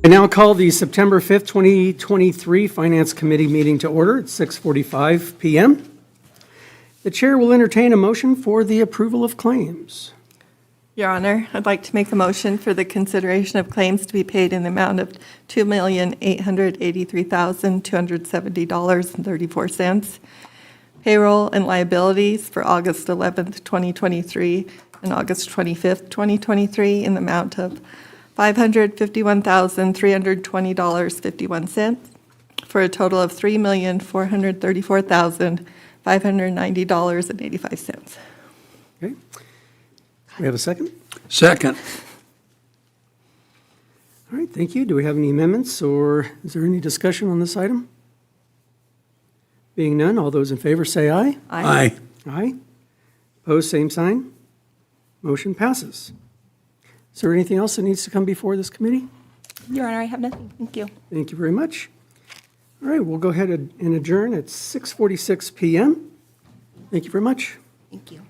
I now call the September 5th, 2023 Finance Committee meeting to order at 6:45 PM. The chair will entertain a motion for the approval of claims. Your Honor, I'd like to make a motion for the consideration of claims to be paid in the amount of $2,883,270.34. Payroll and liabilities for August 11th, 2023 and August 25th, 2023 in the amount of $551,320.51 for a total of $3,434,590.85. Okay. We have a second? Second. All right, thank you. Do we have any amendments or is there any discussion on this item? Being none, all those in favor say aye. Aye. Aye. Opposed, same sign. Motion passes. Is there anything else that needs to come before this committee? Your Honor, I have nothing. Thank you. Thank you very much. All right, we'll go ahead and adjourn at 6:46 PM. Thank you very much. Thank you.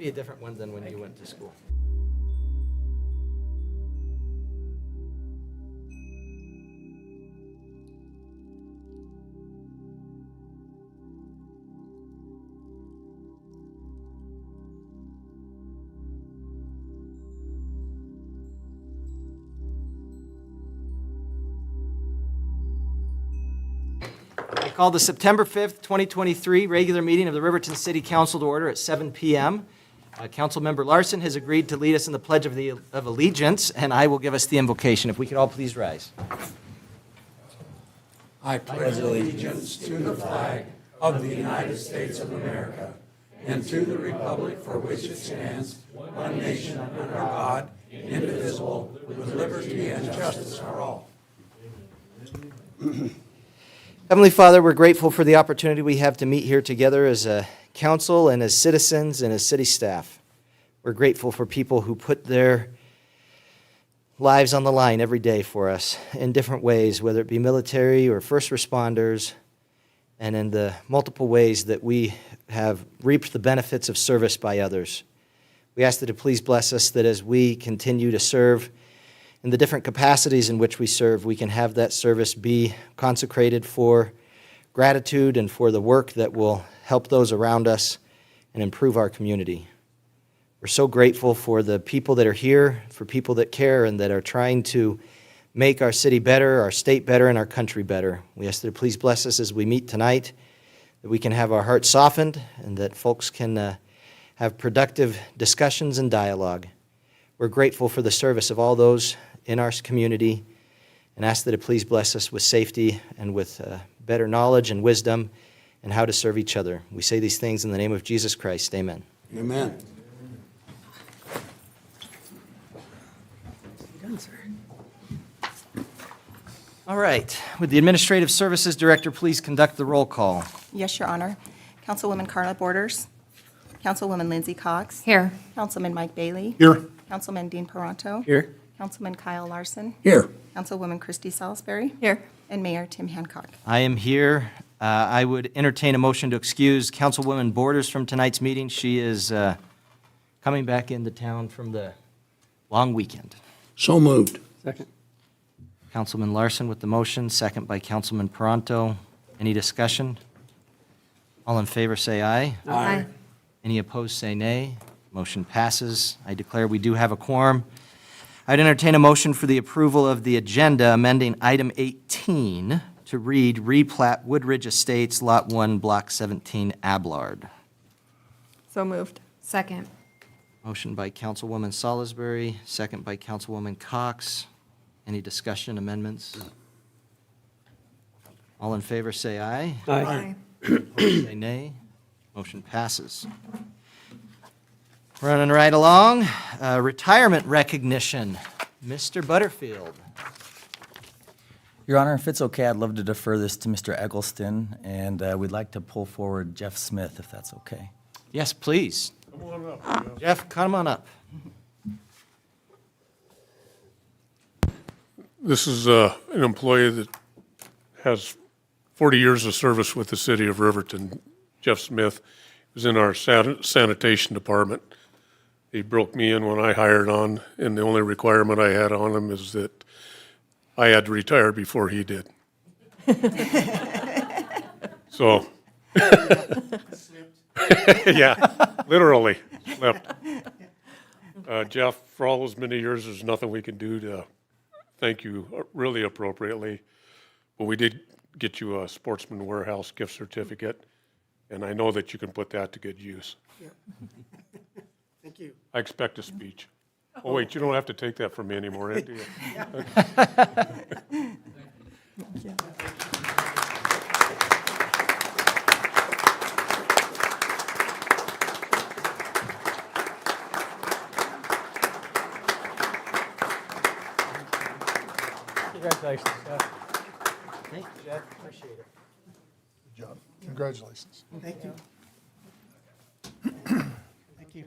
Be a different one than when you went to school. I call the September 5th, 2023 regular meeting of the Riverton City Council to order at 7 p.m. Councilmember Larson has agreed to lead us in the Pledge of Allegiance, and I will give us the invocation. If we could all please rise. I pledge allegiance to the flag of the United States of America and to the republic for which it stands, one nation under God, indivisible, with liberty and justice for all. Heavenly Father, we're grateful for the opportunity we have to meet here together as a council and as citizens and as city staff. We're grateful for people who put their lives on the line every day for us in different ways, whether it be military or first responders, and in the multiple ways that we have reaped the benefits of service by others. We ask that you please bless us, that as we continue to serve in the different capacities in which we serve, we can have that service be consecrated for gratitude and for the work that will help those around us and improve our community. We're so grateful for the people that are here, for people that care and that are trying to make our city better, our state better, and our country better. We ask that you please bless us as we meet tonight, that we can have our hearts softened and that folks can have productive discussions and dialogue. We're grateful for the service of all those in our community and ask that it please bless us with safety and with better knowledge and wisdom and how to serve each other. We say these things in the name of Jesus Christ. Amen. Amen. Done, sir. All right. Would the Administrative Services Director please conduct the roll call? Yes, Your Honor. Councilwoman Carla Borders. Councilwoman Lindsay Cox. Here. Councilman Mike Bailey. Here. Councilman Dean Peranto. Here. Councilman Kyle Larson. Here. Councilwoman Christy Salisbury. Here. And Mayor Tim Hancock. I am here. I would entertain a motion to excuse Councilwoman Borders from tonight's meeting. She is coming back into town from the long weekend. So moved. Second. Councilman Larson with the motion, second by Councilman Peranto. Any discussion? All in favor say aye. Aye. Any opposed say nay. Motion passes. I declare we do have a quorum. I'd entertain a motion for the approval of the agenda amending item 18 to read Replat Woodridge Estates Lot 1, Block 17, Ablard. So moved. Second. Motion by Councilwoman Salisbury, second by Councilwoman Cox. Any discussion, amendments? All in favor say aye. Aye. Opposed say nay. Motion passes. Running right along, retirement recognition. Mr. Butterfield. Your Honor, if it's okay, I'd love to defer this to Mr. Eggleston, and we'd like to pull forward Jeff Smith, if that's okay. Yes, please. Come on up, Jeff, come on up. This is an employee that has 40 years of service with the city of Riverton. Jeff Smith was in our sanitation department. He broke me in when I hired on, and the only requirement I had on him is that I had to retire before he did. So, yeah, literally slipped. Jeff, for all those many years, there's nothing we can do to thank you really appropriately. But we did get you a Sportsman Warehouse gift certificate, and I know that you can put that to good use. Thank you. I expect a speech. Oh, wait, you don't have to take that from me anymore, do you? Congratulations, Jeff. Thank you, Jeff. Appreciate it. Good job. Congratulations. Thank you. Thank you.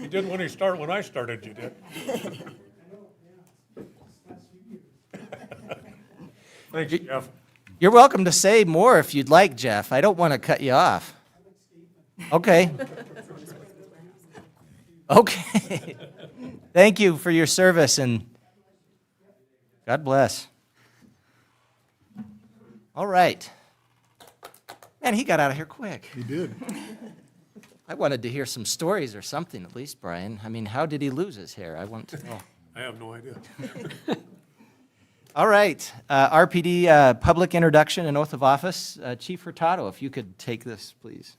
You did when I started, you did. Thanks, Jeff. You're welcome to say more if you'd like, Jeff. I don't want to cut you off. Okay. Okay. Thank you for your service, and God bless. All right. Man, he got out of here quick. He did. I wanted to hear some stories or something at least, Brian. I mean, how did he lose his hair? I want to know. I have no idea. All right, RPD, public introduction and oath of office. Chief Hurtado, if you could take this, please.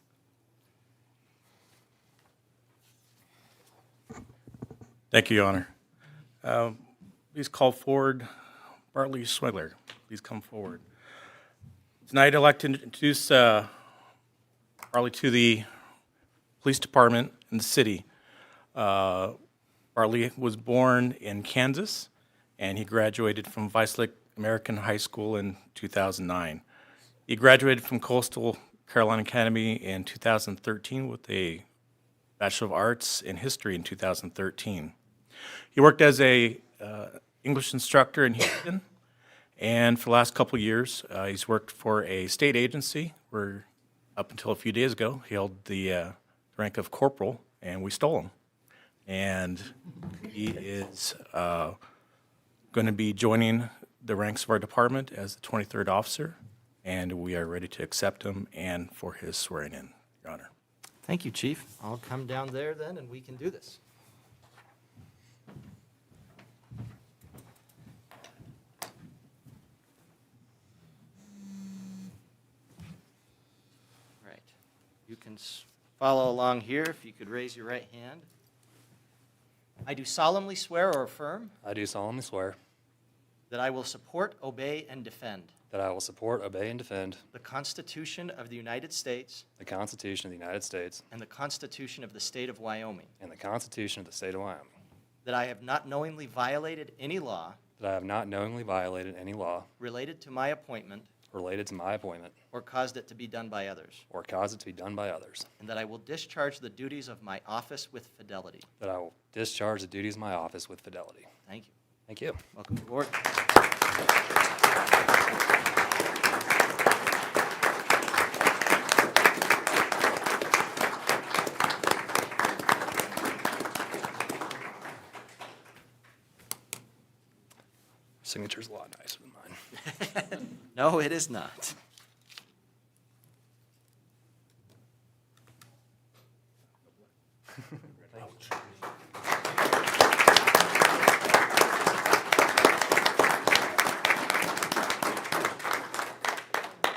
Thank you, Your Honor. Please call forward Bartley Swigler. Please come forward. Tonight, I'd like to introduce Bartley to the police department in the city. Bartley was born in Kansas, and he graduated from Vice American High School in 2009. He graduated from Coastal Carolina Academy in 2013 with a Bachelor of Arts in History in 2013. He worked as a English instructor in Houston, and for the last couple of years, he's worked for a state agency where, up until a few days ago, he held the rank of corporal, and we stole him. And he is going to be joining the ranks of our department as the 23rd officer, and we are ready to accept him and for his swearing in, Your Honor. Thank you, Chief. I'll come down there then, and we can do this. All right. You can follow along here if you could raise your right hand. I do solemnly swear or affirm I do solemnly swear that I will support, obey, and defend that I will support, obey, and defend the Constitution of the United States the Constitution of the United States and the Constitution of the State of Wyoming, and the Constitution of the State of Wyoming, that I have not knowingly violated any law that I have not knowingly violated any law related to my appointment related to my appointment or caused it to be done by others, or caused it to be done by others, and that I will discharge the duties of my office with fidelity. that I will discharge the duties of my office with fidelity. Thank you. Thank you. Welcome aboard. Signature's a lot nicer than mine. No, it is not.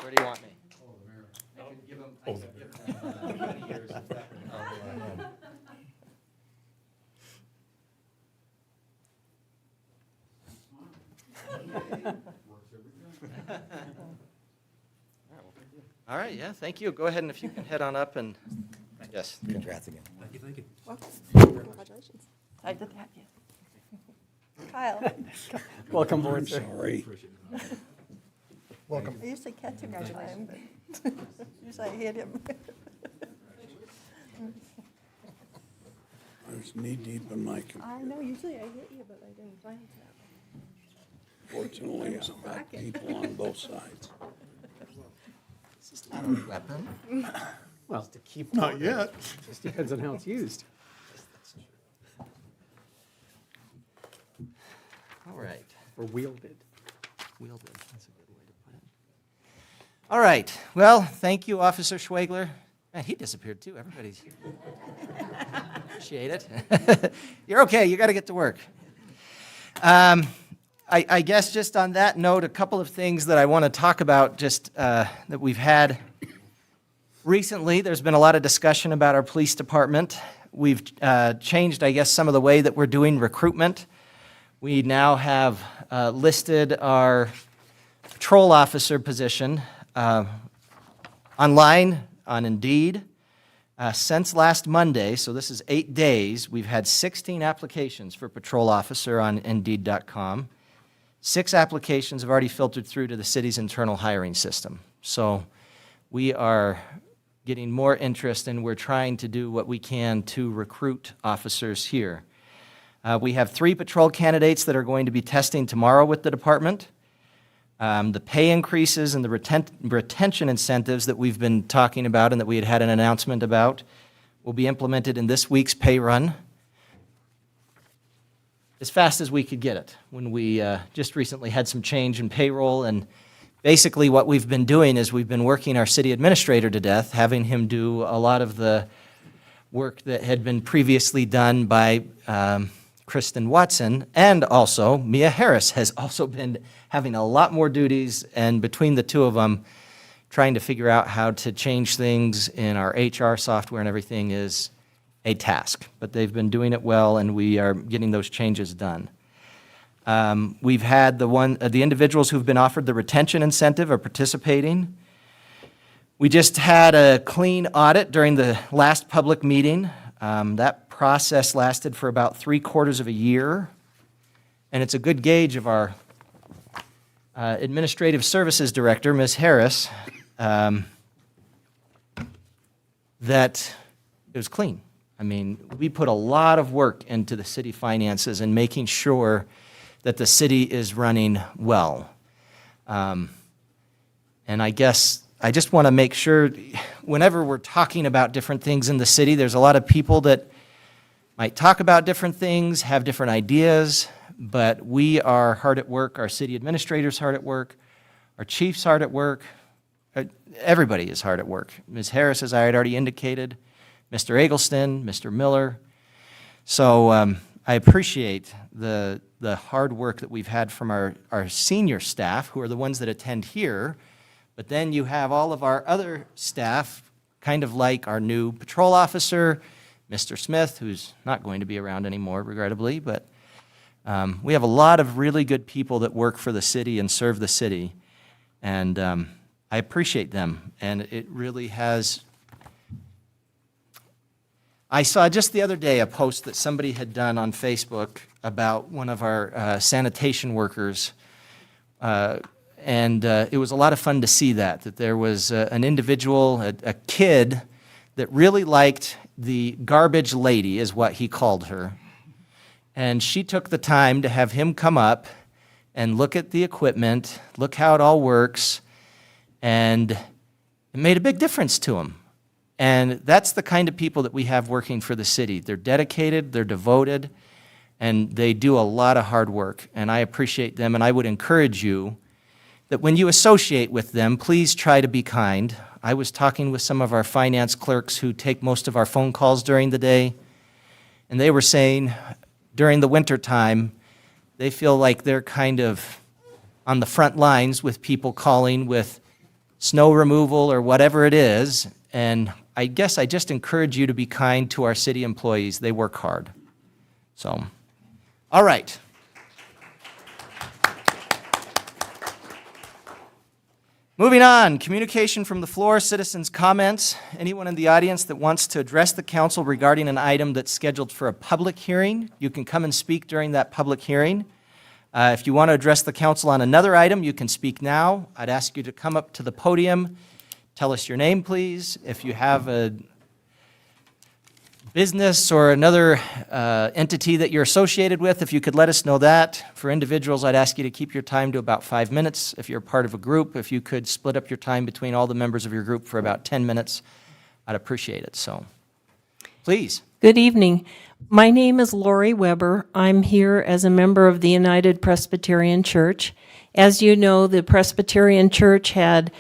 Where do you want me? I can give him, I can give him 20 years if that would- All right, yeah, thank you. Go ahead, and if you can head on up and, yes. Congrats again. Congratulations. I did that, yeah. Kyle, Welcome aboard, sir. Welcome. I usually catch him every time, but usually I hit him. I was knee-deep in my computer. I know, usually I hit you, but I didn't find that. Fortunately, I've got people on both sides. Weapon? Well, To keep. Not yet. just depends on how it's used. All right. Or wielded. Wielded, that's a good way to put it. All right, well, thank you, Officer Schwegler. Man, he disappeared too, everybody's. Appreciate it. You're okay, you got to get to work. I guess just on that note, a couple of things that I want to talk about just that we've had recently. There's been a lot of discussion about our police department. We've changed, I guess, some of the way that we're doing recruitment. We now have listed our patrol officer position online on Indeed. Since last Monday, so this is 8 days, we've had 16 applications for patrol officer on Indeed.com. 6 applications have already filtered through to the city's internal hiring system. So we are getting more interest, and we're trying to do what we can to recruit officers here. We have 3 patrol candidates that are going to be testing tomorrow with the department. The pay increases and the retention incentives that we've been talking about and that we had an announcement about will be implemented in this week's pay run as fast as we could get it, when we just recently had some change in payroll. And basically what we've been doing is we've been working our city administrator to death, having him do a lot of the work that had been previously done by Kristen Watson, and also Mia Harris has also been having a lot more duties, and between the two of them, trying to figure out how to change things in our HR software and everything is a task. But they've been doing it well, and we are getting those changes done. We've had the individuals who've been offered the retention incentive are participating. We just had a clean audit during the last public meeting. That process lasted for about 3/4 of a year, and it's a good gauge of our Administrative Services Director, Ms. Harris, that it was clean. I mean, we put a lot of work into the city finances and making sure that the city is running well. And I guess I just want to make sure, whenever we're talking about different things in the city, there's a lot of people that might talk about different things, have different ideas, but we are hard at work. Our city administrator's hard at work. Our chief's hard at work. Everybody is hard at work. Ms. Harris, as I had already indicated, Mr. Eggleston, Mr. Miller. So I appreciate the hard work that we've had from our senior staff, who are the ones that attend here. But then you have all of our other staff, kind of like our new patrol officer, Mr. Smith, who's not going to be around anymore, regrettably. But we have a lot of really good people that work for the city and serve the city. And I appreciate them. And it really has... I saw just the other day a post that somebody had done on Facebook about one of our sanitation workers, and it was a lot of fun to see that there was an individual, a kid, that really liked the garbage lady, is what he called her, and she took the time to have him come up and look at the equipment, look how it all works, and it made a big difference to him. And that's the kind of people that we have working for the city. They're dedicated, they're devoted, and they do a lot of hard work. And I appreciate them, and I would encourage you that when you associate with them, please try to be kind. I was talking with some of our finance clerks who take most of our phone calls during the day, and they were saying during the winter time, they feel like they're kind of on the front lines with people calling with snow removal or whatever it is. And I guess I just encourage you to be kind to our city employees. They work hard. So, all right. Moving on, communication from the floor, citizens' comments. Anyone in the audience that wants to address the council regarding an item that's scheduled for a public hearing, you can come and speak during that public hearing. If you want to address the council on another item, you can speak now. I'd ask you to come up to the podium. Tell us your name, please. If you have a business or another entity that you're associated with, if you could let us know that. For individuals, I'd ask you to keep your time to about 5 minutes. If you're part of a group, if you could split up your time between all the members of your group for about 10 minutes, I'd appreciate it. So, please. Good evening. My name is Lori Weber. I'm here as a member of the United Presbyterian Church. As you know, the Presbyterian Church had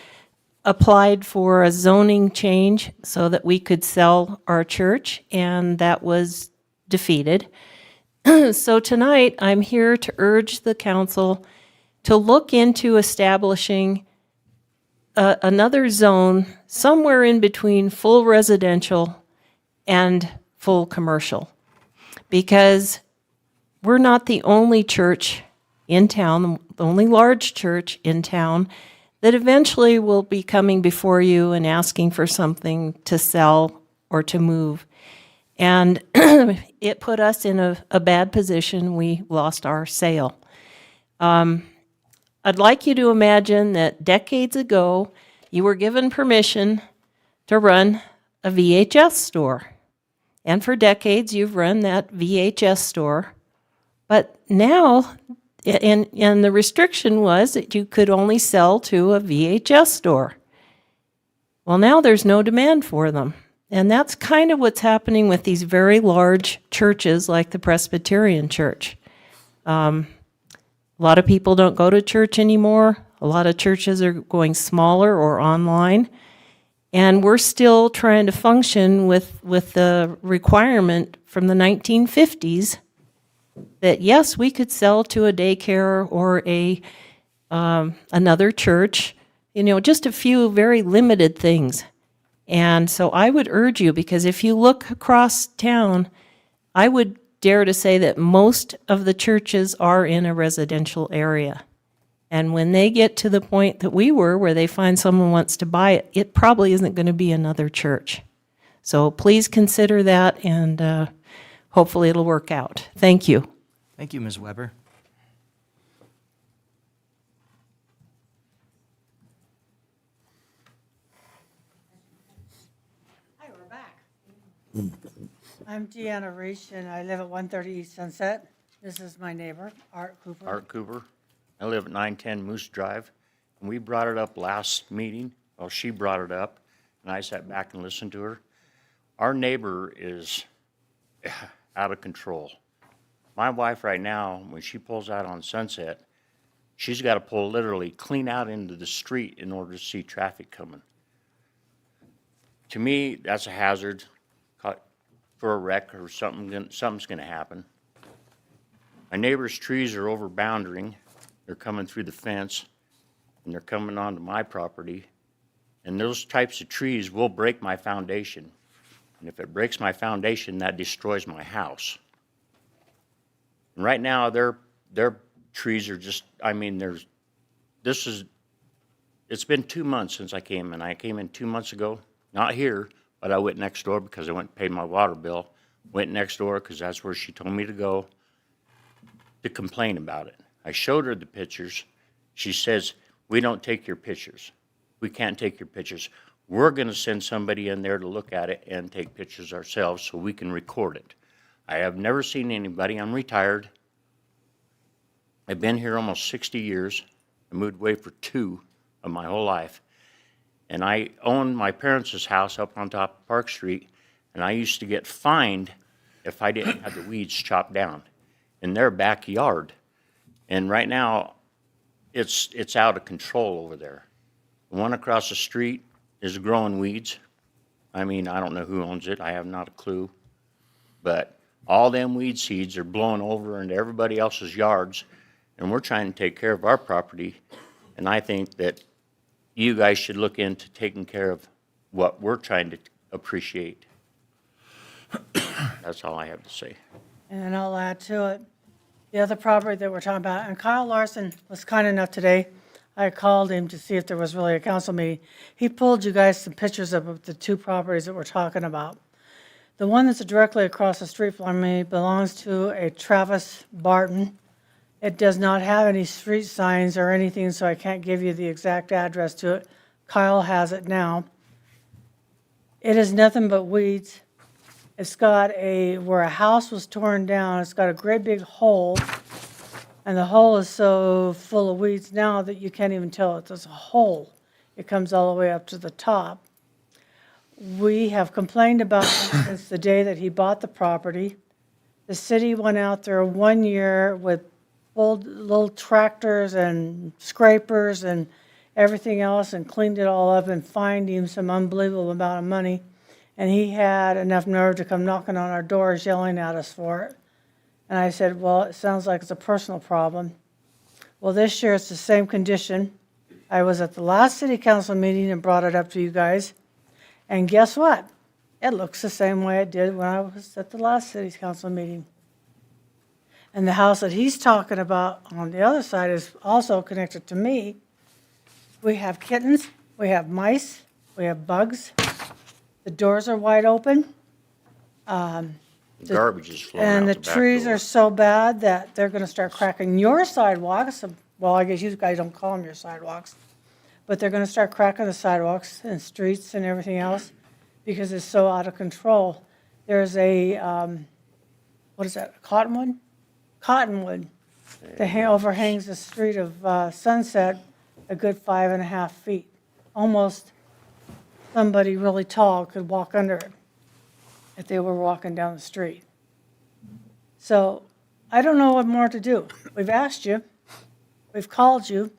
applied for a zoning change so that we could sell our church, and that was defeated. So tonight, I'm here to urge the council to look into establishing another zone somewhere in between full residential and full commercial, because we're not the only church in town, the only large church in town that eventually will be coming before you and asking for something to sell or to move. And it put us in a bad position. We lost our sale. I'd like you to imagine that decades ago, you were given permission to run a VHS store. And for decades, you've run that VHS store. But now And the restriction was that you could only sell to a VHS store. Well, now there's no demand for them. And that's kind of what's happening with these very large churches like the Presbyterian Church. A lot of people don't go to church anymore. A lot of churches are going smaller or online. And we're still trying to function with the requirement from the 1950s that, yes, we could sell to a daycare or another church, just a few very limited things. And so I would urge you, because if you look across town, I would dare to say that most of the churches are in a residential area. And when they get to the point that we were, where they find someone wants to buy it, it probably isn't going to be another church. So please consider that, and hopefully it'll work out. Thank you. Thank you, Ms. Weber. Hi, we're back. I'm Deanna Reach, and I live at 130 East Sunset. This is my neighbor, Art Cooper. Art Cooper. I live at 910 Moose Drive, and we brought it up last meeting. Well, she brought it up, and I sat back and listened to her. Our neighbor is out of control. My wife right now, when she pulls out on Sunset, she's got to pull literally clean out into the street in order to see traffic coming. To me, that's a hazard for a wreck or something's going to happen. My neighbor's trees are over boundary. They're coming through the fence, and they're coming onto my property. And those types of trees will break my foundation. And if it breaks my foundation, that destroys my house. And right now, their trees are just, it's been 2 months since I came in. I came in 2 months ago, not here, but I went next door because I went and paid my water bill. Went next door because that's where she told me to go to complain about it. I showed her the pictures. She says, we don't take your pictures. We can't take your pictures. We're going to send somebody in there to look at it and take pictures ourselves so we can record it. I have never seen anybody. I'm retired. I've been here almost 60 years. I moved away for 2 of my whole life. And I owned my parents' house up on top of Park Street, and I used to get fined if I didn't have the weeds chopped down in their backyard. And right now, it's out of control over there. The one across the street is growing weeds. I don't know who owns it. I have not a clue. But all them weed seeds are blowing over into everybody else's yards, and we're trying to take care of our property. And I think that you guys should look into taking care of what we're trying to appreciate. That's all I have to say. And I'll add to it, the other property that we're talking about, and Kyle Larson was kind enough today, I called him to see if there was really a council meeting. He pulled you guys some pictures of the 2 properties that we're talking about. The one that's directly across the street from me belongs to a Travis Barton. It does not have any street signs or anything, so I can't give you the exact address to it. Kyle has it now. It is nothing but weeds. It's got where a house was torn down, it's got a great big hole, and the hole is so full of weeds now that you can't even tell it's a hole. It comes all the way up to the top. We have complained about it since the day that he bought the property. The city went out there 1 year with old little tractors and scrapers and everything else and cleaned it all up and fined him some unbelievable amount of money. And he had enough nerve to come knocking on our doors yelling at us for it. And I said, well, it sounds like it's a personal problem. Well, this year it's the same condition. I was at the last city council meeting and brought it up to you guys. And guess what? It looks the same way it did when I was at the last city council meeting. And the house that he's talking about on the other side is also connected to me. We have kittens, we have mice, we have bugs. The doors are wide open. The garbage is flowing out And the the back trees door. are so bad that they're going to start cracking your sidewalks. Well, I guess you guys don't call them your sidewalks. But they're going to start cracking the sidewalks and streets and everything else because it's so out of control. There's a, what is that, a cottonwood? Cottonwood that overhangs the street of Sunset a good 5.5 feet. Almost somebody really tall could walk under it if they were walking down the street. So I don't know what more to do. We've asked you. We've called you.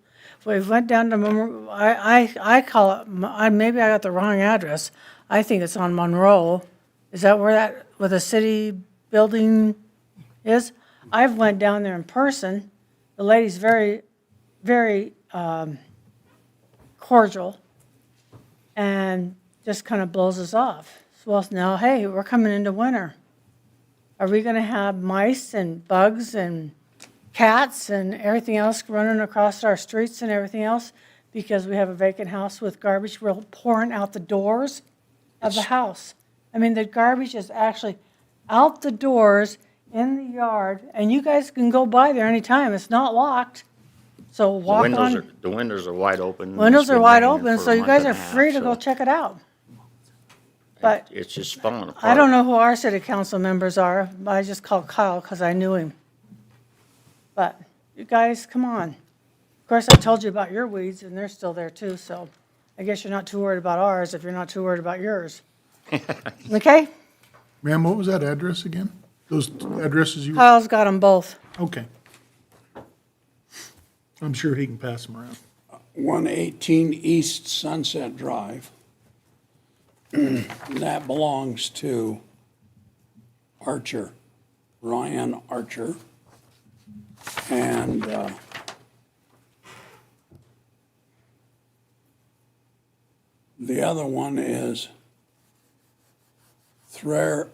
We've went down to, I call it, maybe I got the wrong address. I think it's on Monroe. Is that where the city building is? I've went down there in person. The lady's very, very cordial and just kind of blows us off. Well, now, hey, we're coming into winter. Are we going to have mice and bugs and cats and everything else running across our streets and everything else because we have a vacant house with garbage pouring out the doors of the house? I mean, the garbage is actually out the doors in the yard, and you guys can go by there anytime. It's not locked. So walk on. The windows are wide open. Windows It's are been wide raining open, for so a you month guys and are a half, free to so go check it out. But It's just falling apart. I don't know who our city council members are. I just called Kyle because I knew him. But you guys, come on. Of course, I told you about your weeds, and they're still there too, so I guess you're not too worried about ours if you're not too worried about yours. Okay? Ma'am, what was that address again? Those addresses you, Kyle's got them both. okay. I'm sure he can pass them around. 118 East Sunset Drive. That belongs to Archer, Ryan Archer. And the other one is Threer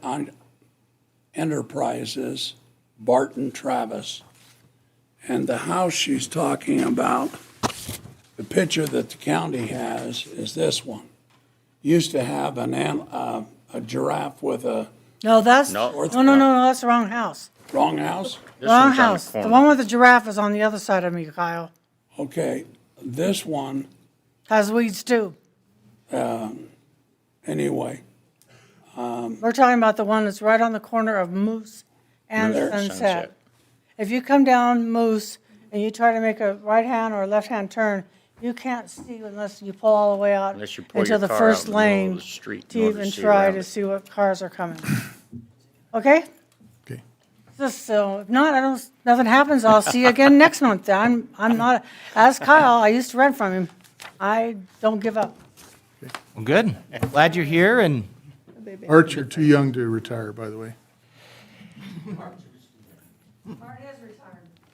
Enterprises, Barton Travis. And the house she's talking about, the picture that the county has is this one. Used to have a giraffe with a No, that's, No. no, that's the wrong house. wrong house? This Wrong one's on the house. The corner. one with the giraffe is on the other side of me, Kyle. Okay, this one, Has weeds too. anyway, We're talking about the one that's right on the corner of Moose and There. Sunset. If you come down Moose and you try to make a right-hand or a left-hand turn, you can't see unless you pull all the way out Unless you pull into your the car first out in the middle of lane the street to in order to even see try around to it. see what cars are coming. Okay? Okay. Just so, if not, nothing happens, I'll see you again next month. I'm not, ask Kyle, I used to rent from him. I don't give up. Well, good. Glad you're here, and Archer, too young to retire, by the way.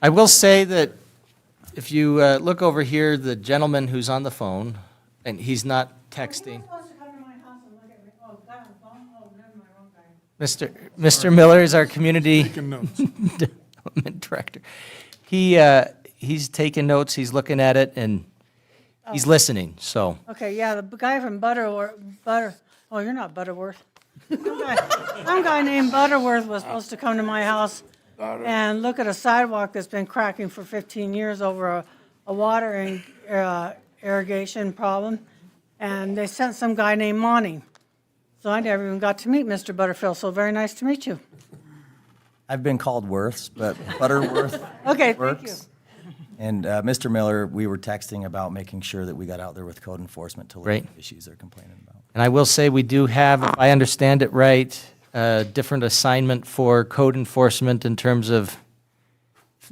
I will say that if you look over here, the gentleman who's on the phone, and he's not texting. Mr. Miller is our community Taking notes. development director. He's taking notes, he's looking at it, and he's listening, so. Okay, yeah, the guy from oh, you're not Butterworth. Some guy named Butterworth was supposed to come to my house and look at a sidewalk that's been cracking for 15 years over a water irrigation problem. And they sent some guy named Monty. So I never even got to meet Mr. Butterfield, so very nice to meet you. I've been called Worths, but Butterworth Okay, thank you. works. And Mr. Miller, we were texting about making sure that we got out there with code enforcement to look Great. at the issues they're complaining about. And I will say, we do have, if I understand it right, a different assignment for code enforcement in terms of,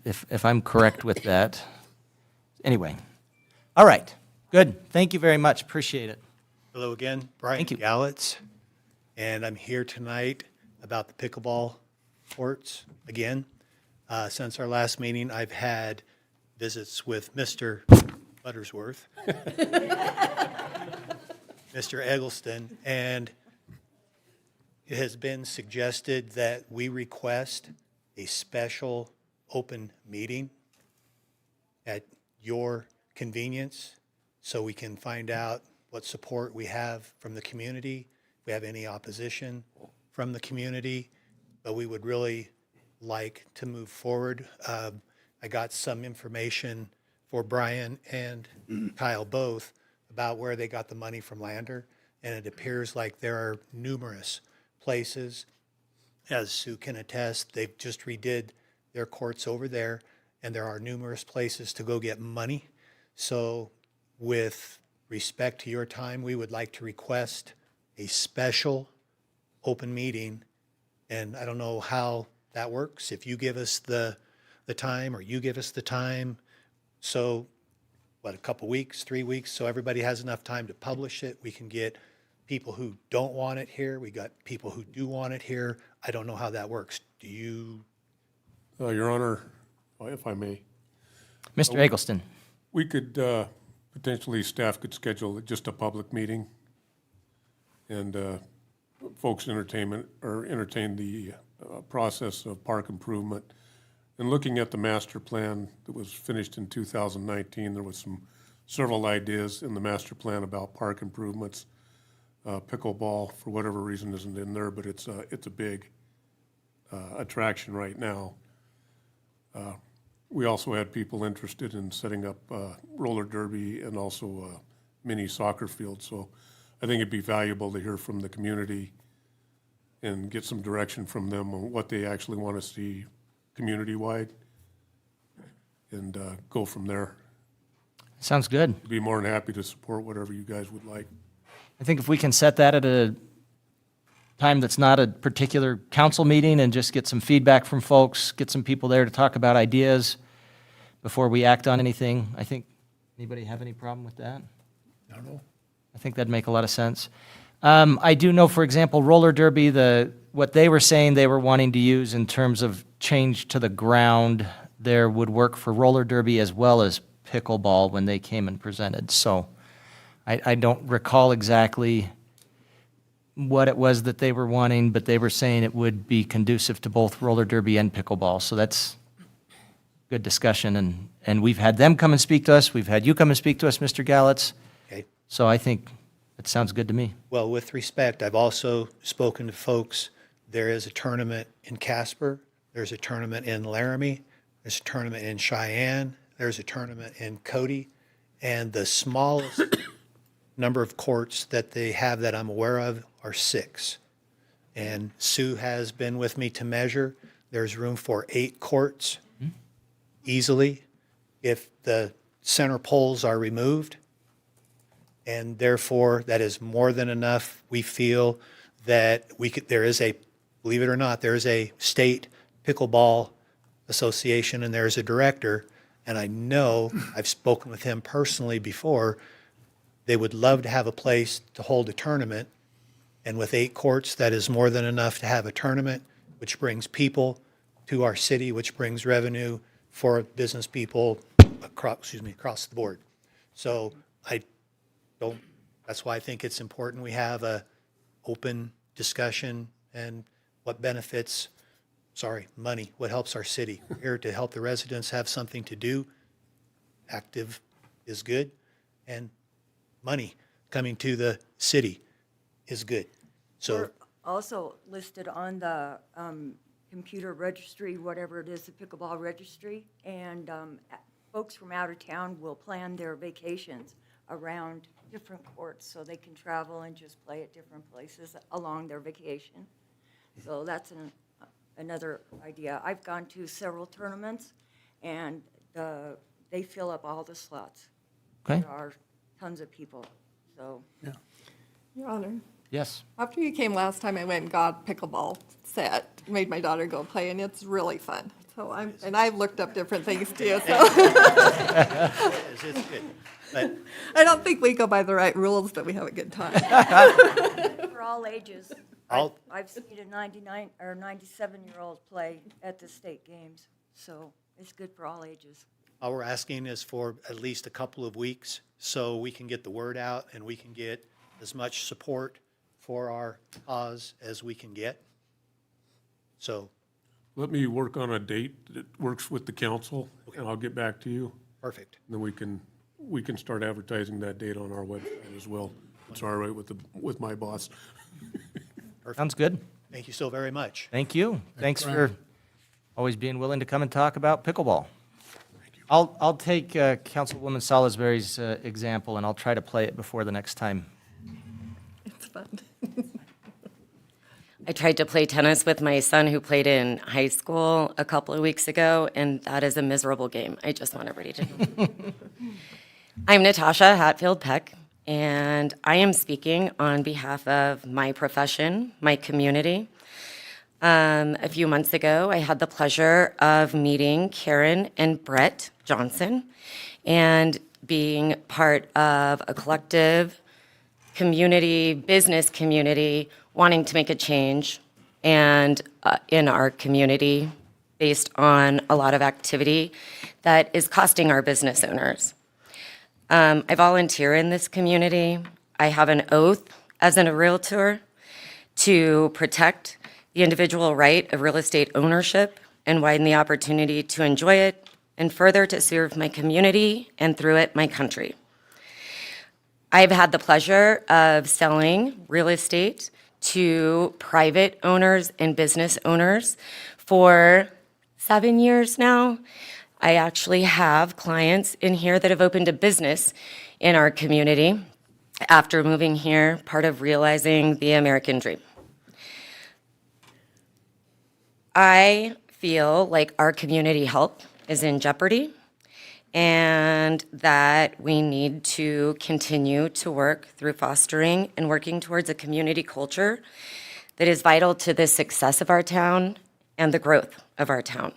if I'm correct with that. Anyway, all right, good. Thank you very much, appreciate it. Hello again, Brian Thank you. Gallitz, and I'm here tonight about the pickleball courts again. Since our last meeting, I've had visits with Mr. Buttersworth, Mr. Eggleston, and it has been suggested that we request a special open meeting at your convenience so we can find out what support we have from the community, if we have any opposition from the community, but we would really like to move forward. I got some information for Brian and Kyle both about where they got the money from Lander, and it appears like there are numerous places, as Sue can attest. They've just redid their courts over there, and there are numerous places to go get money. So with respect to your time, we would like to request a special open meeting. And I don't know how that works, if you give us the time or you give us the time. So what, a couple weeks, 3 weeks, so everybody has enough time to publish it. We can get people who don't want it here. We got people who do want it here. I don't know how that works. Do you? Your Honor, if I may, Mr. Eggleston. we could, potentially, staff could schedule just a public meeting and folks entertain the process of park improvement. And looking at the master plan that was finished in 2019, there was several ideas in the master plan about park improvements. Pickleball, for whatever reason, isn't in there, but it's a big attraction right now. We also had people interested in setting up roller derby and also a mini soccer field. So I think it'd be valuable to hear from the community and get some direction from them on what they actually want to see community-wide and go from there. Sounds good. I'd be more than happy to support whatever you guys would like. I think if we can set that at a time that's not a particular council meeting and just get some feedback from folks, get some people there to talk about ideas before we act on anything, I think, anybody have any problem with that? No. I think that'd make a lot of sense. I do know, for example, roller derby, what they were saying they were wanting to use in terms of change to the ground there would work for roller derby as well as pickleball when they came and presented. So I don't recall exactly what it was that they were wanting, but they were saying it would be conducive to both roller derby and pickleball. So that's good discussion. And we've had them come and speak to us. We've had you come and speak to us, Mr. Gallitz. Okay. So I think it sounds good to me. Well, with respect, I've also spoken to folks. There is a tournament in Casper. There's a tournament in Laramie. There's a tournament in Cheyenne. There's a tournament in Cody. And the smallest number of courts that they have that I'm aware of are 6. And Sue has been with me to measure. There's room for 8 courts easily if the center poles are removed. And therefore, that is more than enough. We feel that there is a, believe it or not, there is a state pickleball association and there's a director. And I know, I've spoken with him personally before, they would love to have a place to hold a tournament. And with 8 courts, that is more than enough to have a tournament, which brings people to our city, which brings revenue for business people across the board. So that's why I think it's important we have a open discussion and what benefits, money, what helps our city. We're here to help the residents have something to do. Active is good, and money coming to the city is good. So we're also listed on the computer registry, whatever it is, the pickleball registry, and folks from out of town will plan their vacations around different courts so they can travel and just play at different places along their vacation. So that's another idea. I've gone to several tournaments, and they fill up all the slots. Okay. There are tons of people, so. Yeah. Your Honor, Yes. after you came last time, I went and got a pickleball set, made my daughter go play, and it's really fun. So I've looked up different things too, so. it's good. But I don't think we go by the right rules, but we have a good time. For all ages. All- I've seen a 99 or 97-year-old play at the state games, so it's good for all ages. all we're asking is for at least a couple of weeks so we can get the word out and we can get as much support for our cause as we can get. So, Let me work on a date that works with the council, and I'll get back to you. perfect. Then we can start advertising that date on our website as well. It's all right with my boss. Sounds good. Thank you so very much. Thank you. Thanks Brian. for always being willing to come and talk about pickleball. I'll take Councilwoman Salisbury's example, and I'll try to play it before the next time. It's fun. I tried to play tennis with my son who played in high school a couple of weeks ago, and that is a miserable game. I just want everybody to know. I'm Natasha Hatfield Peck, and I am speaking on behalf of my profession, my community. A few months ago, I had the pleasure of meeting Karen and Brett Johnson and being part of a collective community, business community, wanting to make a change and in our community based on a lot of activity that is costing our business owners. I volunteer in this community. I have an oath as a realtor to protect the individual right of real estate ownership and widen the opportunity to enjoy it, and further to serve my community and through it, my country. I've had the pleasure of selling real estate to private owners and business owners for 7 years now. I actually have clients in here that have opened a business in our community after moving here, part of realizing the American dream. I feel like our community health is in jeopardy and that we need to continue to work through fostering and working towards a community culture that is vital to the success of our town and the growth of our town.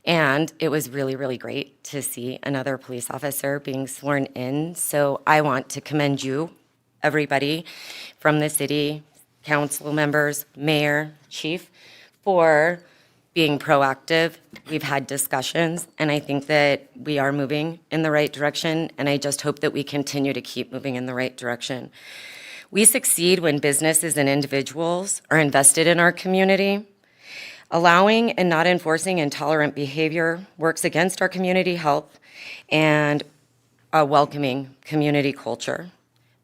And it was really, really great to see another police officer being sworn in. So I want to commend you, everybody from the city, council members, mayor, chief, for being proactive. We've had discussions, and I think that we are moving in the right direction, and I just hope that we continue to keep moving in the right direction. We succeed when businesses and individuals are invested in our community. Allowing and not enforcing intolerant behavior works against our community health and a welcoming community culture.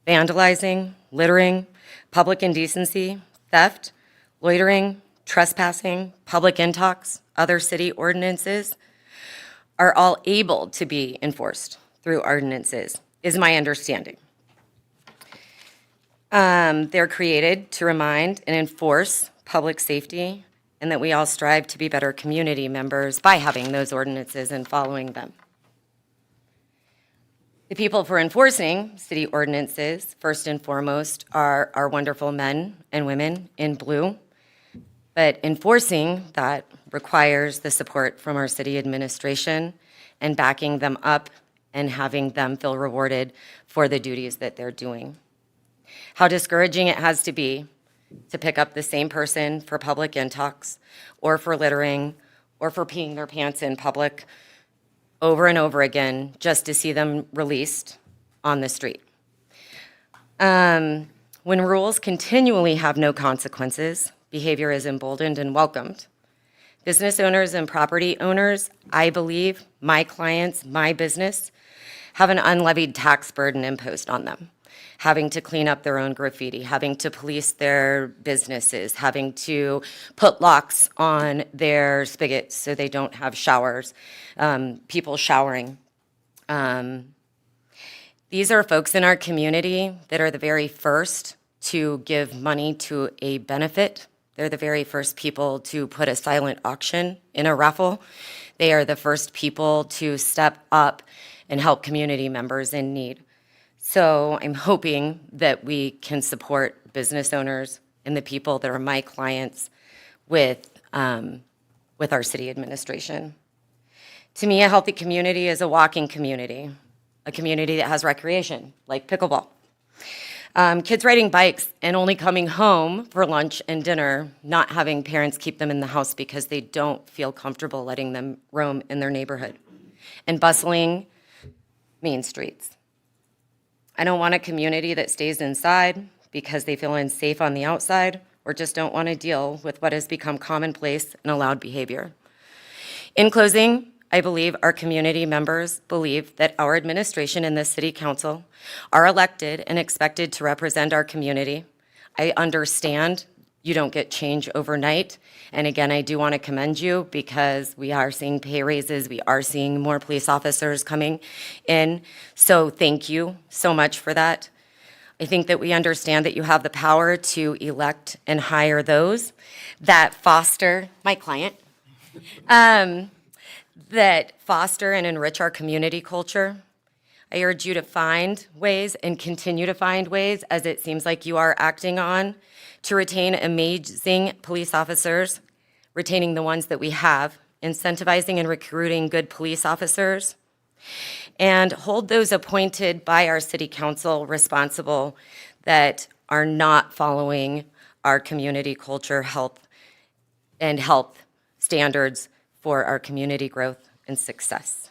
Vandalizing, littering, public indecency, theft, loitering, trespassing, public intox, other city ordinances are all able to be enforced through ordinances, is my understanding. They're created to remind and enforce public safety, and that we all strive to be better community members by having those ordinances and following them. The people for enforcing city ordinances, first and foremost, are our wonderful men and women in blue. But enforcing that requires the support from our city administration and backing them up and having them feel rewarded for the duties that they're doing. How discouraging it has to be to pick up the same person for public intox or for littering or for peeing their pants in public over and over again just to see them released on the street. When rules continually have no consequences, behavior is emboldened and welcomed. Business owners and property owners, I believe, my clients, my business, have an unlevied tax burden imposed on them, having to clean up their own graffiti, having to police their businesses, having to put locks on their spigots so they don't have showers, people showering. These are folks in our community that are the very first to give money to a benefit. They're the very first people to put a silent auction in a raffle. They are the first people to step up and help community members in need. So I'm hoping that we can support business owners and the people that are my clients with our city administration. To me, a healthy community is a walking community, a community that has recreation, like pickleball. Kids riding bikes and only coming home for lunch and dinner, not having parents keep them in the house because they don't feel comfortable letting them roam in their neighborhood. And bustling main streets. I don't want a community that stays inside because they feel unsafe on the outside or just don't want to deal with what has become commonplace and allowed behavior. In closing, I believe our community members believe that our administration and the city council are elected and expected to represent our community. I understand you don't get change overnight. And again, I do want to commend you because we are seeing pay raises. We are seeing more police officers coming in. So thank you so much for that. I think that we understand that you have the power to elect and hire those that foster, my client, that foster and enrich our community culture. I urge you to find ways and continue to find ways, as it seems like you are acting on, to retain amazing police officers, retaining the ones that we have, incentivizing and recruiting good police officers, and hold those appointed by our city council responsible that are not following our community culture health standards for our community growth and success.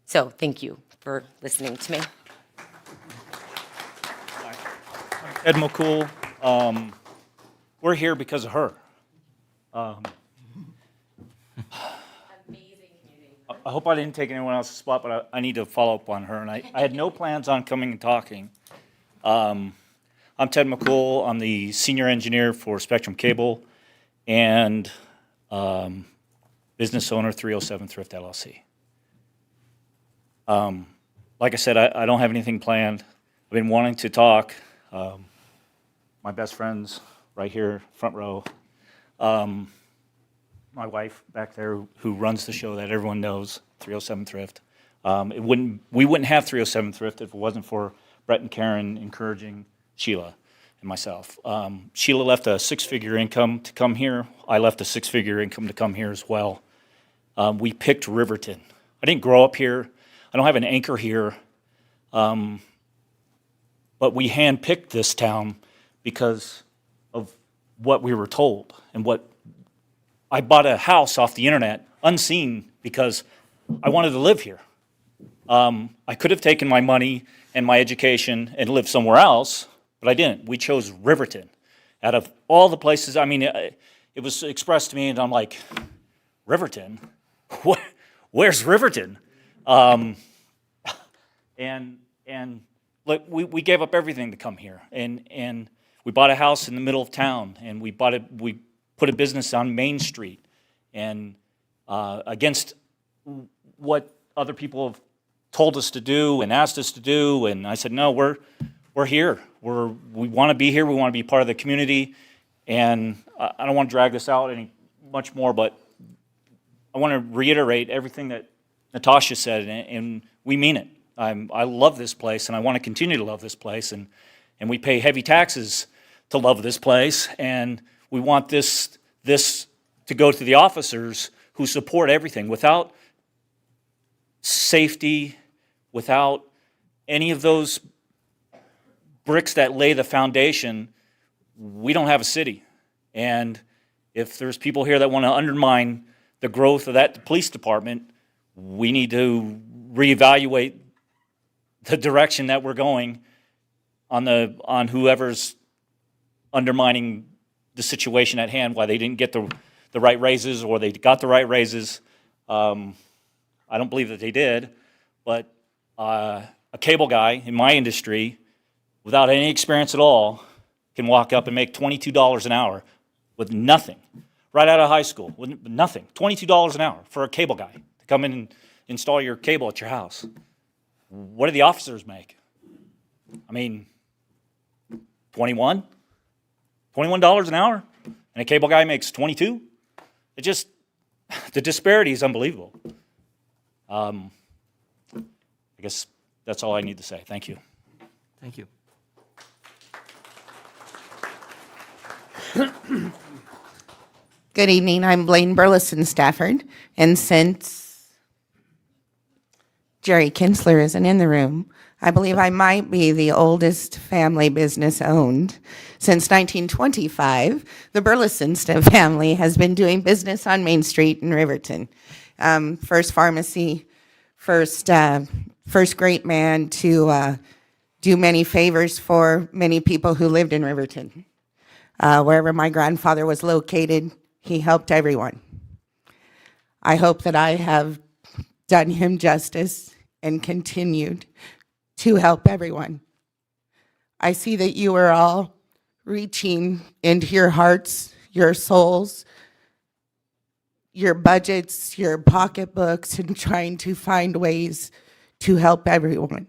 So thank you for listening to me. Ed McCool, we're here because of her. I hope I didn't take anyone else's spot, but I need to follow up on her. And I had no plans on coming and talking. I'm Ted McCool. I'm the senior engineer for Spectrum Cable and business owner 307 Thrift LLC. Like I said, I don't have anything planned. I've been wanting to talk. My best friend's right here, front row. My wife back there who runs the show that everyone knows, 307 Thrift. We wouldn't have 307 Thrift if it wasn't for Brett and Karen encouraging Sheila and myself. Sheila left a six-figure income to come here. I left a six-figure income to come here as well. We picked Riverton. I didn't grow up here. I don't have an anchor here. But we handpicked this town because of what we were told and what I bought a house off the internet, unseen, because I wanted to live here. I could have taken my money and my education and lived somewhere else, but I didn't. We chose Riverton. Out of all the places, I mean, it was expressed to me, and I'm like, Riverton? Where's Riverton? And look, we gave up everything to come here, and we bought a house in the middle of town, and we put a business on Main Street, and against what other people have told us to do and asked us to do, and I said, no, we're here. We want to be here. We want to be part of the community, and I don't want to drag this out any much more, but I want to reiterate everything that Natasha said, and we mean it. I love this place, and I want to continue to love this place, and we pay heavy taxes to love this place, and we want this to go to the officers who support everything. Without safety, without any of those bricks that lay the foundation, we don't have a city. And if there's people here that want to undermine the growth of that police department, we need to reevaluate the direction that we're going on whoever's undermining the situation at hand, why they didn't get the right raises or they got the right raises. I don't believe that they did, but a cable guy in my industry without any experience at all can walk up and make $22 an hour with nothing, right out of high school, with nothing. $22 an hour for a cable guy to come in and install your cable at your house. What do the officers make? I mean, $21 an hour, and a cable guy makes 22. It just, the disparity is unbelievable. I guess that's all I need to say. Thank you. Thank you. Good evening. I'm Blaine Burleson Stafford, and since Jerry Kinsler isn't in the room, I believe I might be the oldest family business owned. Since 1925, the Burleson family has been doing business on Main Street in Riverton. First pharmacy, first great man to do many favors for many people who lived in Riverton. Wherever my grandfather was located, he helped everyone. I hope that I have done him justice and continued to help everyone. I see that you are all reaching into your hearts, your souls, your budgets, your pocketbooks, and trying to find ways to help everyone.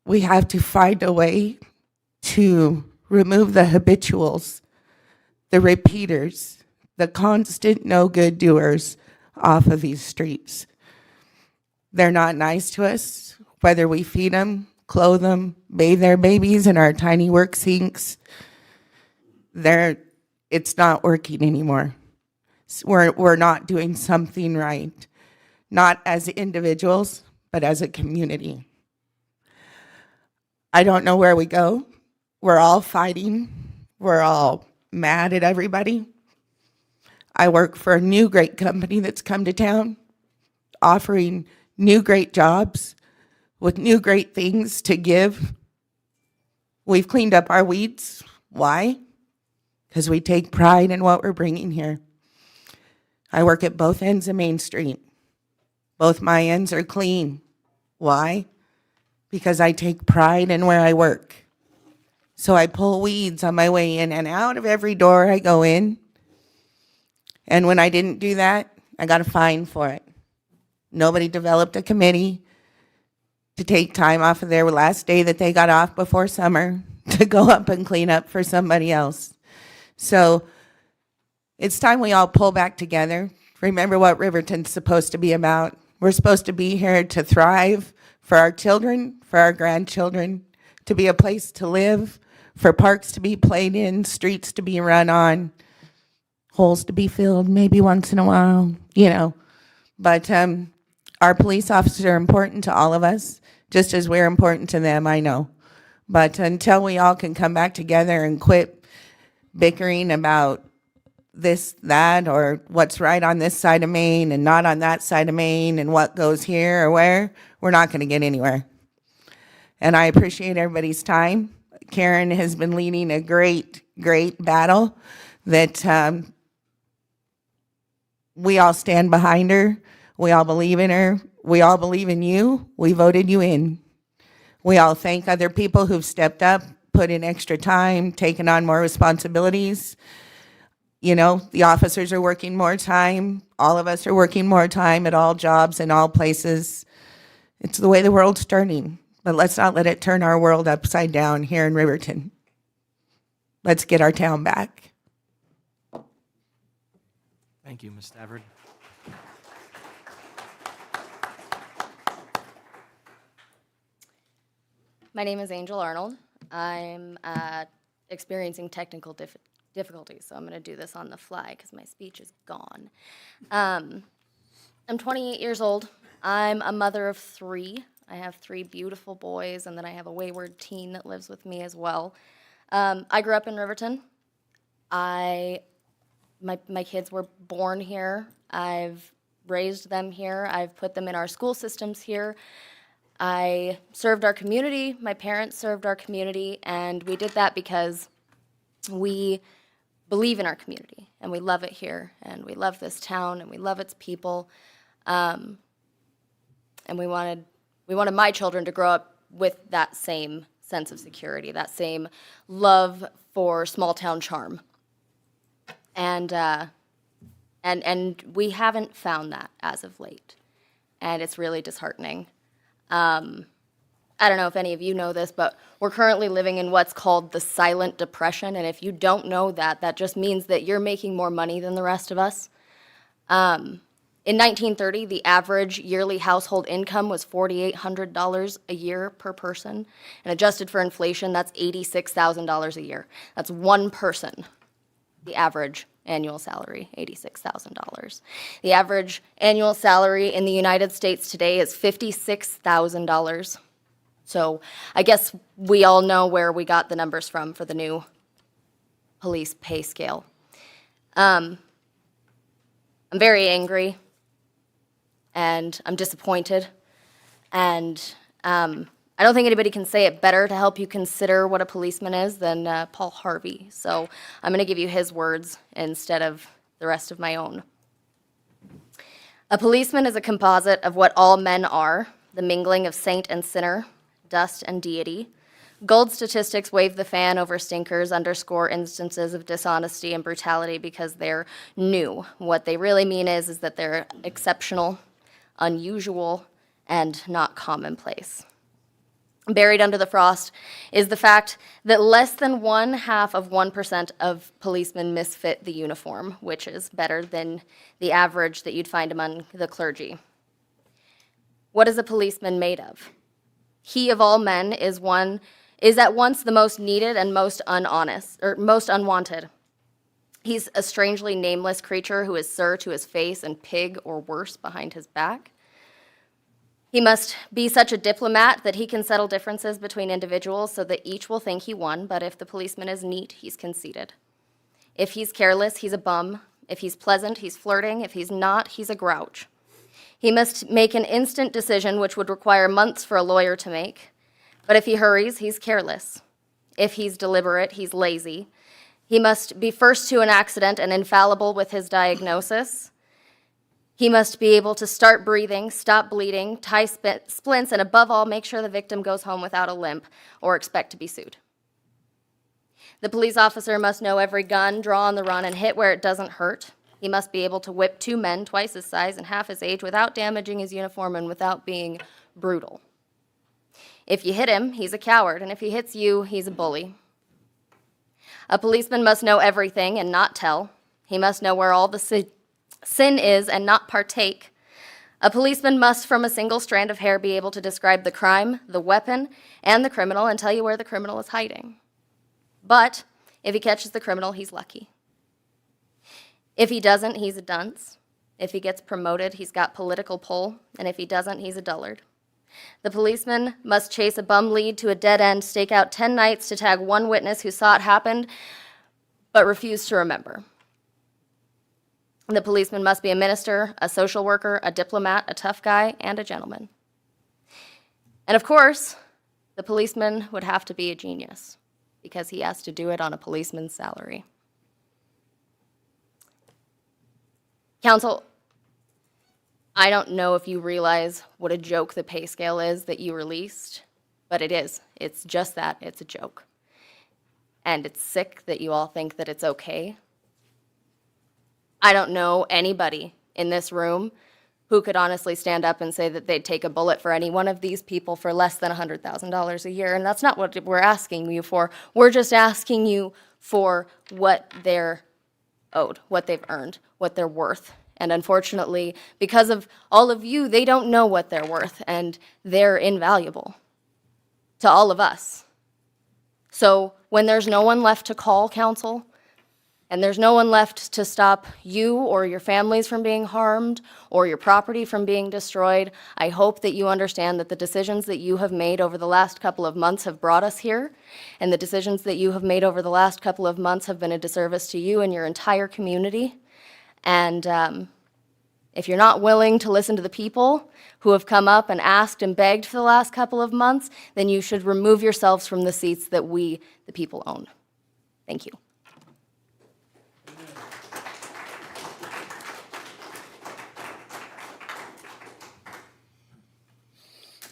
we have to find a way to remove the habituals, the repeaters, the constant no good doers off of these streets. They're not nice to us, whether we feed them, clothe them, bathe their babies in our tiny work sinks. It's not working anymore. We're not doing something right, not as individuals, but as a community. I don't know where we go. We're all fighting. We're all mad at everybody. I work for a new great company that's come to town, offering new great jobs with new great things to give. We've cleaned up our weeds. Why? Because we take pride in what we're bringing here. I work at both ends of Main Street. Both my ends are clean. Why? Because I take pride in where I work. So I pull weeds on my way in and out of every door I go in. And when I didn't do that, I got a fine for it. Nobody developed a committee to take time off of their last day that they got off before summer to go up and clean up for somebody else. So it's time we all pull back together. Remember what Riverton's supposed to be about. We're supposed to be here to thrive for our children, for our grandchildren, to be a place to live, for parks to be played in, streets to be run on, holes to be filled maybe once in a while, you know. But our police officers are important to all of us, just as we're important to them, I know. But until we all can come back together and quit bickering about this, that, or what's right on this side of Maine and not on that side of Maine and what goes here or where, we're not going to get anywhere. And I appreciate everybody's time. Karen has been leading a great, great battle that we all stand behind her. We all believe in her. We all believe in you. We voted you in. We all thank other people who've stepped up, put in extra time, taken on more responsibilities. You know, the officers are working more time. All of us are working more time at all jobs and all places. It's the way the world's turning. But let's not let it turn our world upside down here in Riverton. Let's get our town back. Thank you, Ms. Stafford. My name is Angel Arnold. I'm experiencing technical difficulties, so I'm going to do this on the fly because my speech is gone. I'm 28 years old. I'm a mother of 3. I have 3 beautiful boys, and then I have a wayward teen that lives with me as well. I grew up in Riverton. My kids were born here. I've raised them here. I've put them in our school systems here. I served our community. My parents served our community, and we did that because we believe in our community, and we love it here, and we love this town, and we love its people. And we wanted my children to grow up with that same sense of security, that same love for small town charm. And we haven't found that as of late, and it's really disheartening. I don't know if any of you know this, but we're currently living in what's called the silent depression, and if you don't know that, that just means that you're making more money than the rest of us. In 1930, the average yearly household income was $4,800 a year per person, and adjusted for inflation, that's $86,000 a year. That's one person, the average annual salary, $86,000. The average annual salary in the United States today is $56,000. So I guess we all know where we got the numbers from for the new police pay scale. I'm very angry, and I'm disappointed, and I don't think anybody can say it better to help you consider what a policeman is than Paul Harvey. So I'm going to give you his words instead of the rest of my own. A policeman is a composite of what all men are, the mingling of saint and sinner, dust and deity. Gold statistics wave the fan over stinkers, underscore instances of dishonesty and brutality because they're new. What they really mean is that they're exceptional, unusual, and not commonplace. Buried under the frost is the fact that less than 0.5% of policemen misfit the uniform, which is better than the average that you'd find among the clergy. What is a policeman made of? He of all men is at once the most needed and most unwanted. He's a strangely nameless creature who is sir to his face and pig or worse behind his back. He must be such a diplomat that he can settle differences between individuals so that each will think he won, but if the policeman is neat, he's conceited. If he's careless, he's a bum. If he's pleasant, he's flirting. If he's not, he's a grouch. He must make an instant decision which would require months for a lawyer to make, but if he hurries, he's careless. If he's deliberate, he's lazy. He must be first to an accident and infallible with his diagnosis. He must be able to start breathing, stop bleeding, tie splints, and above all, make sure the victim goes home without a limp or expect to be sued. The police officer must know every gun, draw on the run, and hit where it doesn't hurt. He must be able to whip 2 men twice his size and half his age without damaging his uniform and without being brutal. If you hit him, he's a coward, and if he hits you, he's a bully. A policeman must know everything and not tell. He must know where all the sin is and not partake. A policeman must, from a single strand of hair, be able to describe the crime, the weapon, and the criminal and tell you where the criminal is hiding. But if he catches the criminal, he's lucky. If he doesn't, he's a dunce. If he gets promoted, he's got political pull, and if he doesn't, he's a dullard. The policeman must chase a bum lead to a dead end, stake out 10 nights to tag 1 witness who saw it happen, but refused to remember. The policeman must be a minister, a social worker, a diplomat, a tough guy, and a gentleman. And of course, the policeman would have to be a genius, because he has to do it on a policeman's salary. Council, I don't know if you realize what a joke the pay scale is that you released, but it is. It's just that. It's a joke. And it's sick that you all think that it's okay. I don't know anybody in this room who could honestly stand up and say that they'd take a bullet for any one of these people for less than $100,000 a year, and that's not what we're asking you for. We're just asking you for what they're owed, what they've earned, what they're worth. And unfortunately, because of all of you, they don't know what they're worth, and they're invaluable to all of us. So when there's no one left to call, council, and there's no one left to stop you or your families from being harmed or your property from being destroyed, I hope that you understand that the decisions that you have made over the last couple of months have brought us here, and the decisions that you have made over the last couple of months have been a disservice to you and your entire community. And if you're not willing to listen to the people who have come up and asked and begged for the last couple of months, then you should remove yourselves from the seats that we, the people, own. Thank you.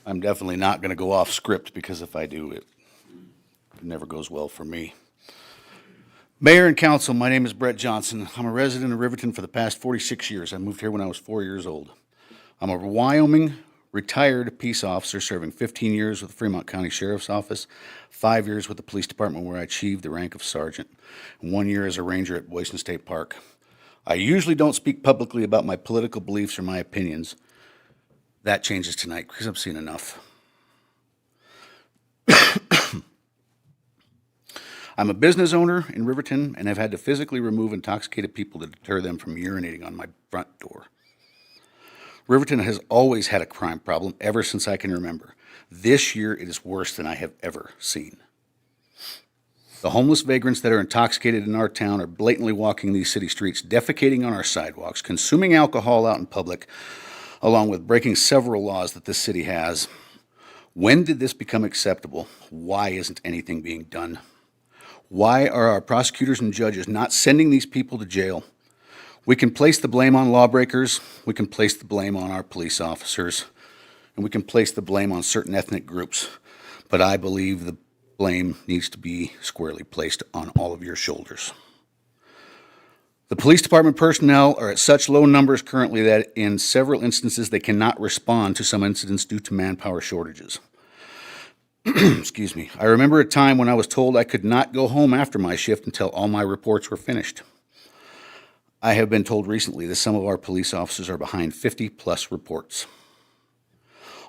I'm definitely not going to go off script, because if I do, it never goes well for me. Mayor and council, my name is Brett Johnson. I'm a resident of Riverton for the past 46 years. I moved here when I was 4 years old. I'm a Wyoming retired peace officer serving 15 years with the Fremont County Sheriff's Office, 5 years with the police department where I achieved the rank of sergeant, and 1 year as a ranger at Boyson State Park. I usually don't speak publicly about my political beliefs or my opinions. That changes tonight because I've seen enough. I'm a business owner in Riverton and have had to physically remove intoxicated people to deter them from urinating on my front door. Riverton has always had a crime problem ever since I can remember. This year it is worse than I have ever seen. The homeless vagrants that are intoxicated in our town are blatantly walking these city streets, defecating on our sidewalks, consuming alcohol out in public, along with breaking several laws that this city has. When did this become acceptable? Why isn't anything being done? Why are our prosecutors and judges not sending these people to jail? We can place the blame on lawbreakers, we can place the blame on our police officers, and we can place the blame on certain ethnic groups, but I believe the blame needs to be squarely placed on all of your shoulders. The police department personnel are at such low numbers currently that in several instances they cannot respond to some incidents due to manpower shortages. Excuse me. I remember a time when I was told I could not go home after my shift until all my reports were finished. I have been told recently that some of our police officers are behind 50-plus reports.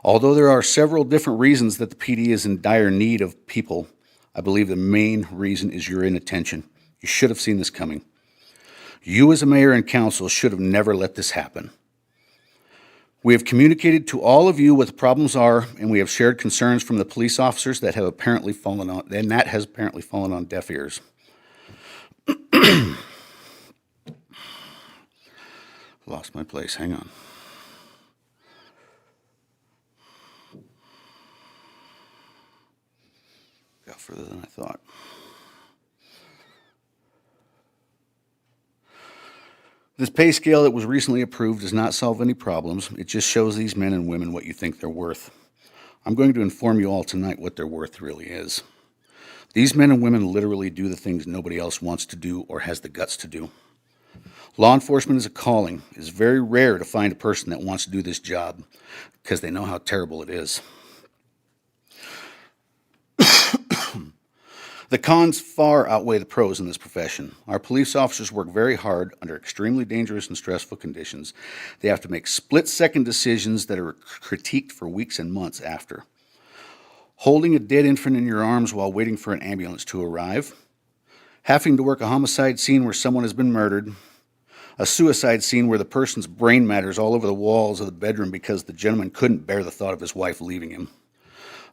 Although there are several different reasons that the PD is in dire need of people, I believe the main reason is your inattention. You should have seen this coming. You as a mayor and council should have never let this happen. We have communicated to all of you what the problems are, and we have shared concerns from the police officers that have apparently fallen on, and that has apparently fallen on deaf ears. Lost my place, hang on. Got further than I thought. This pay scale that was recently approved does not solve any problems. It just shows these men and women what you think they're worth. I'm going to inform you all tonight what their worth really is. These men and women literally do the things nobody else wants to do or has the guts to do. Law enforcement is a calling. It is very rare to find a person that wants to do this job because they know how terrible it is. The cons far outweigh the pros in this profession. Our police officers work very hard under extremely dangerous and stressful conditions. They have to make split-second decisions that are critiqued for weeks and months after. Holding a dead infant in your arms while waiting for an ambulance to arrive. Having to work a homicide scene where someone has been murdered. A suicide scene where the person's brain matter is all over the walls of the bedroom because the gentleman couldn't bear the thought of his wife leaving him.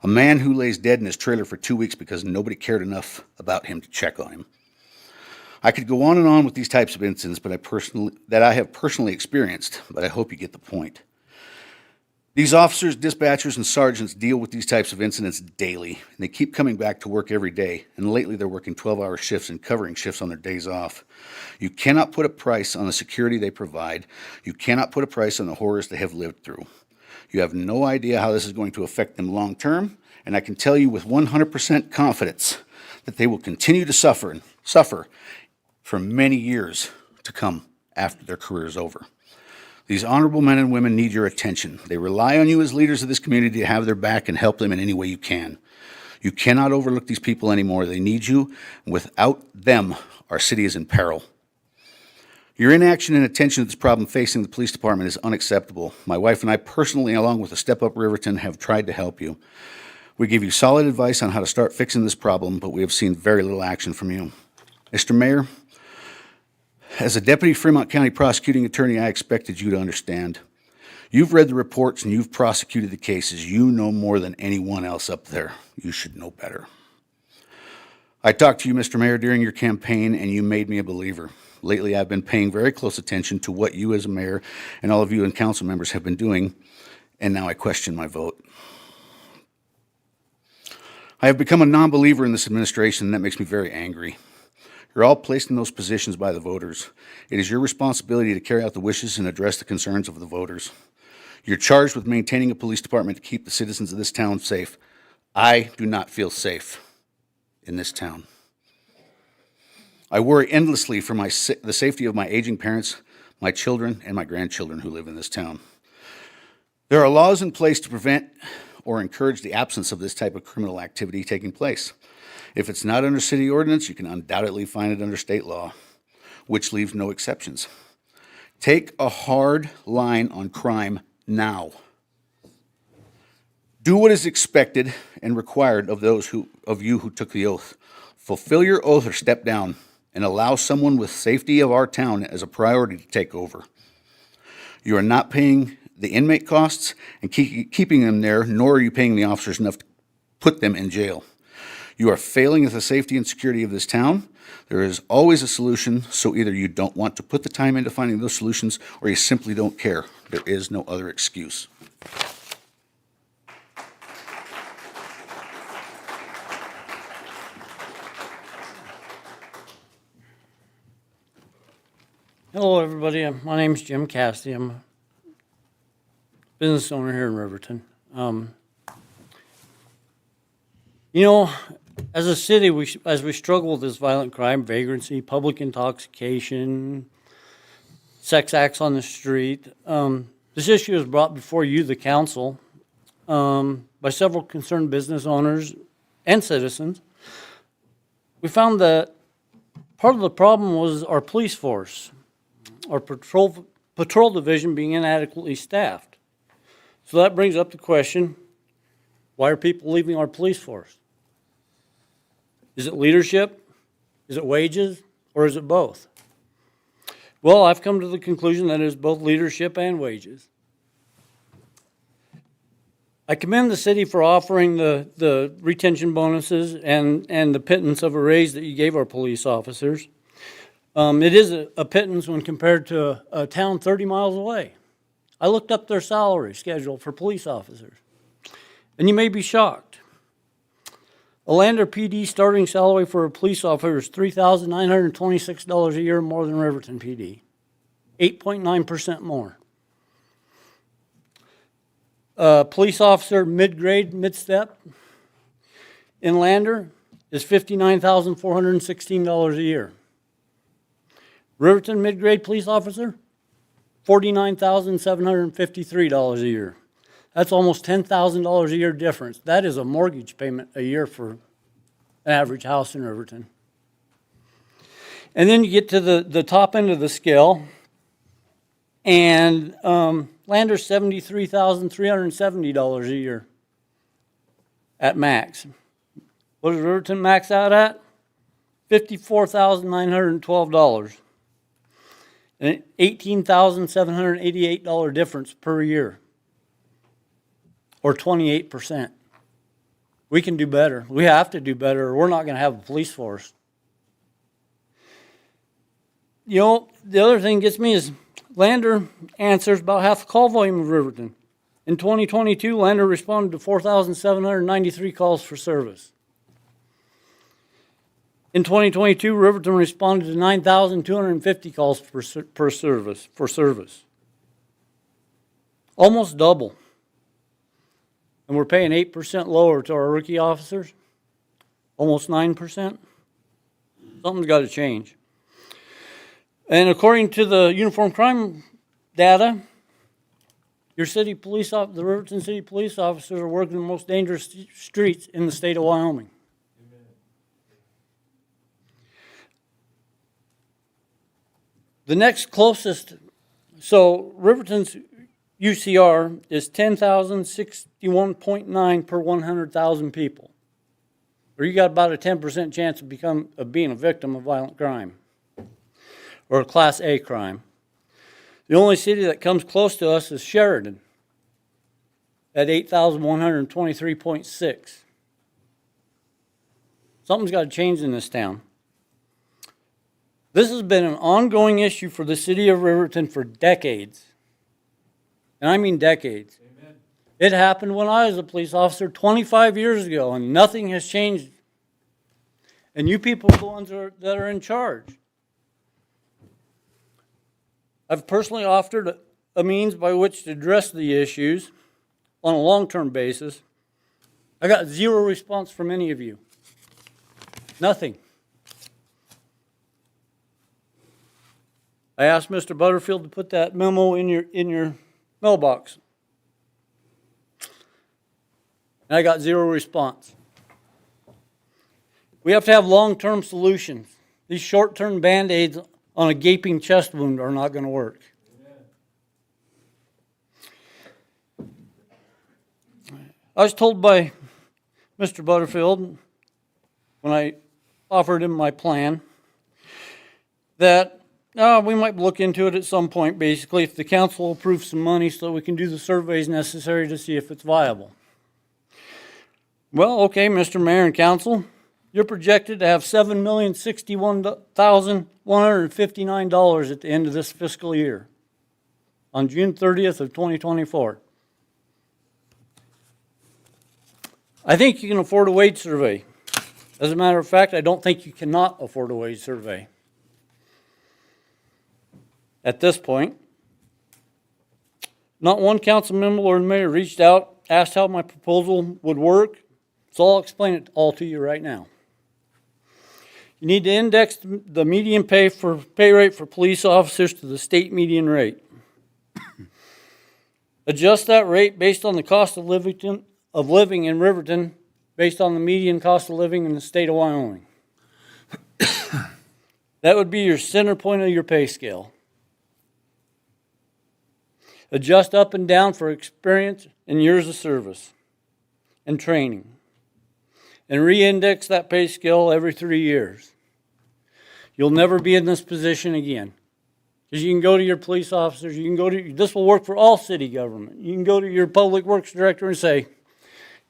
A man who lays dead in his trailer for 2 weeks because nobody cared enough about him to check on him. I could go on and on with these types of incidents that I have personally experienced, but I hope you get the point. These officers, dispatchers, and sergeants deal with these types of incidents daily, and they keep coming back to work every day, and lately they're working 12-hour shifts and covering shifts on their days off. You cannot put a price on the security they provide. You cannot put a price on the horrors they have lived through. You have no idea how this is going to affect them long term, and I can tell you with 100% confidence that they will continue to suffer for many years to come after their career is over. These honorable men and women need your attention. They rely on you as leaders of this community to have their back and help them in any way you can. You cannot overlook these people anymore. They need you. Without them, our city is in peril. Your inaction and attention to this problem facing the police department is unacceptable. My wife and I personally, along with the Step Up Riverton, have tried to help you. We give you solid advice on how to start fixing this problem, but we have seen very little action from you. Mr. Mayor, as a deputy Fremont County prosecuting attorney, I expected you to understand. You've read the reports and you've prosecuted the cases. You know more than anyone else up there. You should know better. I talked to you, Mr. Mayor, during your campaign, and you made me a believer. Lately, I've been paying very close attention to what you as a mayor and all of you and council members have been doing, and now I question my vote. I have become a non-believer in this administration, and that makes me very angry. You're all placed in those positions by the voters. It is your responsibility to carry out the wishes and address the concerns of the voters. You're charged with maintaining a police department to keep the citizens of this town safe. I do not feel safe in this town. I worry endlessly for the safety of my aging parents, my children, and my grandchildren who live in this town. There are laws in place to prevent or encourage the absence of this type of criminal activity taking place. If it's not under city ordinance, you can undoubtedly find it under state law, which leaves no exceptions. Take a hard line on crime now. Do what is expected and required of those of you who took the oath. Fulfill your oath or step down, and allow someone with safety of our town as a priority to take over. You are not paying the inmate costs and keeping them there, nor are you paying the officers enough to put them in jail. You are failing at the safety and security of this town. There is always a solution, so either you don't want to put the time into finding those solutions, or you simply don't care. There is no other excuse. Hello, everybody. My name's Jim Cassidy. I'm a business owner here in Riverton. As a city, as we struggle with this violent crime, vagrancy, public intoxication, sex acts on the street, this issue is brought before you, the council. by several concerned business owners and citizens. We found that part of the problem was our police force, our patrol division being inadequately staffed. So that brings up the question, why are people leaving our police force? Is it leadership? Is it wages? Or is it both? Well, I've come to the conclusion that it is both leadership and wages. I commend the city for offering the retention bonuses and the pittance of a raise that you gave our police officers. It is a pittance when compared to a town 30 miles away. I looked up their salary schedule for police officers, and you may be shocked. A Lander PD starting salary for a police officer is $3,926 a year more than Riverton PD, 8.9% more. Police officer mid-grade, mid-step in Lander is $59,416 a year. Riverton mid-grade police officer, $49,753 a year. That's almost $10,000 a year difference. That is a mortgage payment a year for an average house in Riverton. And then you get to the top end of the scale, and Lander's $73,370 a year at max. What does Riverton max out at? $54,912. An $18,788 difference per year, or 28%. We can do better. We have to do better, or we're not going to have a police force. You know, the other thing gets me is Lander answers about half the call volume of Riverton. In 2022, Lander responded to 4,793 calls for service. In 2022, Riverton responded to 9,250 calls for service. Almost double. And we're paying 8% lower to our rookie officers. Almost 9%. Something's got to change. And according to the uniform crime data, your city police, the Riverton City police officers are working the most dangerous streets in the state of Wyoming. The next closest, so Riverton's UCR is 10,061.9 per 100,000 people. Or you got about a 10% chance of being a victim of violent crime or a Class A crime. The only city that comes close to us is Sheridan at 8,123.6. Something's got to change in this town. This has been an ongoing issue for the city of Riverton for decades. And I mean decades. Amen. It happened when I was a police officer 25 years ago, and nothing has changed. And you people are the ones that are in charge. I've personally offered a means by which to address the issues on a long-term basis. I got zero response from any of you. Nothing. I asked Mr. Butterfield to put that memo in your mailbox. And I got zero response. We have to have long-term solutions. These short-term Band-Aids on a gaping chest wound are not going to work. I was told by Mr. Butterfield when I offered him my plan that we might look into it at some point, basically, if the council approves some money so we can do the surveys necessary to see if it's viable. Well, okay, Mr. Mayor and Council, you're projected to have $7,061,159 at the end of this fiscal year, on June 30th of 2024. I think you can afford a wage survey. As a matter of fact, I don't think you cannot afford a wage survey. At this point, not one council member or mayor reached out, asked how my proposal would work, so I'll explain it all to you right now. You need to index the median pay rate for police officers to the state median rate. Adjust that rate based on the cost of living in Riverton, based on the median cost of living in the state of Wyoming. That would be your center point of your pay scale. Adjust up and down for experience and years of service and training. And re-index that pay scale every 3 years. You'll never be in this position again. Because you can go to your police officers, you can go to, this will work for all city government. You can go to your public works director and say,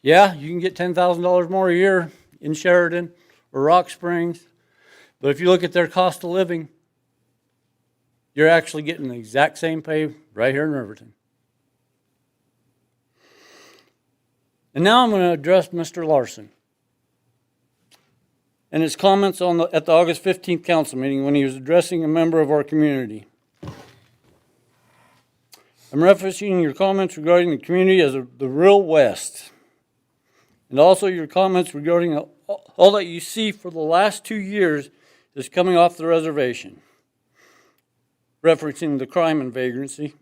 yeah, you can get $10,000 more a year in Sheridan or Rock Springs. But if you look at their cost of living, you're actually getting the exact same pay right here in Riverton. And now I'm going to address Mr. Larson and his comments at the August 15th council meeting when he was addressing a member of our community. I'm referencing your comments regarding the community as the real West, and also your comments regarding all that you see for the last 2 years is coming off the reservation, referencing the crime and vagrancy.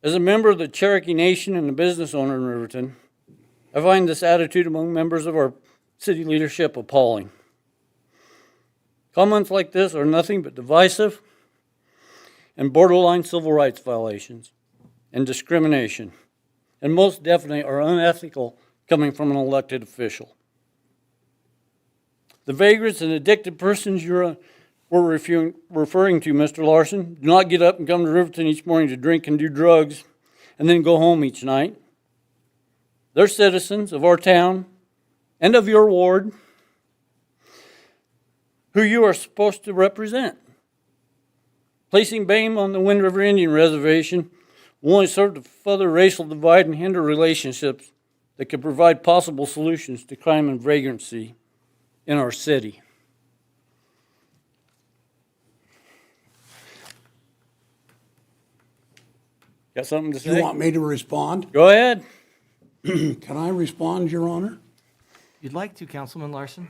As a member of the Cherokee Nation and a business owner in Riverton, I find this attitude among members of our city leadership appalling. Comments like this are nothing but divisive and borderline civil rights violations and discrimination, and most definitely are unethical coming from an elected official. The vagrants and addicted persons we're referring to, Mr. Larson, do not get up and come to Riverton each morning to drink and do drugs and then go home each night. They're citizens of our town and of your ward who you are supposed to represent. Placing blame on the Wind River Indian Reservation will only serve to further racial divide and hinder relationships that could provide possible solutions to crime and vagrancy in our city. Got something to say? You want me to respond? Go ahead. Can I respond, Your Honor? You'd like to, Councilman Larson?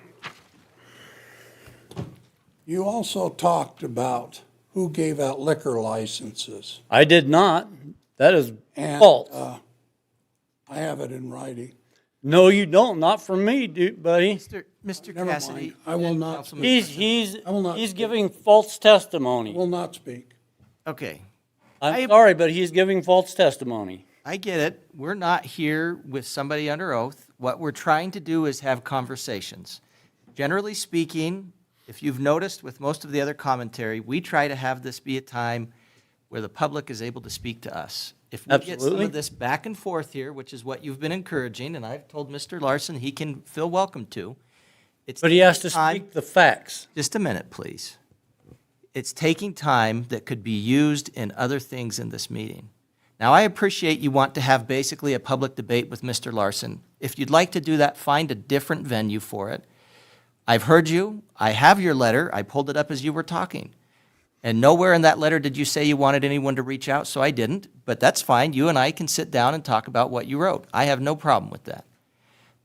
You also talked about who gave out liquor licenses. I did not. That is And, false. I have it in writing. No, you don't. Not from me, buddy. Mr. Never Cassidy. mind. I will not. He's giving false testimony. I will not speak. Okay. I'm sorry, but he's giving false testimony. I get it. We're not here with somebody under oath. What we're trying to do is have conversations. Generally speaking, if you've noticed with most of the other commentary, we try to have this be a time where the public is able to speak to us. If we get some of this back and forth here, which is what you've been encouraging, and I've told Mr. Larson he can feel welcome to. But he has to speak the facts. Just a minute, please. It's taking time that could be used in other things in this meeting. Now, I appreciate you want to have basically a public debate with Mr. Larson. If you'd like to do that, find a different venue for it. I've heard you. I have your letter. I pulled it up as you were talking. And nowhere in that letter did you say you wanted anyone to reach out, so I didn't. But that's fine. You and I can sit down and talk about what you wrote. I have no problem with that.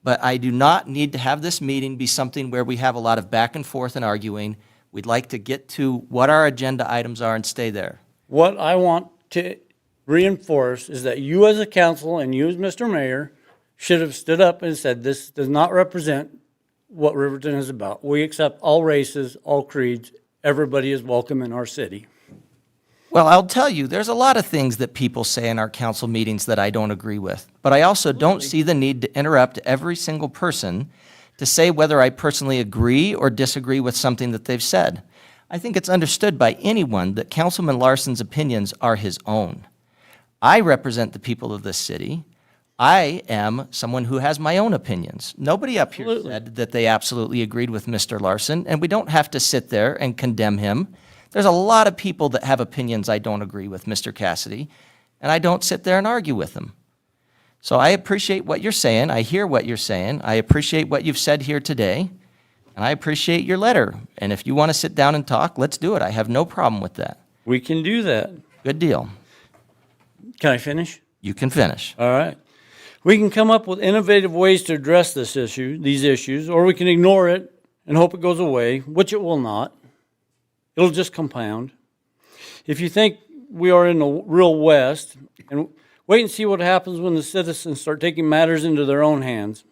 But I do not need to have this meeting be something where we have a lot of back and forth and arguing. We'd like to get to what our agenda items are and stay there. What I want to reinforce is that you as a council and you as Mr. Mayor should have stood up and said, this does not represent what Riverton is about. We accept all races, all creeds. Everybody is welcome in our city. Well, I'll tell you, there's a lot of things that people say in our council meetings that I don't agree with. But I also don't see the need to interrupt every single person to say whether I personally agree or disagree with something that they've said. I think it's understood by anyone that Councilman Larson's opinions are his own. I represent the people of this city. I am someone who has my own opinions. Nobody up here said that they absolutely agreed with Mr. Larson, and we don't have to sit there and condemn him. There's a lot of people that have opinions I don't agree with, Mr. Cassidy, and I don't sit there and argue with them. So I appreciate what you're saying. I hear what you're saying. I appreciate what you've said here today, and I appreciate your letter. And if you want to sit down and talk, let's do it. I have no problem with that. We can do that. Good deal. Can I finish? You can finish. All right. We can come up with innovative ways to address these issues, or we can ignore it and hope it goes away, which it will not. It'll just compound. If you think we are in the real West, and wait and see what happens when the citizens start taking matters into their own hands.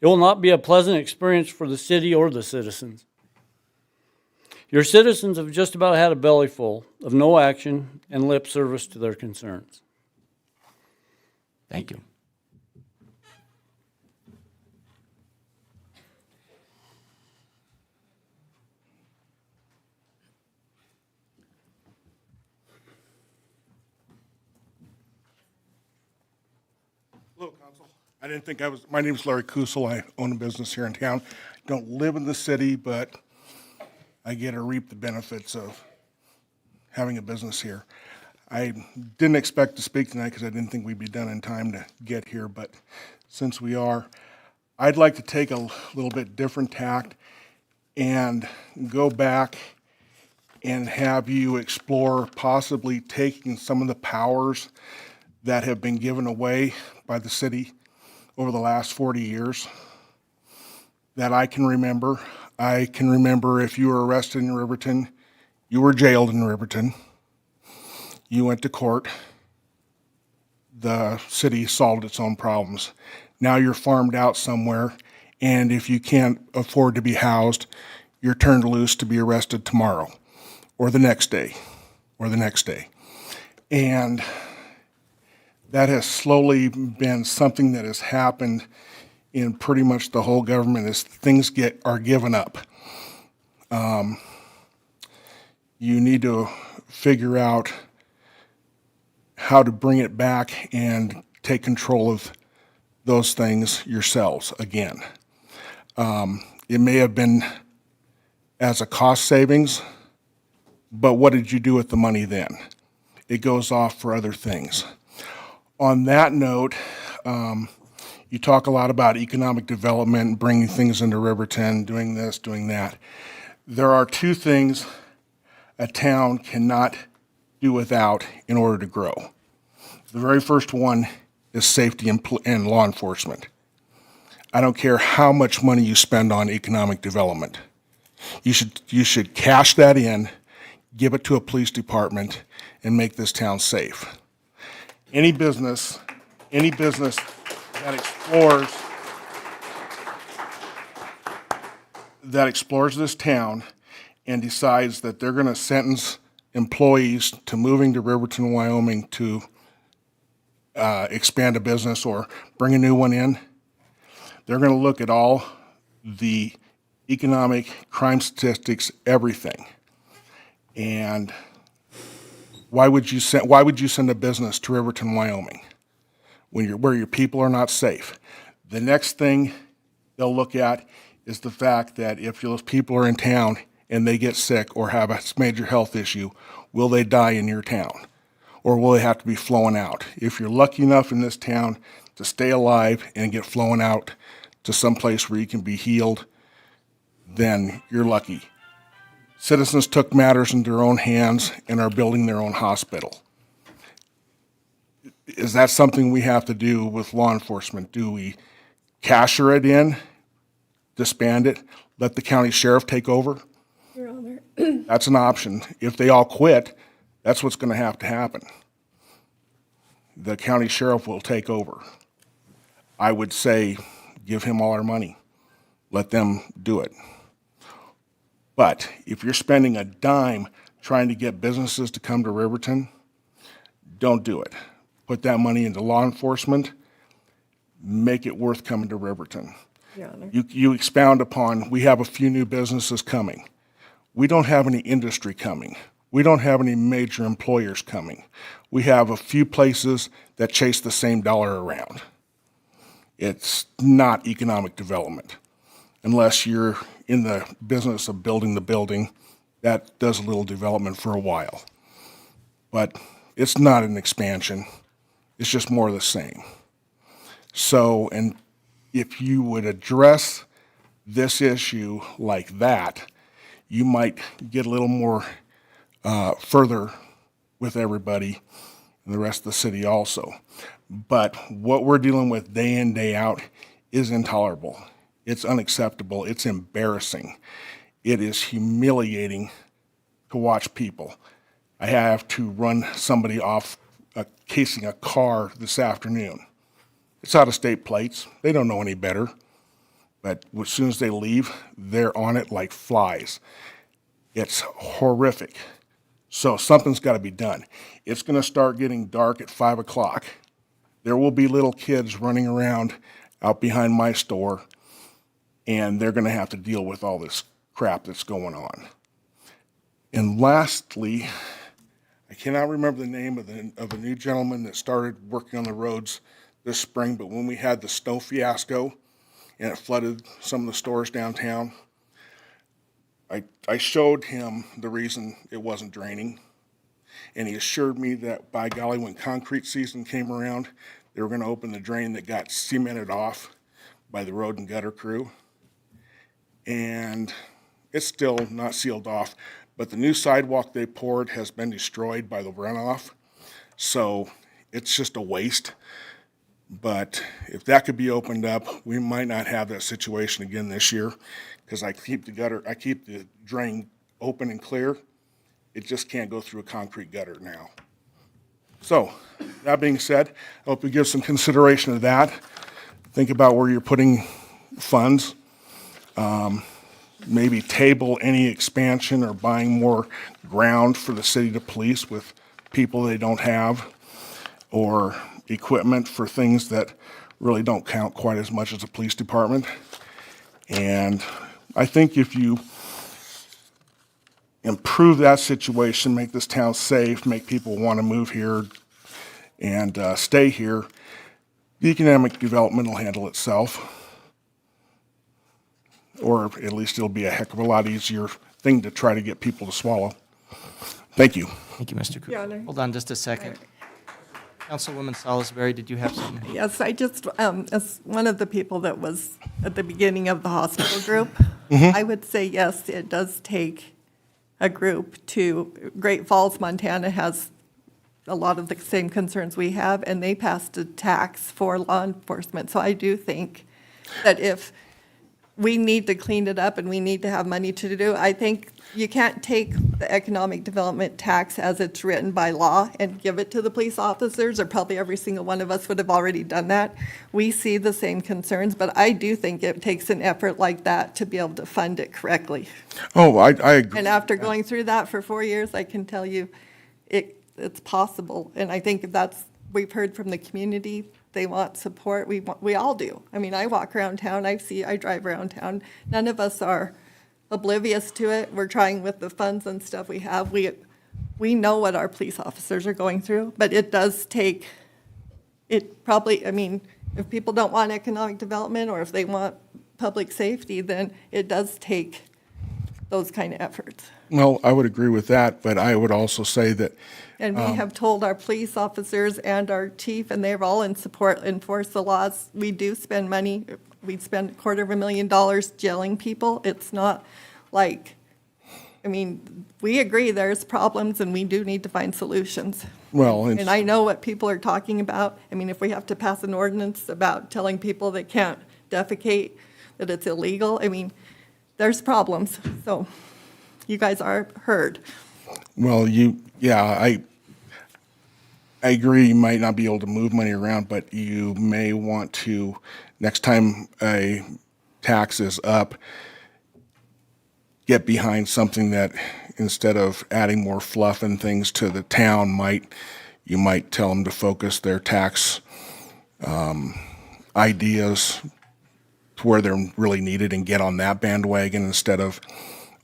It will not be a pleasant experience for the city or the citizens. Your citizens have just about had a belly full of no action and lip service to their concerns. Thank you. Hello, Council. I didn't think I was, my name's Larry Kusel. I own a business here in town. Don't live in the city, but I get to reap the benefits of having a business here. I didn't expect to speak tonight because I didn't think we'd be done in time to get here, but since we are, I'd like to take a little bit different tact and go back and have you explore possibly taking some of the powers that have been given away by the city over the last 40 years that I can remember. I can remember if you were arrested in Riverton, you were jailed in Riverton, you went to court, the city solved its own problems. Now you're farmed out somewhere, and if you can't afford to be housed, you're turned loose to be arrested tomorrow, or the next day, or the next day. And that has slowly been something that has happened in pretty much the whole government as things are given up. You need to figure out how to bring it back and take control of those things yourselves again. It may have been as a cost savings, but what did you do with the money then? It goes off for other things. On that note, you talk a lot about economic development, bringing things into Riverton, doing this, doing that. There are two things a town cannot do without in order to grow. The very first one is safety and law enforcement. I don't care how much money you spend on economic development. You should cash that in, give it to a police department, and make this town safe. Any business that explores this town and decides that they're going to sentence employees to moving to Riverton, Wyoming to expand a business or bring a new one in, they're going to look at all the economic crime statistics, everything. And why would you send a business to Riverton, Wyoming where your people are not safe? The next thing they'll look at is the fact that if those people are in town and they get sick or have a major health issue, will they die in your town? Or will they have to be flown out? If you're lucky enough in this town to stay alive and get flown out to some place where you can be healed, then you're lucky. Citizens took matters into their own hands and are building their own hospital. Is that something we have to do with law enforcement? Do we cashier it in, disband it, let the county sheriff take over? Your Honor. That's an option. If they all quit, that's what's going to happen. The county sheriff will take over. I would say give him all our money. Let them do it. But if you're spending a dime trying to get businesses to come to Riverton, don't do it. Put that money into law enforcement. Make it worth coming to Riverton. Your Honor. You expound upon, we have a few new businesses coming. We don't have any industry coming. We don't have any major employers coming. We have a few places that chase the same dollar around. It's not economic development. Unless you're in the business of building the building, that does a little development for a while. But it's not an expansion. It's just more of the same. So, and if you would address this issue like that, you might get a little more further with everybody and the rest of the city also. But what we're dealing with day in, day out is intolerable. It's unacceptable. It's embarrassing. It is humiliating to watch people. I have to run somebody off casing a car this afternoon. It's out-of-state plates. They don't know any better. But as soon as they leave, they're on it like flies. It's horrific. So something's got to be done. It's going to start getting dark at 5 o'clock. There will be little kids running around out behind my store, and they're going to have to deal with all this crap that's going on. And lastly, I cannot remember the name of the new gentleman that started working on the roads this spring, but when we had the snow fiasco and it flooded some of the stores downtown, I showed him the reason it wasn't draining, and he assured me that, by golly, when concrete season came around, they were going to open the drain that got cemented off by the road and gutter crew. And it's still not sealed off, but the new sidewalk they poured has been destroyed by the runoff, so it's just a waste. But if that could be opened up, we might not have that situation again this year, because I keep the drain open and clear. It just can't go through a concrete gutter now. So, that being said, I hope you give some consideration to that. Think about where you're putting funds. Maybe table any expansion or buying more ground for the city to police with people they don't have, or equipment for things that really don't count quite as much as a police department. And I think if you improve that situation, make this town safe, make people want to move here and stay here, the economic development will handle itself. Or at least it'll be a heck of a lot easier thing to try to get people to swallow. Thank you. Thank you, Mr. Cooper. Your Honor. Hold on just a second. Councilwoman Salisbury, did you have something? Yes, I just, as one of the people that was at the beginning of the hospital group, I would say, yes, it does take a group to, Great Falls, Montana has a lot of the same concerns we have, and they passed a tax for law enforcement. So I do think that if we need to clean it up and we need to have money to do, I think you can't take the economic development tax as it's written by law and give it to the police officers, or probably every single one of us would have already done that. We see the same concerns, but I do think it takes an effort like that to be able to fund it correctly. Oh, I agree. And after going through that for 4 years, I can tell you it's possible. And I think we've heard from the community, they want support. We all do. I mean, I walk around town, I drive around town. None of us are oblivious to it. We're trying with the funds and stuff we have. We know what our police officers are going through, but it does take, I mean, if people don't want economic development or if they want public safety, then it does take those kind of efforts. Well, I would agree with that, but I would also say that. And we have told our police officers and our chief, and they're all in support, enforce the laws. We do spend money. We spend $250,000 jailing people. It's not like, I mean, we agree there's problems and we do need to find solutions. Well, And I know what people are talking about. I mean, if we have to pass an ordinance about telling people they can't defecate, that it's illegal, I mean, there's problems. So you guys are heard. Well, I agree you might not be able to move money around, but you may want to, next time a tax is up, get behind something that, instead of adding more fluff and things to the town, you might tell them to focus their tax ideas to where they're really needed and get on that bandwagon instead of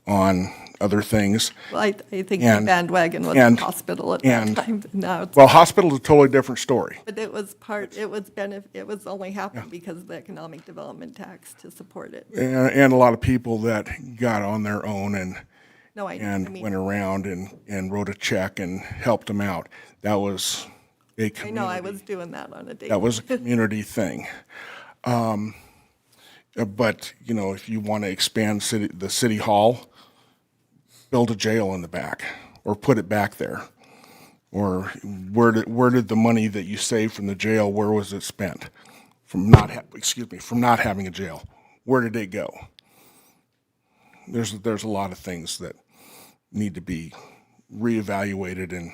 on other things. Well, I think the bandwagon was the hospital at that time. Now it's, well, hospital's a totally different story. but it was only happened because of the economic development tax to support it. And a lot of people that got on their own and No, I mean, went around and wrote a check and helped them out. That was a community. I know, I was doing that on a daily. That was a community thing. But, if you want to expand the city hall, build a jail in the back or put it back there. Or where did the money that you saved from the jail, where was it spent? From not having a jail. Where did it go? There's a lot of things that need to be reevaluated and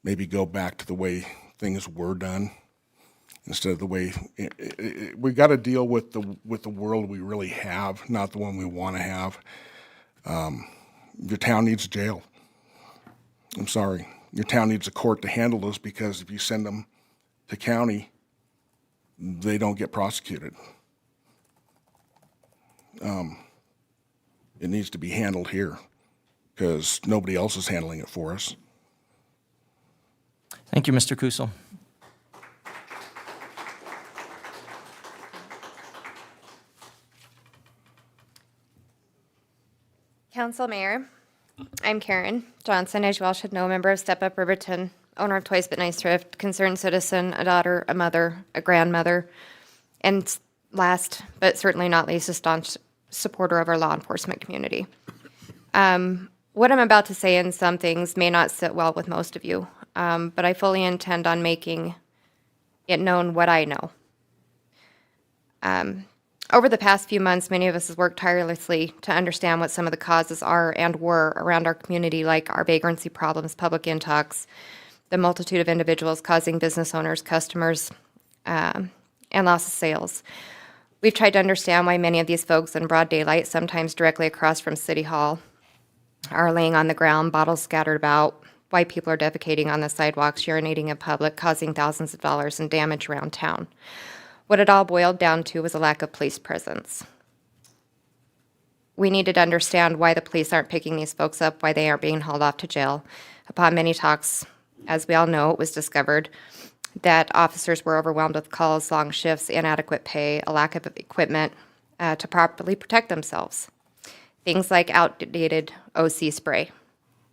maybe go back to the way things were done instead of the way we got to deal with the world we really have, not the one we want to have. Your town needs a jail. I'm sorry. Your town needs a court to handle this, because if you send them to county, they don't get prosecuted. It needs to be handled here because nobody else is handling it for us. Thank you, Mr. Kusel. Council Mayor, I'm Karen Johnson, as you all should know, member of Step Up Riverton, owner of Toys But Nice Thrift, concerned citizen, a daughter, a mother, a grandmother, and last but certainly not least, a staunch supporter of our law enforcement community. What I'm about to say in some things may not sit well with most of you, but I fully intend on making it known what I know. Over the past few months, many of us have worked tirelessly to understand what some of the causes are and were around our community, like our vagrancy problems, public intox, the multitude of individuals causing business owners, customers, and loss of sales. We've tried to understand why many of these folks in broad daylight, sometimes directly across from City Hall, are laying on the ground, bottles scattered about, why people are defecating on the sidewalks, urinating in public, causing thousands of dollars in damage around town. What it all boiled down to was a lack of police presence. We needed to understand why the police aren't picking these folks up, why they aren't being hauled off to jail. Upon many talks, as we all know, it was discovered that officers were overwhelmed with calls, long shifts, inadequate pay, a lack of equipment to properly protect themselves. Things like outdated OC spray,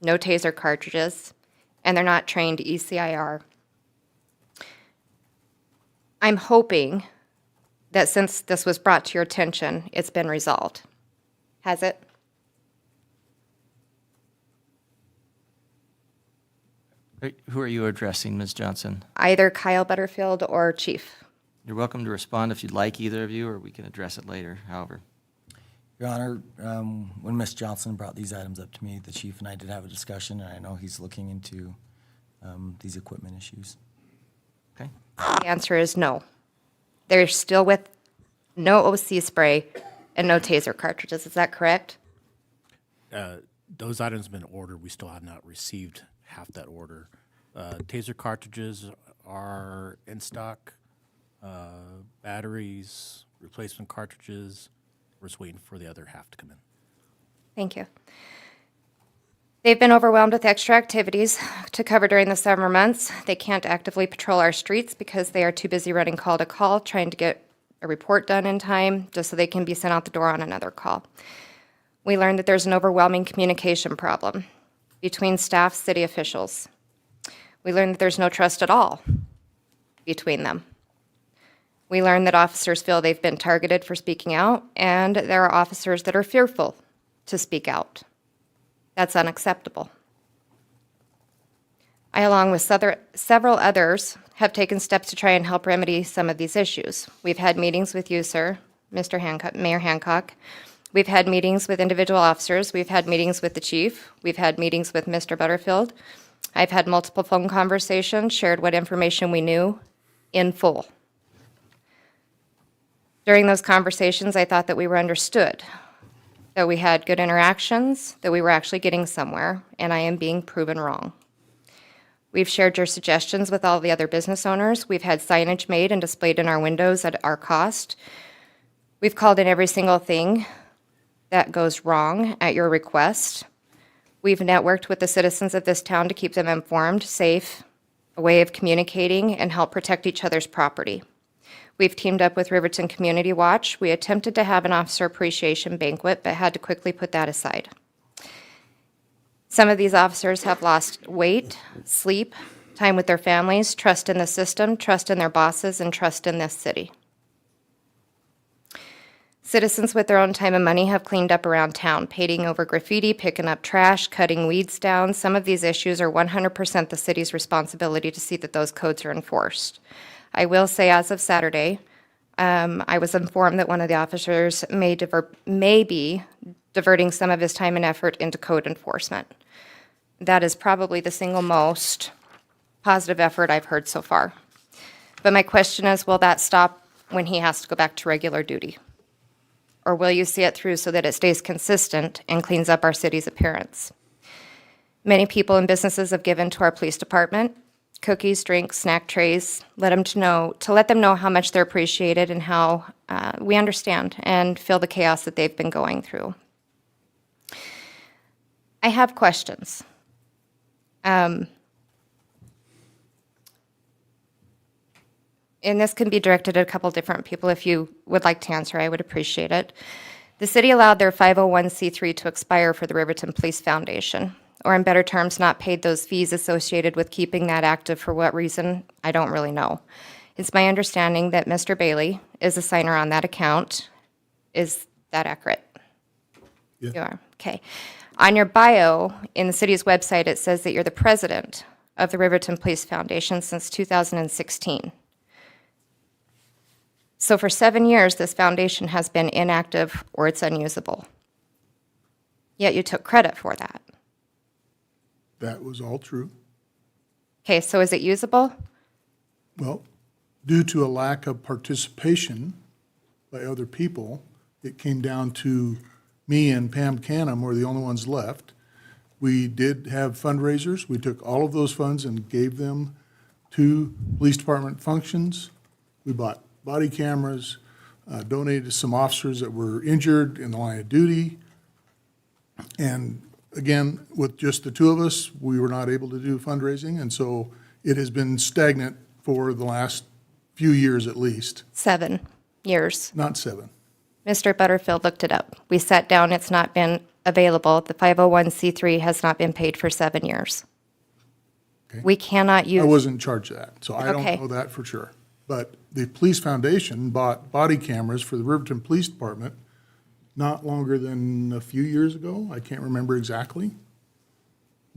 no taser cartridges, and they're not trained ECIR. I'm hoping that since this was brought to your attention, it's been resolved. Has it? Who are you addressing, Ms. Johnson? Either Kyle Butterfield or Chief. You're welcome to respond if you'd like, either of you, or we can address it later, however. Your Honor, when Ms. Johnson brought these items up to me, the chief and I did have a discussion, and I know he's looking into these equipment issues. Okay. The answer is no. They're still with no OC spray and no taser cartridges. Is that correct? Those items have been ordered. We still have not received half that order. Taser cartridges are in stock. Batteries, replacement cartridges. We're just waiting for the other half to come in. Thank you. They've been overwhelmed with extra activities to cover during the summer months. They can't actively patrol our streets because they are too busy running call to call, trying to get a report done in time, just so they can be sent out the door on another call. We learned that there's an overwhelming communication problem between staff, city officials. We learned that there's no trust at all between them. We learned that officers feel they've been targeted for speaking out, and there are officers that are fearful to speak out. That's unacceptable. I, along with several others, have taken steps to try and help remedy some of these issues. We've had meetings with you, sir, Mr. Hancock, Mayor Hancock. We've had meetings with individual officers. We've had meetings with the chief. We've had meetings with Mr. Butterfield. I've had multiple phone conversations, shared what information we knew in full. During those conversations, I thought that we were understood, that we had good interactions, that we were actually getting somewhere, and I am being proven wrong. We've shared your suggestions with all the other business owners. We've had signage made and displayed in our windows at our cost. We've called in every single thing that goes wrong at your request. We've networked with the citizens of this town to keep them informed, safe, a way of communicating, and help protect each other's property. We've teamed up with Riverton Community Watch. We attempted to have an officer appreciation banquet, but had to quickly put that aside. Some of these officers have lost weight, sleep, time with their families, trust in the system, trust in their bosses, and trust in this city. Citizens with their own time and money have cleaned up around town, painting over graffiti, picking up trash, cutting weeds down. Some of these issues are 100% the city's responsibility to see that those codes are enforced. I will say, as of Saturday, I was informed that one of the officers may be diverting some of his time and effort into code enforcement. That is probably the single most positive effort I've heard so far. But my question is, will that stop when he has to go back to regular duty? Or will you see it through so that it stays consistent and cleans up our city's appearance? Many people and businesses have given to our police department cookies, drinks, snack trays, let them know how much they're appreciated and how we understand and feel the chaos that they've been going through. I have questions. And this can be directed at a couple different people. If you would like to answer, I would appreciate it. The city allowed their 501c3 to expire for the Riverton Police Foundation, or in better terms, not paid those fees associated with keeping that active. For what reason, I don't really know. It's my understanding that Mr. Bailey is a signer on that account. Is that accurate? Yeah. You are, okay. On your bio in the city's website, it says that you're the president of the Riverton Police Foundation since 2016. So for 7 years, this foundation has been inactive or it's unusable. Yet you took credit for that. That was all true. Okay, so is it usable? Well, due to a lack of participation by other people, it came down to me and Pam Canham were the only ones left. We did have fundraisers. We took all of those funds and gave them to police department functions. We bought body cameras, donated to some officers that were injured in the line of duty. And again, with just the two of us, we were not able to do fundraising, and so it has been stagnant for the last few years at least. 7 years. Not 7. Mr. Butterfield looked it up. We sat down, it's not been available. The 501c3 has not been paid for 7 years. Okay. We cannot use. I wasn't in charge of that, so I Okay. don't know that for sure. But the Police Foundation bought body cameras for the Riverton Police Department not longer than a few years ago. I can't remember exactly.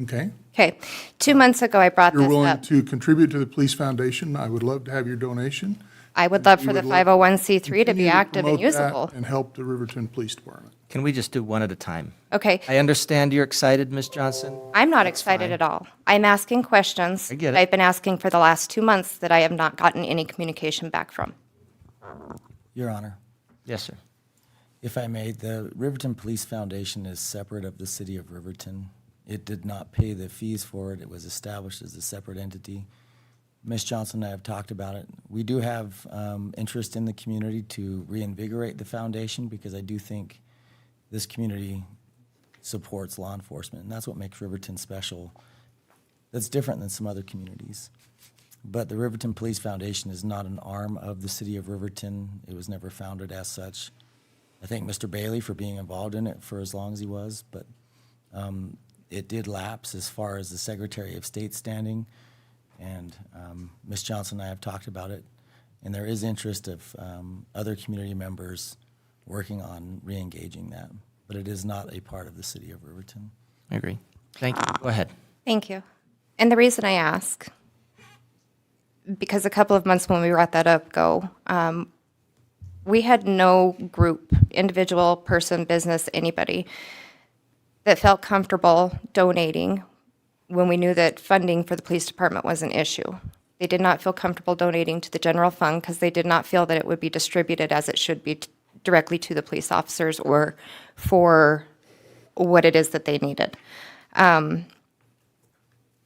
Okay? Okay, 2 months ago, I brought You're this willing up. to contribute to the Police Foundation. I would love to have your donation. I would love We for the would love 501c3 to be continue active and promote that usable. and help the Riverton Police Department. Can we just do one at a time? Okay, I understand you're excited, Ms. Johnson. I'm not excited at all. I'm asking questions I get that it. I've been asking for the last 2 months that I have not gotten any communication back from. Your Honor, Yes, sir. if I may, the Riverton Police Foundation is separate of the city of Riverton. It did not pay the fees for it. It was established as a separate entity. Ms. Johnson and I have talked about it. We do have interest in the community to reinvigorate the foundation because I do think this community supports law enforcement, and that's what makes Riverton special. That's different than some other communities. But the Riverton Police Foundation is not an arm of the city of Riverton. It was never founded as such. I thank Mr. Bailey for being involved in it for as long as he was, but it did lapse as far as the Secretary of State standing. And Ms. Johnson and I have talked about it, and there is interest of other community members working on reengaging that, but it is not a part of the city of Riverton. I agree. Thank you. Go ahead. Thank you. And the reason I ask, because a couple of months when we brought that up ago, we had no group, individual, person, business, anybody that felt comfortable donating when we knew that funding for the police department was an issue. They did not feel comfortable donating to the general fund because they did not feel that it would be distributed as it should be directly to the police officers or for what it is that they needed. And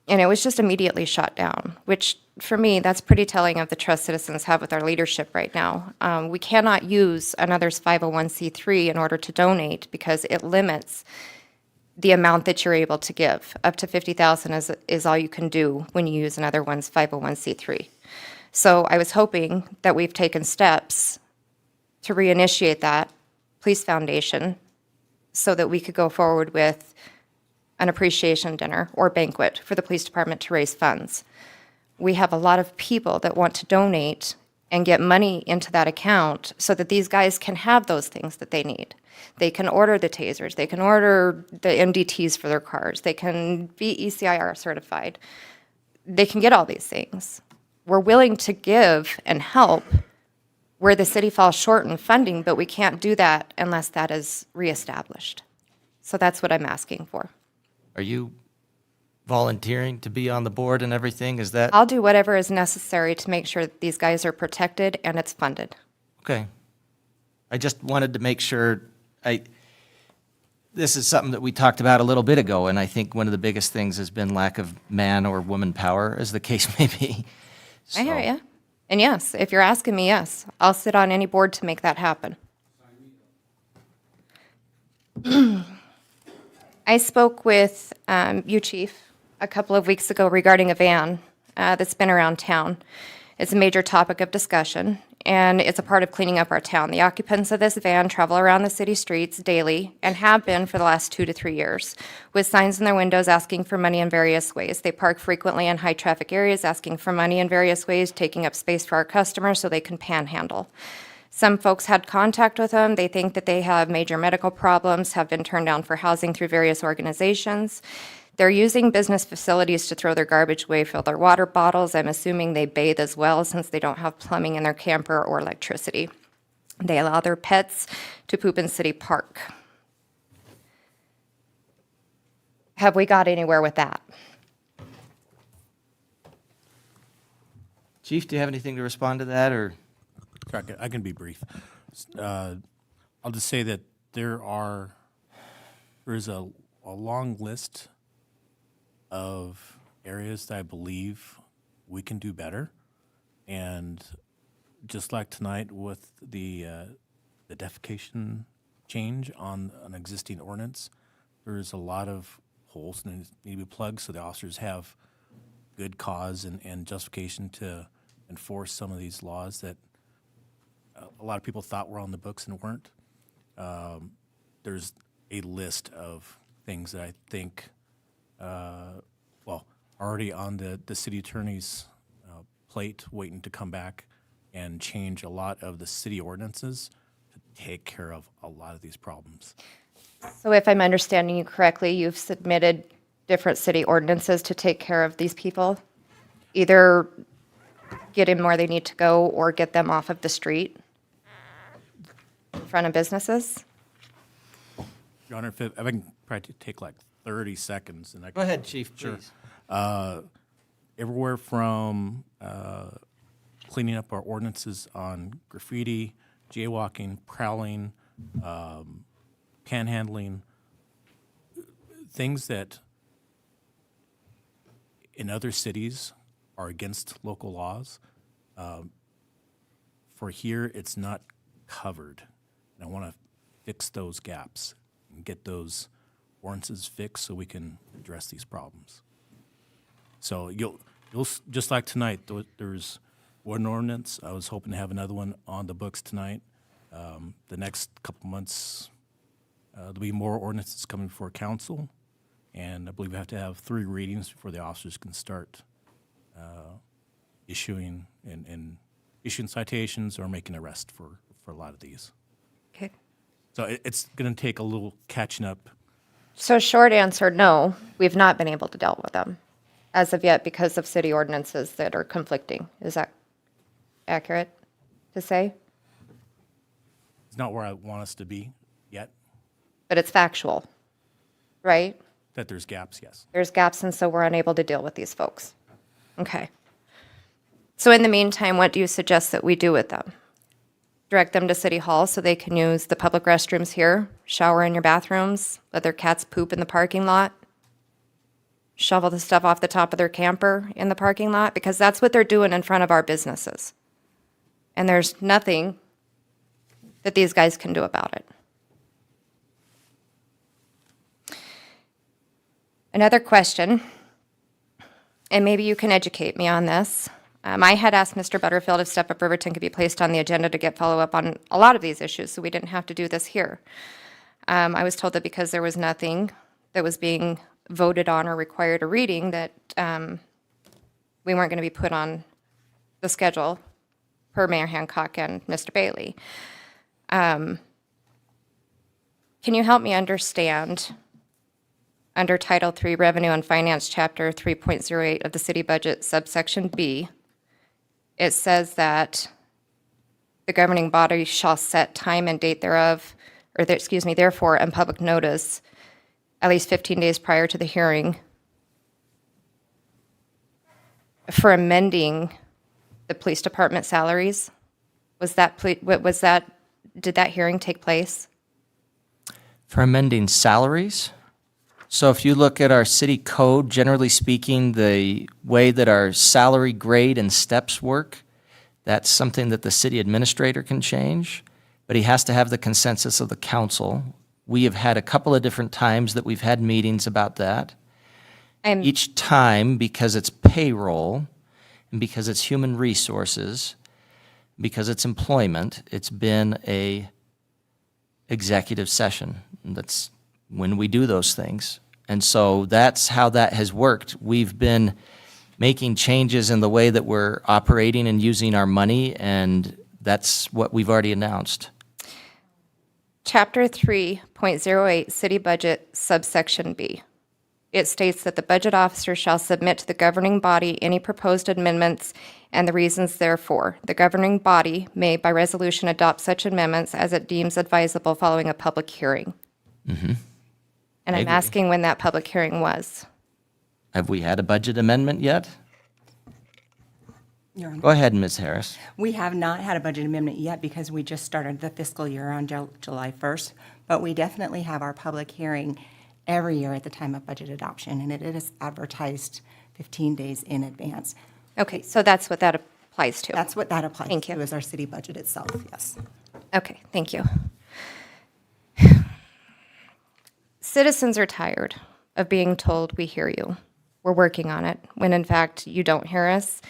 it was just immediately shot down, which for me, that's pretty telling of the trust citizens have with our leadership right now. We cannot use another's 501c3 in order to donate because it limits the amount that you're able to give. Up to $50,000 is all you can do when you use another one's 501c3. So I was hoping that we've taken steps to reinitiate that police foundation so that we could go forward with an appreciation dinner or banquet for the police department to raise funds. We have a lot of people that want to donate and get money into that account so that these guys can have those things that they need. They can order the tasers, they can order the MDTs for their cars, they can be ECIR certified. They can get all these things. We're willing to give and help where the city falls short in funding, but we can't do that unless that is reestablished. So that's what I'm asking for. Are you volunteering to be on the board and everything? Is that, I'll do whatever is necessary to make sure that these guys are protected and it's funded. okay. I just wanted to make sure, this is something that we talked about a little bit ago, and I think one of the biggest things has been lack of man or woman power, as the case may be. I hear So- you. And yes, if you're asking me, yes, I'll sit on any board to make that happen. I spoke with you, Chief, a couple of weeks ago regarding a van that's been around town. It's a major topic of discussion, and it's a part of cleaning up our town. The occupants of this van travel around the city streets daily and have been for the last 2 to 3 years, with signs in their windows asking for money in various ways. They park frequently in high-traffic areas asking for money in various ways, taking up space for our customers so they can panhandle. Some folks had contact with them. They think that they have major medical problems, have been turned down for housing through various organizations. They're using business facilities to throw their garbage away, fill their water bottles. I'm assuming they bathe as well since they don't have plumbing in their camper or electricity. They allow their pets to poop in City Park. Have we got anywhere with that? Chief, do you have anything to respond to that, or? I can be brief. I'll just say that there is a long list of areas that I believe we can do better. And just like tonight with the defecation change on an existing ordinance, there's a lot of holes that need to be plugged so the officers have good cause and justification to enforce some of these laws that a lot of people thought were on the books and weren't. There's a list of things that I think, already on the city attorney's plate, waiting to come back and change a lot of the city ordinances to take care of a lot of these problems. So if I'm understanding you correctly, you've submitted different city ordinances to take care of these people? Either get them where they need to go or get them off of the street in front of businesses? Your Honor, if I can probably take like 30 seconds. And Go ahead, Chief, Sure. please. Everywhere from cleaning up our ordinances on graffiti, jaywalking, prowling, panhandling, things that in other cities are against local laws. For here, it's not covered. And I want to fix those gaps and get those ordinances fixed so we can address these problems. So you'll just like tonight, there's one ordinance. I was hoping to have another one on the books tonight. The next couple months, there'll be more ordinances coming before council, and I believe we have to have 3 readings before the officers can start issuing citations or making arrests for a lot of these. Okay. So it's going to take a little catching up. So short answer, no, we've not been able to deal with them as of yet because of city ordinances that are conflicting. Is that accurate to say? It's not where I want us to be yet. But it's factual, right? That there's gaps, yes. There's gaps, and so we're unable to deal with these folks. Okay. So in the meantime, what do you suggest that we do with them? Direct them to City Hall so they can use the public restrooms here, shower in your bathrooms, let their cats poop in the parking lot, shovel the stuff off the top of their camper in the parking lot? Because that's what they're doing in front of our businesses. And there's nothing that these guys can do about it. Another question, and maybe you can educate me on this. I had asked Mr. Butterfield if Step Up Riverton could be placed on the agenda to get follow-up on a lot of these issues, so we didn't have to do this here. I was told that because there was nothing that was being voted on or required a reading, that we weren't going to be put on the schedule per Mayor Hancock and Mr. Bailey. Can you help me understand, under Title III Revenue and Finance, Chapter 3.08 of the City Budget, subsection B, it says that the governing body shall set time and date thereof, therefore, and public notice at least 15 days prior to the hearing for amending the police department salaries. Did that hearing take place? For amending salaries? So if you look at our city code, generally speaking, the way that our salary grade and steps work, that's something that the city administrator can change, but he has to have the consensus of the council. We have had a couple of different times that we've had meetings about that. Each time, because it's payroll, and because it's human resources, because it's employment, it's been a executive session. That's when we do those things. And so that's how that has worked. We've been making changes in the way that we're operating and using our money, and that's what we've already announced. Chapter 3.08, City Budget, subsection B. It states that the budget officer shall submit to the governing body any proposed amendments and the reasons therefor. The governing body may, by resolution, adopt such amendments as it deems advisable following a public hearing. Mm-hmm. And I I'm agree. asking when that public hearing was. Have we had a budget amendment yet? Your Honor. Go ahead, Ms. Harris. We have not had a budget amendment yet because we just started the fiscal year on July 1st, but we definitely have our public hearing every year at the time of budget adoption, and it is advertised 15 days in advance. Okay, so that's what that applies to. That's what that applies Thank you. to, is our city budget itself, yes. Okay, thank you. Citizens are tired of being told, we hear you, we're working on it, when in fact you don't hear us,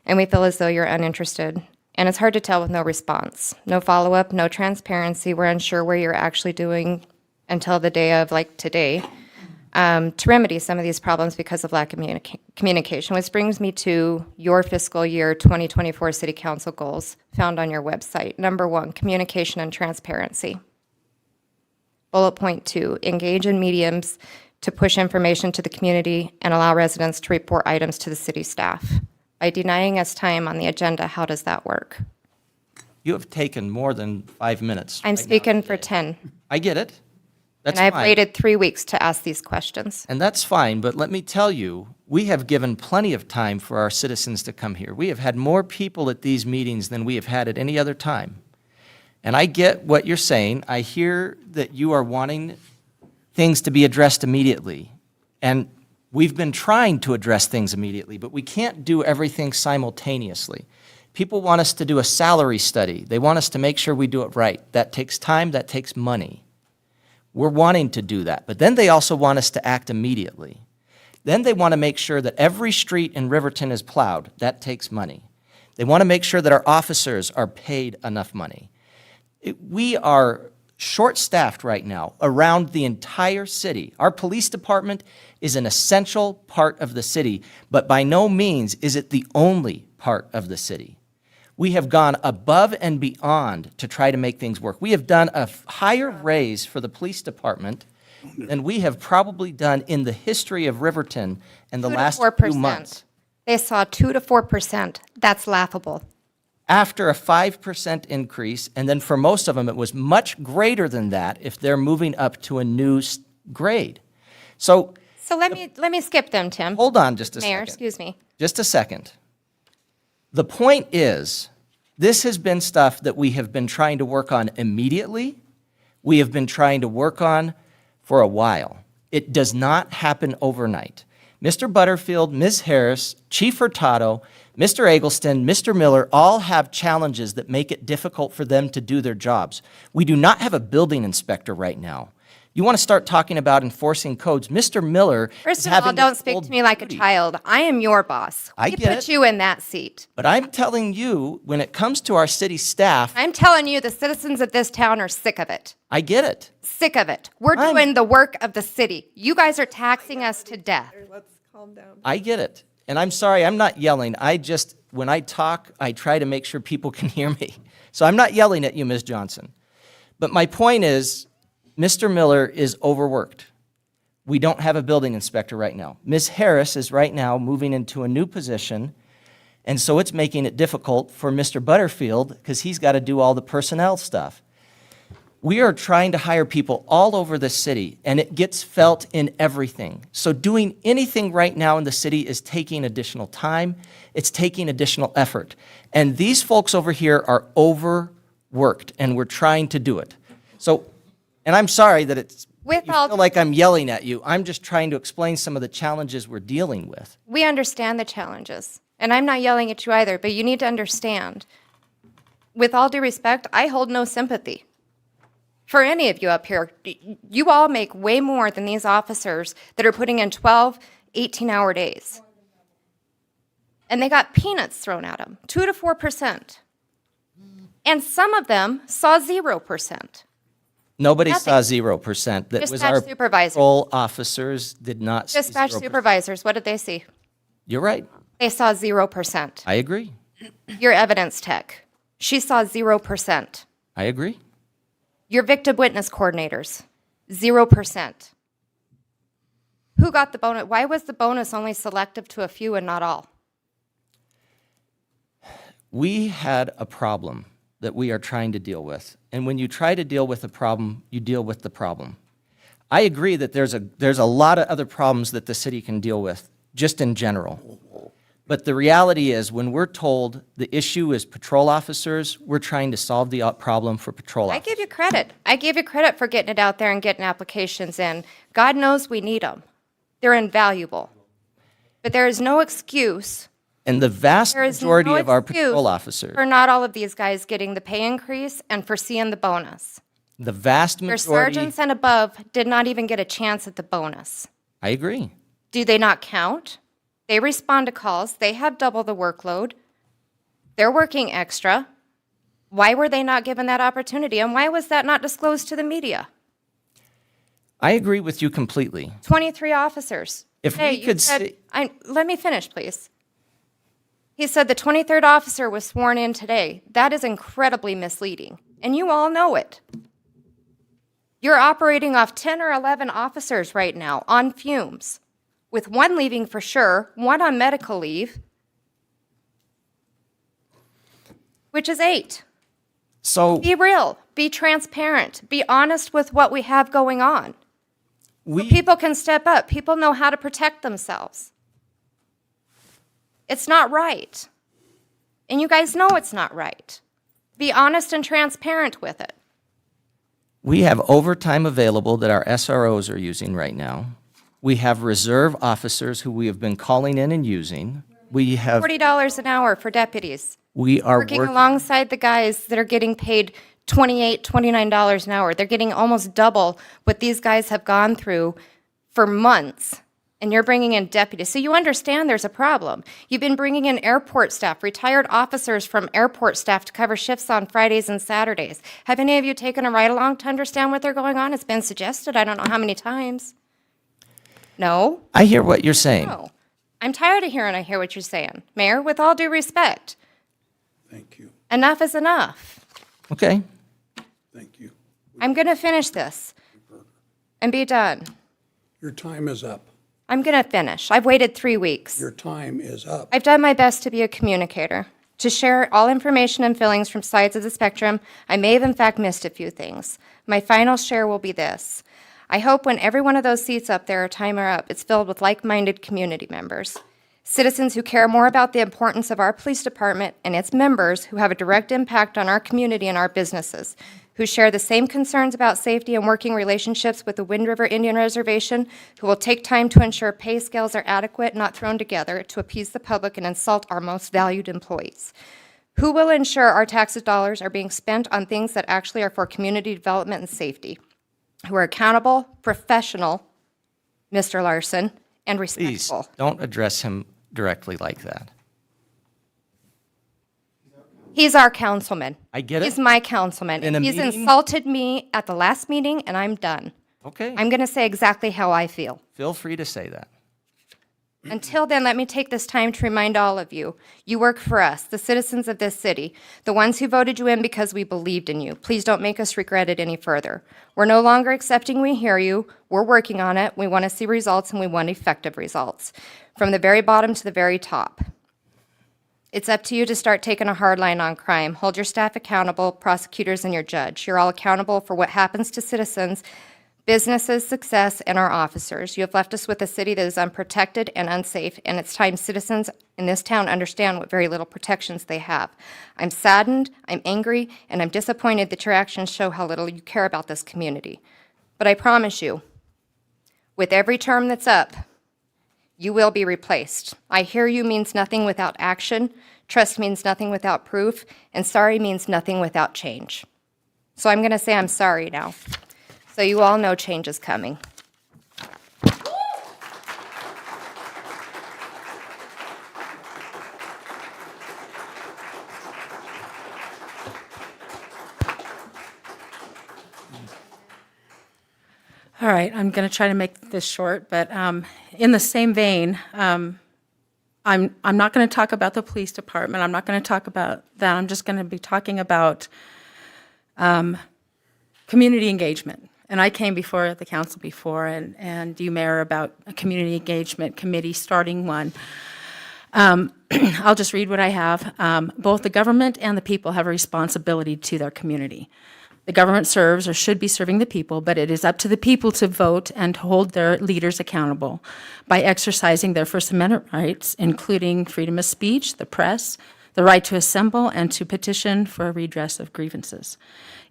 and we feel as though you're uninterested. And it's hard to tell with no response, no follow-up, no transparency. We're unsure where you're actually doing until the day of, like today, to remedy some of these problems because of lack of communication, which brings me to your fiscal year 2024 City Council goals found on your website. Number 1, communication and transparency. Bullet point 2, engage in mediums to push information to the community and allow residents to report items to the city staff. By denying us time on the agenda, how does that work? You have taken more than 5 minutes. I'm right now speaking for today. 10. I get it. That's And I've fine. waited 3 weeks to ask these questions. And that's fine, but let me tell you, we have given plenty of time for our citizens to come here. We have had more people at these meetings than we have had at any other time. And I get what you're saying. I hear that you are wanting things to be addressed immediately. And we've been trying to address things immediately, but we can't do everything simultaneously. People want us to do a salary study. They want us to make sure we do it right. That takes time, that takes money. We're wanting to do that, but then they also want us to act immediately. Then they want to make sure that every street in Riverton is plowed. That takes money. They want to make sure that our officers are paid enough money. We are short-staffed right now around the entire city. Our police department is an essential part of the city, but by no means is it the only part of the city. We have gone above and beyond to try to make things work. We have done a higher raise for the police department than we have probably done in the history of Riverton in the 2 to last 4%. few months. They saw 2 to 4%. That's laughable. After a 5% increase, and then for most of them, it was much greater than that if they're moving up to a new grade. So let me skip them, Tim. hold on just a Mayor, second. excuse me. Just a second. The point is, this has been stuff that we have been trying to work on immediately. We have been trying to work on for a while. It does not happen overnight. Mr. Butterfield, Ms. Harris, Chief Hurtado, Mr. Eggleston, Mr. Miller all have challenges that make it difficult for them to do their jobs. We do not have a building inspector right now. You want to start talking about enforcing codes. Mr. Miller First is of all, having don't this speak full to me like a duty. child. I am your boss. I We get put it. you in that seat. But I'm telling you, when it comes to our city staff, I'm telling you, the citizens of this town are sick of it. I get it. Sick of it. We're doing the work of the city. You guys are taxing us to death. Let's calm down. I get it. And I'm sorry, I'm not yelling. When I talk, I try to make sure people can hear me. So I'm not yelling at you, Ms. Johnson. But my point is, Mr. Miller is overworked. We don't have a building inspector right now. Ms. Harris is right now moving into a new position, and so it's making it difficult for Mr. Butterfield because he's got to do all the personnel stuff. We are trying to hire people all over the city, and it gets felt in everything. So doing anything right now in the city is taking additional time, it's taking additional effort. And these folks over here are overworked, and we're trying to do it. So, and I'm sorry that you feel like I'm yelling at you. I'm just trying to explain some of the challenges we're dealing with. We understand the challenges, and I'm not yelling at you either, but you need to understand, with all due respect, I hold no sympathy for any of you up here. You all make way more than these officers that are putting in 12, 18-hour days. And they got peanuts thrown at them, 2 to 4%. And some of them saw 0%. Nobody Nothing. saw 0%. That was Dispatch our supervisors. patrol officers did not see 0%. Dispatch supervisors, what did they see? You're right. They saw 0%. I agree. Your evidence tech, she saw 0%. I agree. Your victim witness coordinators, 0%. Who got the bonus? Why was the bonus only selective to a few and not all? We had a problem that we are trying to deal with. And when you try to deal with a problem, you deal with the problem. I agree that there's a lot of other problems that the city can deal with, just in general. But the reality is, when we're told the issue is patrol officers, we're trying to solve the problem for patrol I officers. give you credit. I give you credit for getting it out there and getting applications in. God knows we need them. They're invaluable. But there is no excuse. And the vast There is majority no of our excuse patrol officers, for not all of these guys getting the pay increase and for seeing the bonus. the vast Your majority, sergeants and above did not even get a chance at the bonus. I agree. Do they not count? They respond to calls. They have double the workload. They're working extra. Why were they not given that opportunity? And why was that not disclosed to the media? I agree with you completely. 23 officers. If we you could said, let me finish, please. He said the 23rd officer was sworn in today. That is incredibly misleading, and you all know it. You're operating off 10 or 11 officers right now on fumes, with one leaving for sure, one on medical leave, which is 8. So Be real, be transparent, be honest with what we have going on. So people can step up. People know how to protect themselves. It's not right. And you guys know it's not right. Be honest and transparent with it. We have overtime available that our SROs are using right now. We have reserve officers who we have been calling in and using. We have, $40 an hour for deputies. we are Working alongside the guys that are getting paid $28, $29 an hour. They're getting almost double what these guys have gone through for months. And you're bringing in deputies. So you understand there's a problem. You've been bringing in airport staff, retired officers from airport staff to cover shifts on Fridays and Saturdays. Have any of you taken a ride along to understand what they're going on? It's been suggested. I don't know how many times. No? I hear what you're saying. No. I'm tired of hearing I hear what you're saying. Mayor, with all due respect. Thank you. Enough is enough. Okay. Thank you. I'm going to finish this and be done. Your time is up. I'm going to finish. I've waited 3 weeks. Your time is up. I've done my best to be a communicator, to share all information and feelings from sides of the spectrum. I may have in fact missed a few things. My final share will be this. I hope when every one of those seats up there, time are up, it's filled with like-minded community members. Citizens who care more about the importance of our police department and its members who have a direct impact on our community and our businesses, who share the same concerns about safety and working relationships with the Wind River Indian Reservation, who will take time to ensure pay scales are adequate, not thrown together to appease the public and insult our most valued employees, who will ensure our tax dollars are being spent on things that actually are for community development and safety, who are accountable, professional, Mr. Larson, and Please, respectful. don't address him directly like that. He's our councilman. I get it. He's my councilman. In a He's meeting? insulted me at the last meeting, and I'm done. Okay. I'm going to say exactly how I feel. Feel free to say that. Until then, let me take this time to remind all of you, you work for us, the citizens of this city, the ones who voted you in because we believed in you. Please don't make us regret it any further. We're no longer accepting we hear you. We're working on it. We want to see results, and we want effective results, from the very bottom to the very top. It's up to you to start taking a hard line on crime. Hold your staff accountable, prosecutors, and your judge. You're all accountable for what happens to citizens, businesses, success, and our officers. You have left us with a city that is unprotected and unsafe, and it's time citizens in this town understand what very little protections they have. I'm saddened, I'm angry, and I'm disappointed that your actions show how little you care about this community. But I promise you, with every term that's up, you will be replaced. I hear you means nothing without action, trust means nothing without proof, and sorry means nothing without change. So I'm going to say I'm sorry now, so you all know change is coming. All right, I'm going to try to make this short, but in the same vein, I'm not going to talk about the police department. I'm not going to talk about that. I'm just going to be talking about community engagement. And I came before the council before, and you, Mayor, about a community engagement committee, starting one. I'll just read what I have. Both the government and the people have a responsibility to their community. The government serves or should be serving the people, but it is up to the people to vote and hold their leaders accountable by exercising their First Amendment rights, including freedom of speech, the press, the right to assemble, and to petition for a redress of grievances.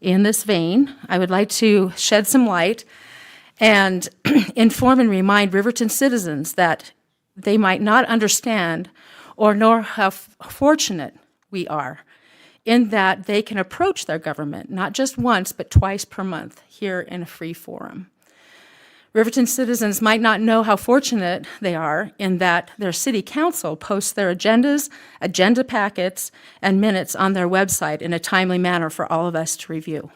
In this vein, I would like to shed some light and inform and remind Riverton citizens that they might not understand or know how fortunate we are in that they can approach their government, not just once, but twice per month here in a free forum. Riverton citizens might not know how fortunate they are in that their city council posts their agendas, agenda packets, and minutes on their website in a timely manner for all of us to review.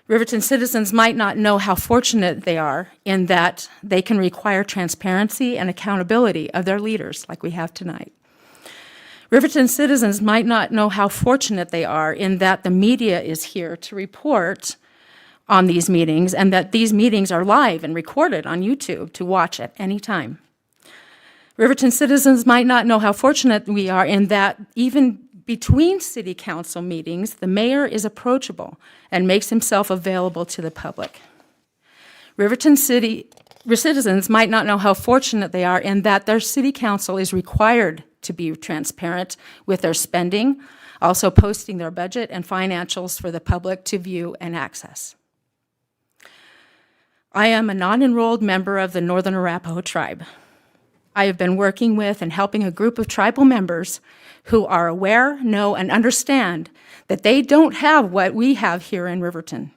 Riverton citizens might not know how fortunate they are in that they can require transparency and accountability of their leaders like we have tonight. Riverton citizens might not know how fortunate they are in that the media is here to report on these meetings and that these meetings are live and recorded on YouTube to watch at any time. Riverton citizens might not know how fortunate we are in that even between city council meetings, the mayor is approachable and makes himself available to the public. Riverton citizens might not know how fortunate they are in that their city council is required to be transparent with their spending, also posting their budget and financials for the public to view and access. I am a non-enrolled member of the Northern Arapaho tribe. I have been working with and helping a group of tribal members who are aware, know, and understand that they don't have what we have here in Riverton.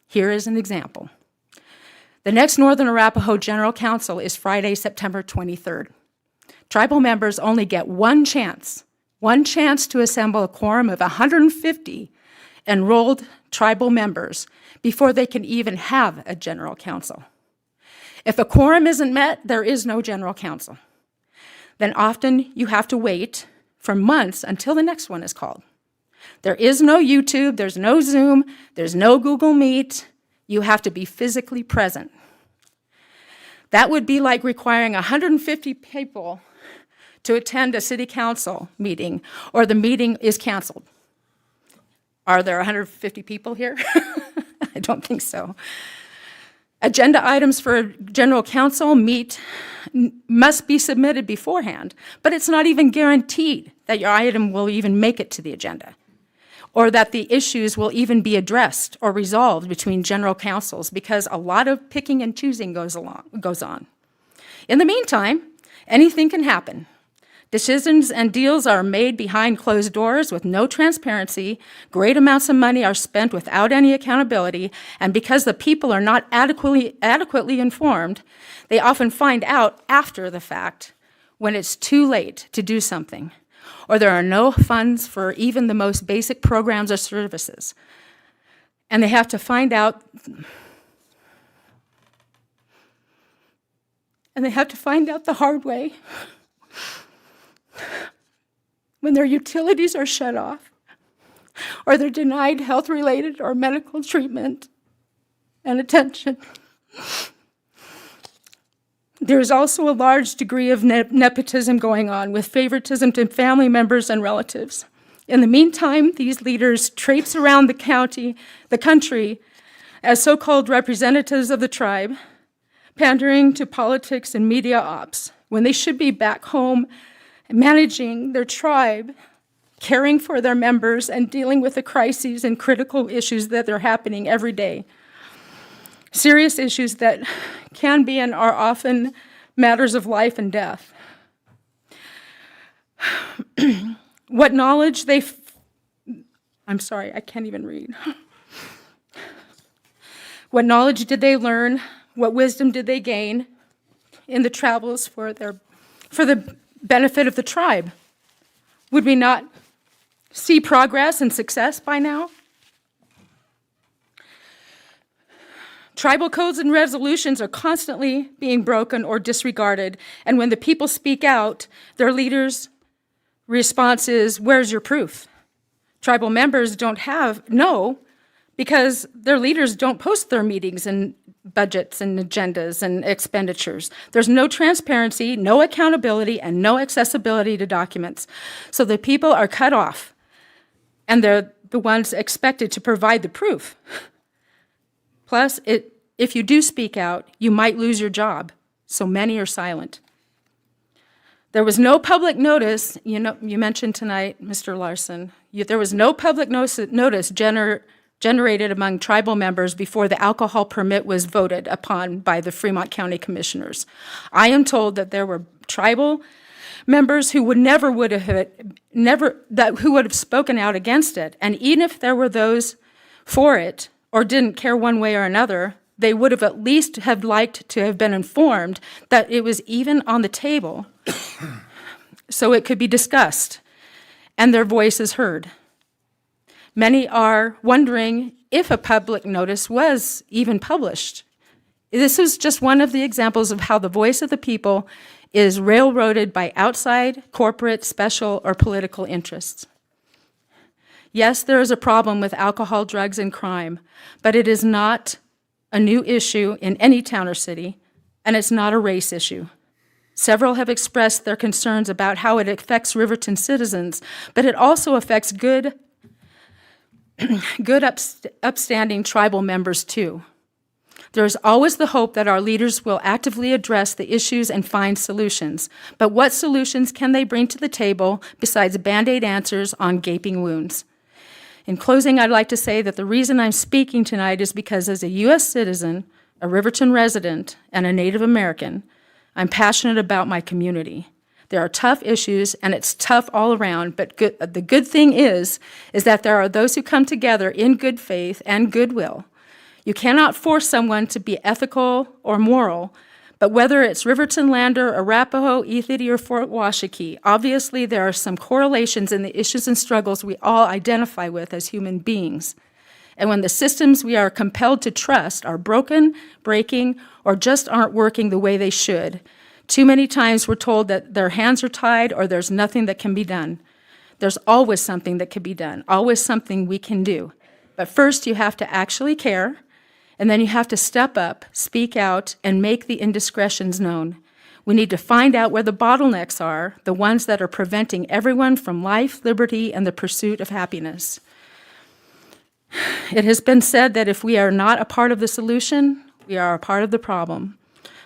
Here is an example. The next Northern Arapaho General Council is Friday, September 23rd. Tribal members only get one chance to assemble a quorum of 150 enrolled tribal members before they can even have a general council. If a quorum isn't met, there is no general council. Then often you have to wait for months until the next one is called. There is no YouTube, there's no Zoom, there's no Google Meet. You have to be physically present. That would be like requiring 150 people to attend a city council meeting, or the meeting is canceled. Are there 150 people here? I don't think so. Agenda items for a general council must be submitted beforehand, but it's not even guaranteed that your item will even make it to the agenda, or that the issues will even be addressed or resolved between general councils, because a lot of picking and choosing goes on. In the meantime, anything can happen. Decisions and deals are made behind closed doors with no transparency. Great amounts of money are spent without any accountability, and because the people are not adequately informed, they often find out after the fact when it's too late to do something, or there are no funds for even the most basic programs or services. And they have to find out the hard way when their utilities are shut off, or they're denied health-related or medical treatment and attention. There's also a large degree of nepotism going on with favoritism to family members and relatives. In the meantime, these leaders traipse around the country as so-called representatives of the tribe, pandering to politics and media ops, when they should be back home managing their tribe, caring for their members, and dealing with the crises and critical issues that are happening every day. Serious issues that can be and are often matters of life and death. What knowledge I'm sorry, I can't even read. What knowledge did they learn? What wisdom did they gain in the travels for the benefit of the tribe? Would we not see progress and success by now? Tribal codes and resolutions are constantly being broken or disregarded, and when the people speak out, their leaders' response is, "Where's your proof?" Tribal members don't know because their leaders don't post their meetings and budgets and agendas and expenditures. There's no transparency, no accountability, and no accessibility to documents. So the people are cut off, and they're the ones expected to provide the proof. Plus, if you do speak out, you might lose your job, so many are silent. There was no public notice, you mentioned tonight, Mr. Larson, there was no public notice generated among tribal members before the alcohol permit was voted upon by the Fremont County Commissioners. I am told that there were tribal members who would have spoken out against it, and even if there were those for it or didn't care one way or another, they would have at least have liked to have been informed that it was even on the table so it could be discussed and their voices heard. Many are wondering if a public notice was even published. This is just one of the examples of how the voice of the people is railroaded by outside, corporate, special, or political interests. Yes, there is a problem with alcohol, drugs, and crime, but it is not a new issue in any town or city, and it's not a race issue. Several have expressed their concerns about how it affects Riverton citizens, but it also affects good upstanding tribal members too. There is always the hope that our leaders will actively address the issues and find solutions. But what solutions can they bring to the table besides Band-Aid answers on gaping wounds? In closing, I'd like to say that the reason I'm speaking tonight is because as a U.S. citizen, a Riverton resident, and a Native American, I'm passionate about my community. There are tough issues, and it's tough all around, but the good thing is that there are those who come together in good faith and goodwill. You cannot force someone to be ethical or moral, but whether it's Riverton Lander, Arapaho, Ethity, or Fort Washakie, obviously there are some correlations in the issues and struggles we all identify with as human beings. And when the systems we are compelled to trust are broken, breaking, or just aren't working the way they should, too many times we're told that their hands are tied or there's nothing that can be done. There's always something that can be done, always something we can do. But first you have to actually care, and then you have to step up, speak out, and make the indiscretions known. We need to find out where the bottlenecks are, the ones that are preventing everyone from life, liberty, and the pursuit of happiness. It has been said that if we are not a part of the solution, we are a part of the problem.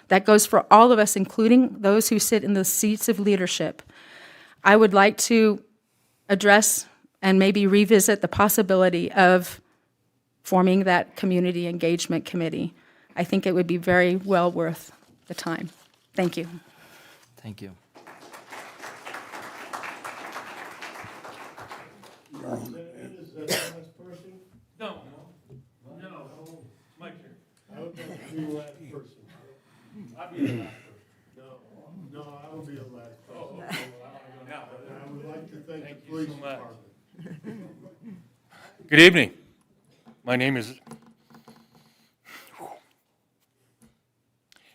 That goes for all of us, including those who sit in the seats of leadership. I would like to address and maybe revisit the possibility of forming that community engagement committee. I think it would be very well worth the time. Thank you. Thank you. No, my turn. I would like to be the last person. I'll be the last person. No, I will be the last person. Oh, now. And I would like to thank the Thank you police so much. department. Good evening. My name is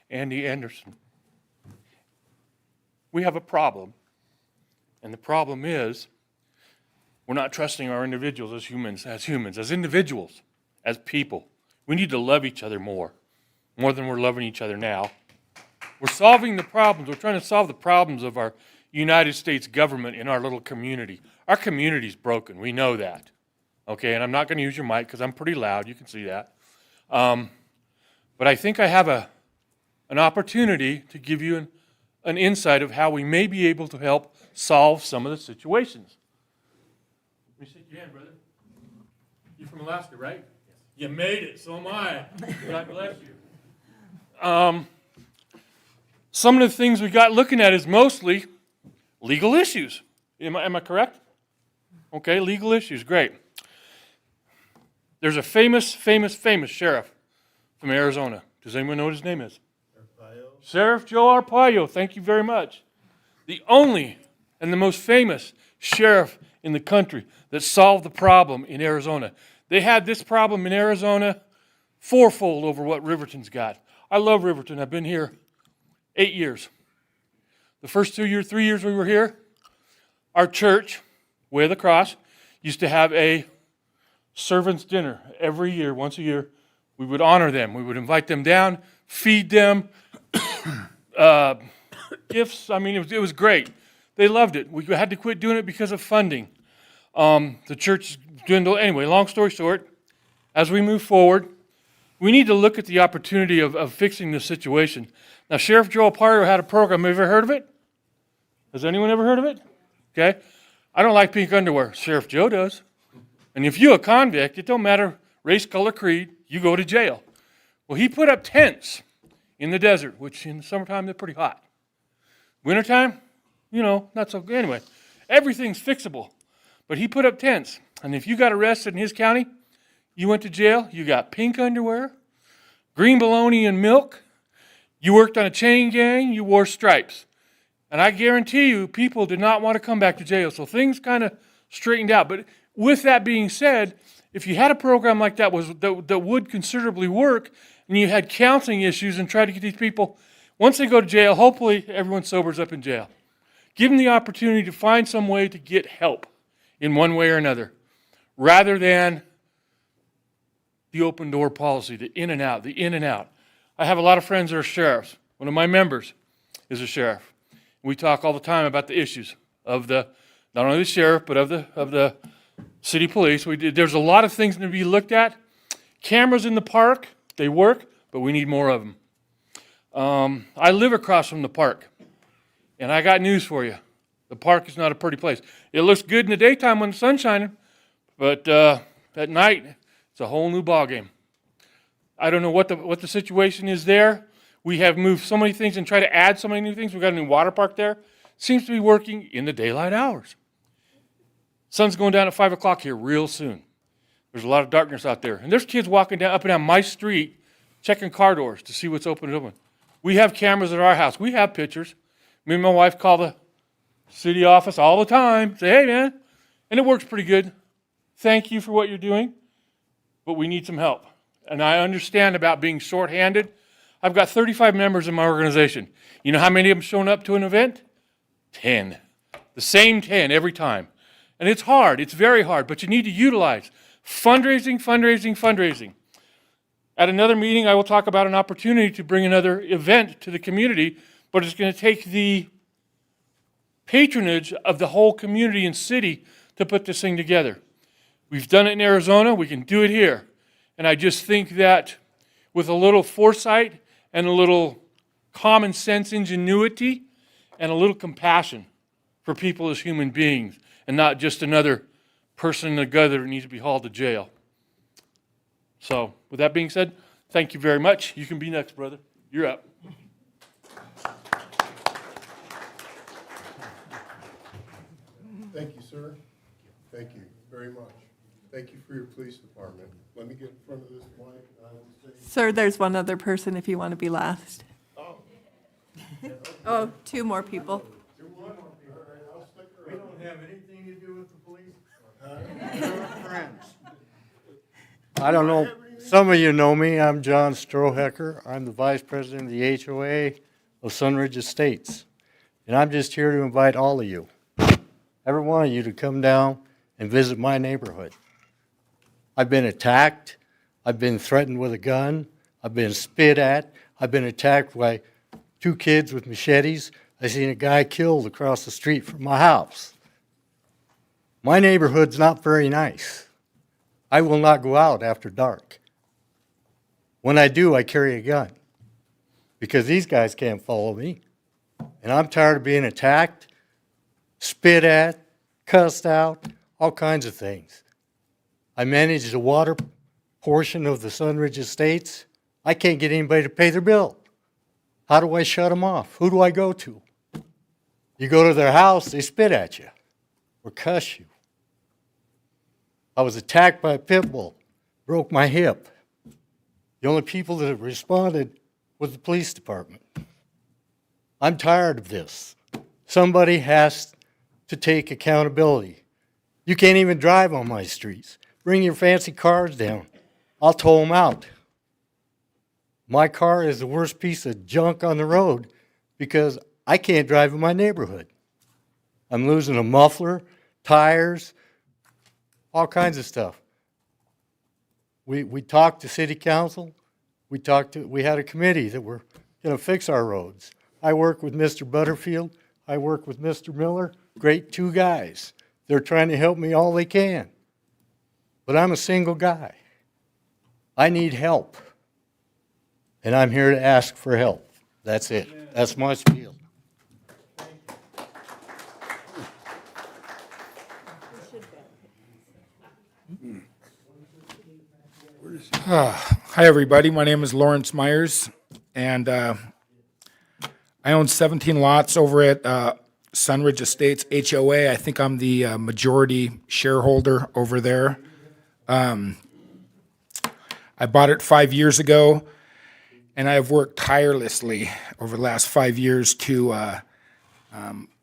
Andy Anderson. We have a problem, and the problem is we're not trusting our individuals as individuals, as people. We need to love each other more than we're loving each other now. We're solving the problems. We're trying to solve the problems of our United States government in our little community. Our community's broken. We know that. Okay, and I'm not going to use your mic because I'm pretty loud. You can see that. But I think I have an opportunity to give you an insight of how we may be able to help solve some of the situations. Let me shake your hand, brother. You're from Alaska, right? Yes. You made it, so am I. God bless you. Some of the things we got looking at is mostly legal issues. Am I correct? Okay, legal issues, great. There's a famous sheriff from Arizona. Does anyone know what his name is? Sheriff Joe Arpaio, thank you very much. The only and the most famous sheriff in the country that solved the problem in Arizona. They had this problem in Arizona fourfold over what Riverton's got. I love Riverton. I've been here 8 years. The first 3 years we were here, our church, Way of the Cross, used to have a servants' dinner every year, once a year. We would honor them. We would invite them down, feed them, gifts. I mean, it was great. They loved it. We had to quit doing it because of funding. The church dwindled. Anyway, long story short, as we move forward, we need to look at the opportunity of fixing this situation. Now, Sheriff Joe Arpaio had a program. Have you ever heard of it? Has anyone ever heard of it? Okay. I don't like pink underwear. Sheriff Joe does. And if you're a convict, it don't matter race, color, creed, you go to jail. Well, he put up tents in the desert, which in the summertime, they're pretty hot. Wintertime, not so good. Anyway, everything's fixable. But he put up tents. And if you got arrested in his county, you went to jail, you got pink underwear, green bologna and milk, you worked on a chain gang, you wore stripes. And I guarantee you, people did not want to come back to jail. So things kind of straightened out. But with that being said, if you had a program like that that would considerably work, and you had counseling issues and tried to get these people, once they go to jail, hopefully everyone sobers up in jail. Give them the opportunity to find some way to get help in one way or another, rather than the open door policy, the in and out, the in and out. I have a lot of friends that are sheriffs. One of my members is a sheriff. We talk all the time about the issues of not only the sheriff, but of the city police. There's a lot of things to be looked at. Cameras in the park, they work, but we need more of them. I live across from the park, and I got news for you. The park is not a pretty place. It looks good in the daytime when the sun's shining, but at night, it's a whole new ballgame. I don't know what the situation is there. We have moved so many things and tried to add so many new things. We've got a new water park there. Seems to be working in the daylight hours. Sun's going down at 5 o'clock here real soon. There's a lot of darkness out there. And there's kids walking up and down my street checking car doors to see what's open and open. We have cameras at our house. We have pictures. Me and my wife call the city office all the time. Say, hey, man. And it works pretty good. Thank you for what you're doing, but we need some help. And I understand about being shorthanded. I've got 35 members in my organization. You know how many of them shown up to an event? 10. The same 10 every time. And it's hard. It's very hard, but you need to utilize fundraising. At another meeting, I will talk about an opportunity to bring another event to the community, but it's going to take the patronage of the whole community and city to put this thing together. We've done it in Arizona. We can do it here. And I just think that with a little foresight and a little common sense ingenuity and a little compassion for people as human beings and not just another person in the gutter that needs to be hauled to jail. So, with that being said, thank you very much. You can be next, brother. You're up. Thank you, sir. Thank you very much. Thank you for your police department. Let me get in front of this mic. Sir, there's one other person if you want to be last. Oh, two more people. We don't have anything to do with the police. We're friends. I don't know, some of you know me, I'm John Strohecker. I'm the Vice President of the HOA of Sunridge Estates. And I'm just here to invite all of you, every one of you, to come down and visit my neighborhood. I've been attacked, I've been threatened with a gun, I've been spit at, I've been attacked by 2 kids with machetes. I seen a guy killed across the street from my house. My neighborhood's not very nice. I will not go out after dark. When I do, I carry a gun because these guys can't follow me. And I'm tired of being attacked, spit at, cussed out, all kinds of things. I manage the water portion of the Sunridge Estates. I can't get anybody to pay their bill. How do I shut them off? Who do I go to? You go to their house, they spit at you or cuss you. I was attacked by a pit bull, broke my hip. The only people that responded was the police department. I'm tired of this. Somebody has to take accountability. You can't even drive on my streets. Bring your fancy cars down. I'll tow them out. My car is the worst piece of junk on the road because I can't drive in my neighborhood. I'm losing a muffler, tires, all kinds of stuff. We talked to city council. We had a committee that were going to fix our roads. I work with Mr. Butterfield. I work with Mr. Miller. Great 2 guys. They're trying to help me all they can. But I'm a single guy. I need help. And I'm here to ask for help. That's it. That's my spiel. Hi, everybody. My name is Lawrence Myers, and I own 17 lots over at Sunridge Estates HOA. I think I'm the majority shareholder over there. I bought it 5 years ago, and I have worked tirelessly over the last 5 years to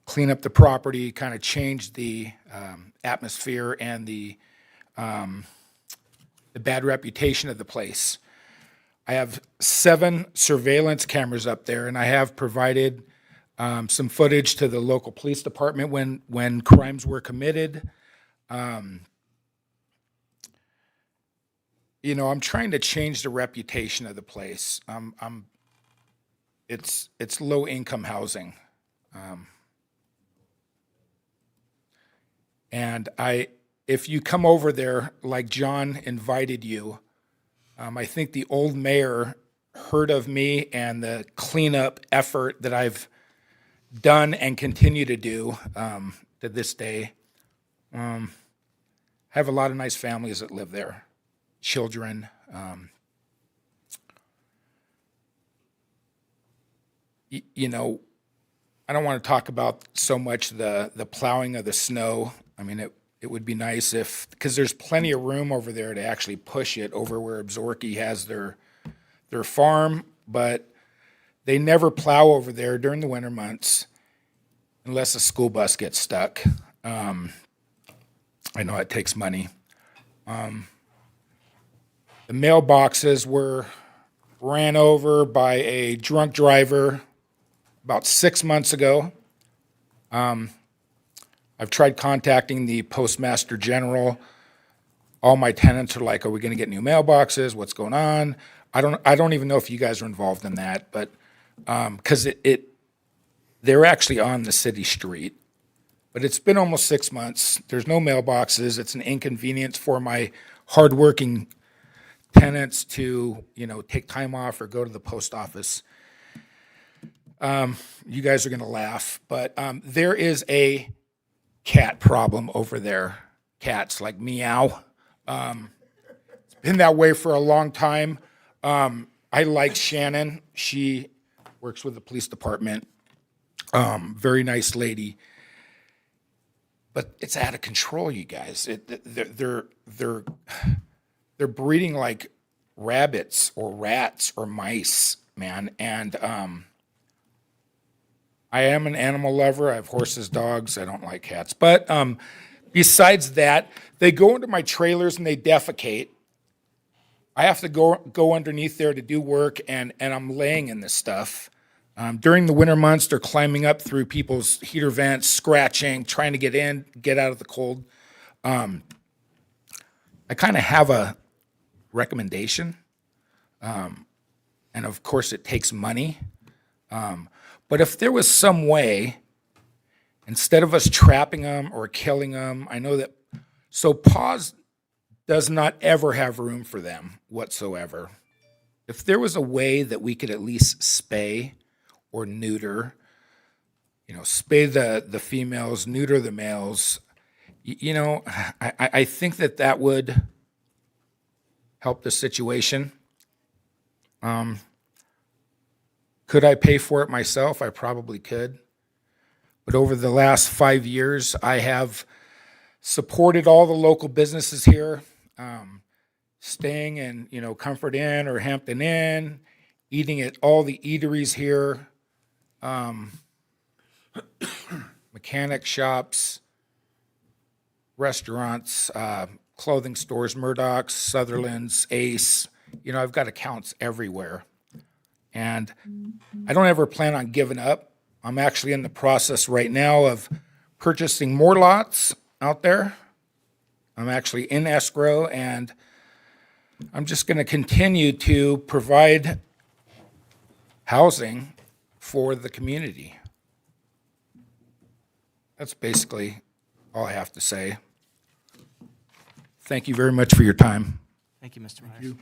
clean up the property, kind of change the atmosphere and the bad reputation of the place. I have 7 surveillance cameras up there, and I have provided some footage to the local police department when crimes were committed. You know, I'm trying to change the reputation of the place. It's low income housing, and if you come over there like John invited you, I think the old mayor heard of me and the cleanup effort that I've done and continue to do to this day. I have a lot of nice families that live there, children. You know, I don't want to talk about so much the plowing of the snow. I mean, it would be nice because there's plenty of room over there to actually push it over where Absorki has their farm, but they never plow over there during the winter months unless a school bus gets stuck. I know it takes money. The mailboxes were ran over by a drunk driver about 6 months ago. I've tried contacting the Postmaster General. All my tenants are like, "Are we going to get new mailboxes? What's going on?" I don't even know if you guys are involved in that, but because they're actually on the city street. But it's been almost 6 months. There's no mailboxes. It's an inconvenience for my hardworking tenants to, take time off or go to the post office. You guys are going to laugh, but there is a cat problem over there. Cats like meow. It's been that way for a long time. I like Shannon. She works with the police department. Very nice lady. But it's out of control, you guys. They're breeding like rabbits or rats or mice, man. And I am an animal lover. I have horses, dogs. I don't like cats. But besides that, they go into my trailers and they defecate. I have to go underneath there to do work, and I'm laying in this stuff. During the winter months, they're climbing up through people's heater vents, scratching, trying to get out of the cold. I kind of have a recommendation. And of course, it takes money. But if there was some way, instead of us trapping them or killing them, I know that, so paws does not ever have room for them whatsoever. If there was a way that we could at least spay or neuter, spay the females, neuter the males, I think that would help the situation. Could I pay for it myself? I probably could. But over the last 5 years, I have supported all the local businesses here, staying in, Comfort Inn or Hampton Inn, eating at all the eateries here, mechanic shops, restaurants, clothing stores, Murdoch's, Sutherland's, Ace. I've got accounts everywhere. And I don't ever plan on giving up. I'm actually in the process right now of purchasing more lots out there. I'm actually in escrow, and I'm just going to continue to provide housing for the community. That's basically all I have to say. Thank you very much for your time. Thank you, Mr. Myers.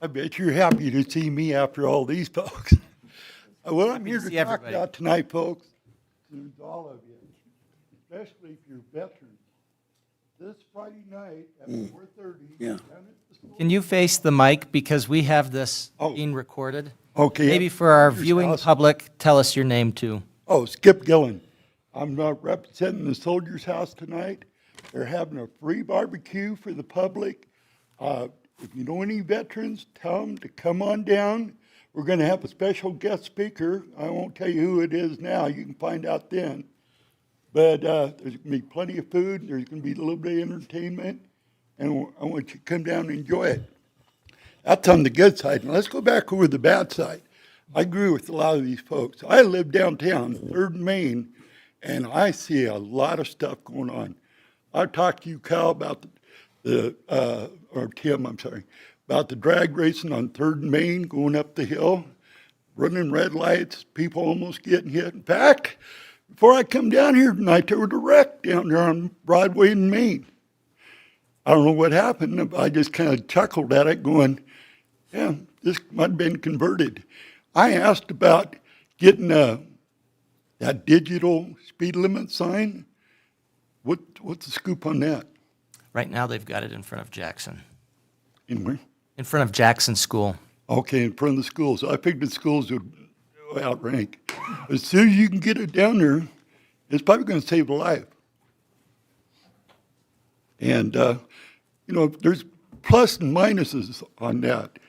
I bet you're happy to see me after all these folks. What I'm here to see talk everybody. about tonight, folks, is all of you, especially if you're veterans. This Friday night at 4:30. Yeah. Can you face the mic, because we have this being recorded? Okay. Maybe for our Here's viewing Alice. public, tell us your name too. Oh, Skip Gillen. I'm representing the Soldiers House tonight. They're having a free barbecue for the public. If you know any veterans, tell them to come on down. We're going to have a special guest speaker. I won't tell you who it is now. You can find out then. But there's going to be plenty of food. There's going to be a little bit of entertainment. And I want you to come down and enjoy it. That's on the good side. Now let's go back over the bad side. I agree with a lot of these folks. I live downtown, 3rd and Main, and I see a lot of stuff going on. I talked to you, Kyle, about or Tim, I'm sorry, about the drag racing on 3rd and Main going up the hill, running red lights, people almost getting hit. In fact, before I come down here tonight, there was a wreck down there on Broadway and Main. I don't know what happened. I just kind of chuckled at it going, yeah, this might have been converted. I asked about getting that digital speed limit sign. What's the scoop on that? Right now, they've got it in front of Jackson. In where? In front of Jackson School. Okay, in front of the schools. I figured the schools would outrank. As soon as you can get it down there, it's probably going to save a life. And, there's plus and minuses on that.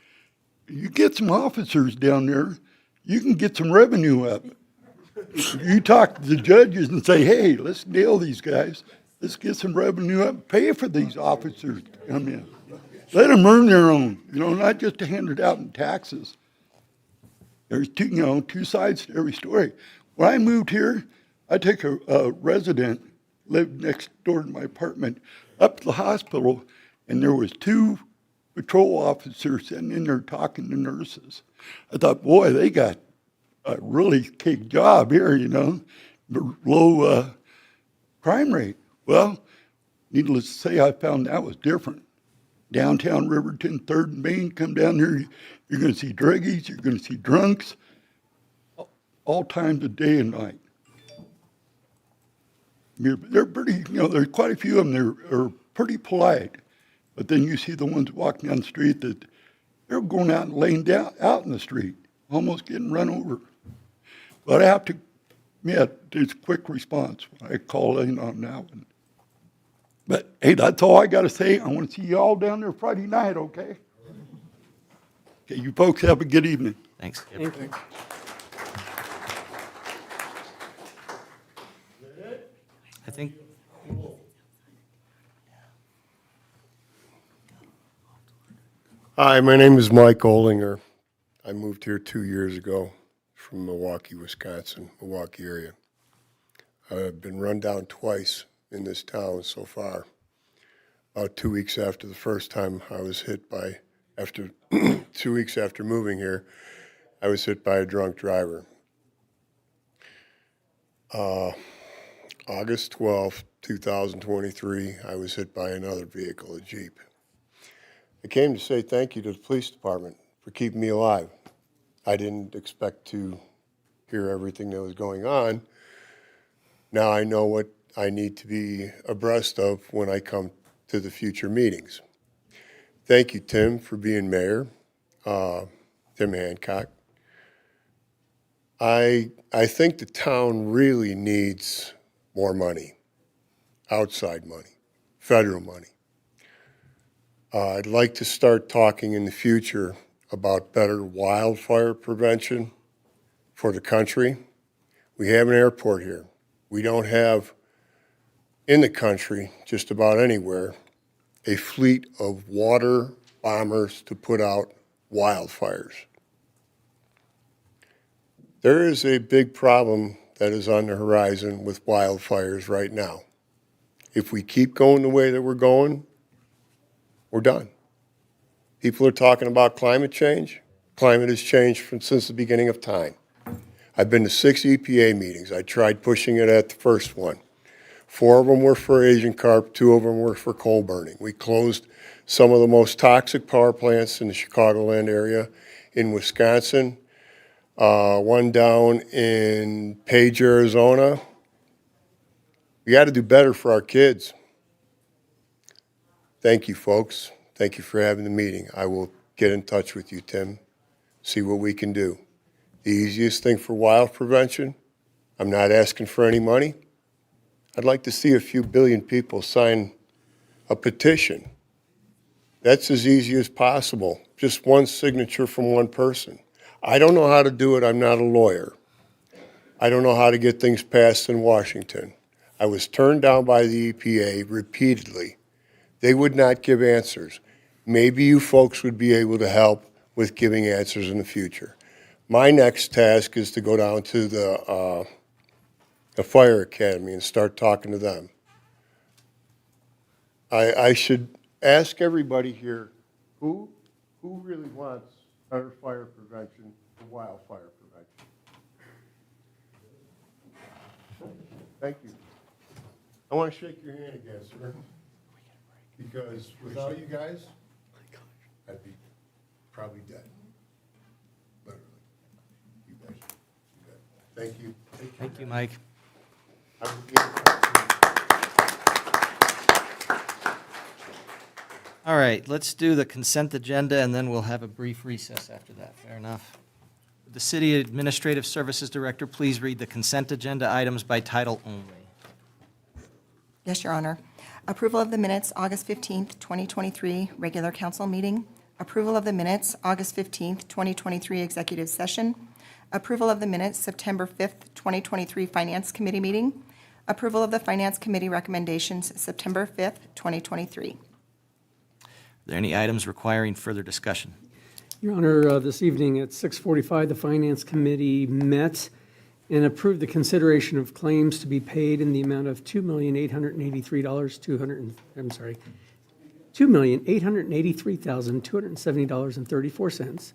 You get some officers down there, you can get some revenue up. You talk to the judges and say, hey, let's nail these guys. Let's get some revenue up, pay for these officers to come in. Let them earn their own, not just to hand it out in taxes. There's two sides to every story. When I moved here, I took a resident, lived next door to my apartment, up to the hospital, and there was 2 patrol officers sitting in there talking to nurses. I thought, boy, they got a really kick job here, low crime rate. Well, needless to say, I found that was different. Downtown Riverton, 3rd and Main, come down there, you're going to see druggies, you're going to see drunks, all times of day and night. They're pretty, there's quite a few of them that are pretty polite, but then you see the ones walking down the street that they're going out and laying down out in the street, almost getting run over. But I have to admit, there's a quick response when I call in on that one. But hey, that's all I got to say. I want to see you all down there Friday night, okay? Okay, you folks have a good evening. Thanks. Thank you. I think. Hi, my name is Mike Olinger. I moved here 2 years ago from Milwaukee, Wisconsin, Milwaukee area. I've been run down twice in this town so far. about 2 weeks after the first time I was hit by, after 2 weeks after moving here, I was hit by a drunk driver. August 12th, 2023, I was hit by another vehicle, a Jeep. I came to say thank you to the police department for keeping me alive. I didn't expect to hear everything that was going on. Now I know what I need to be abreast of when I come to the future meetings. Thank you, Tim, for being mayor, Tim Hancock. I think the town really needs more money, outside money, federal money. I'd like to start talking in the future about better wildfire prevention for the country. We have an airport here. We don't have in the country, just about anywhere, a fleet of water bombers to put out wildfires. There is a big problem that is on the horizon with wildfires right now. If we keep going the way that we're going, we're done. People are talking about climate change. Climate has changed since the beginning of time. I've been to 6 EPA meetings. I tried pushing it at the first one. 4 of them were for Asian carp, 2 of them were for coal burning. We closed some of the most toxic power plants in the Chicagoland area. In Wisconsin, one down in Page, Arizona. We got to do better for our kids. Thank you, folks. Thank you for having the meeting. I will get in touch with you, Tim, see what we can do. The easiest thing for wild prevention, I'm not asking for any money. I'd like to see a few billion people sign a petition. That's as easy as possible. Just one signature from one person. I don't know how to do it. I'm not a lawyer. I don't know how to get things passed in Washington. I was turned down by the EPA repeatedly. They would not give answers. Maybe you folks would be able to help with giving answers in the future. My next task is to go down to the fire academy and start talking to them. I should ask everybody here, who really wants better fire prevention and wildfire prevention? Thank you. I want to shake your hand again, sir. Because without you guys, I'd be probably dead. Literally. You guys. Thank you. Thank you, Mike. I will get in touch with you. All right, let's do the consent agenda, and then we'll have a brief recess after that. Fair enough. Would the City Administrative Services Director please read the consent agenda items by title only? Yes, Your Honor. Approval of the minutes, August 15th, 2023, regular council meeting. Approval of the minutes, August 15th, 2023, executive session. Approval of the minutes, September 5th, 2023, Finance Committee meeting. Approval of the Finance Committee recommendations, September 5th, 2023. Are there any items requiring further discussion? Your Honor, this evening at 6:45, the Finance Committee met and approved the consideration of claims to be paid in the amount of $2,883,270.34.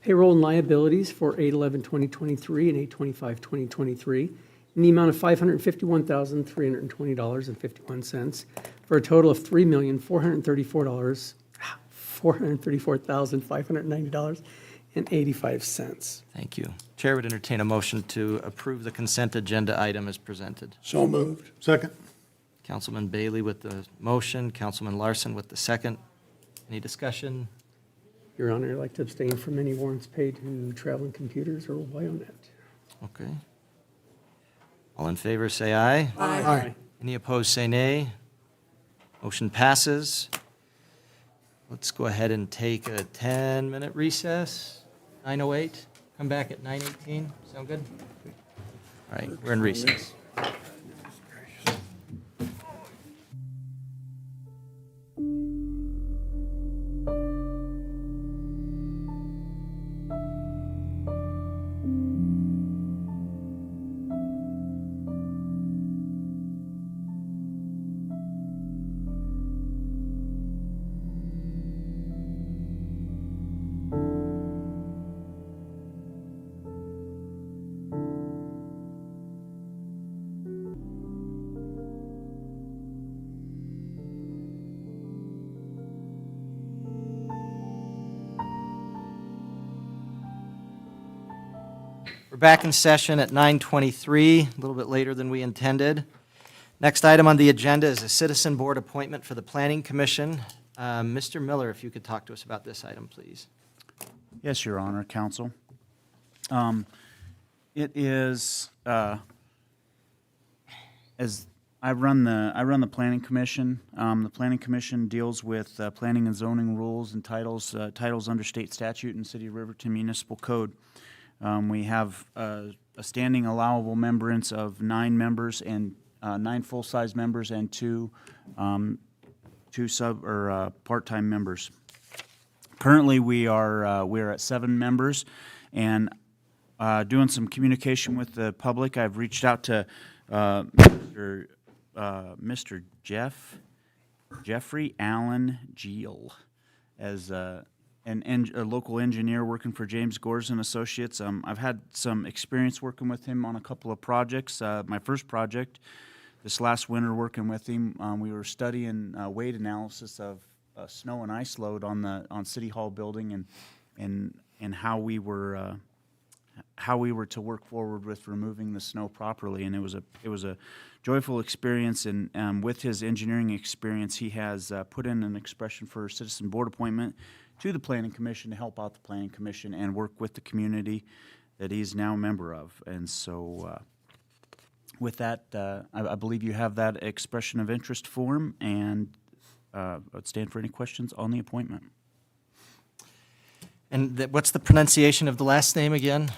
Payroll and liabilities for 8/11/2023 and 8/25/2023 in the amount of $551,320.51 for a total of $3,434,590.85. Thank you. Chair would entertain a motion to approve the consent agenda item as presented. So moved. Second. Councilman Bailey with the motion, Councilman Larson with the second. Any discussion? Your Honor, I'd like to abstain from any warrants paid to Traveling Computers or Wyonet. Okay. All in favor, say aye. Aye. Any opposed, say nay. Motion passes. Let's go ahead and take a 10-minute recess. 9:08. Come back at 9:18. Sound good? All right, we're in recess. We're back in session at 9:23, a little bit later than we intended. Next item on the agenda is a citizen board appointment for the Planning Commission. Mr. Miller, if you could talk to us about this item, please. Yes, Your Honor, Counsel. It is, as I run the Planning Commission. The Planning Commission deals with planning and zoning rules and titles under state statute and City of Riverton Municipal Code. We have a standing allowable membrance of 9 members and 9 full-size members and 2 sub or part-time members. Currently, we are at 7 members, and doing some communication with the public. I've reached out to Mr. Jeffrey Allen Geel as a local engineer working for James Gores and Associates. I've had some experience working with him on a couple of projects. My first project, this last winter working with him, we were studying weight analysis of snow and ice load on City Hall building and how we were to work forward with removing the snow properly. And it was a joyful experience. And with his engineering experience, he has put in an expression for a citizen board appointment to the Planning Commission to help out the Planning Commission and work with the community that he's now a member of. And so with that, I believe you have that expression of interest form, and I'd stand for any questions on the appointment. And what's the pronunciation of the last name again?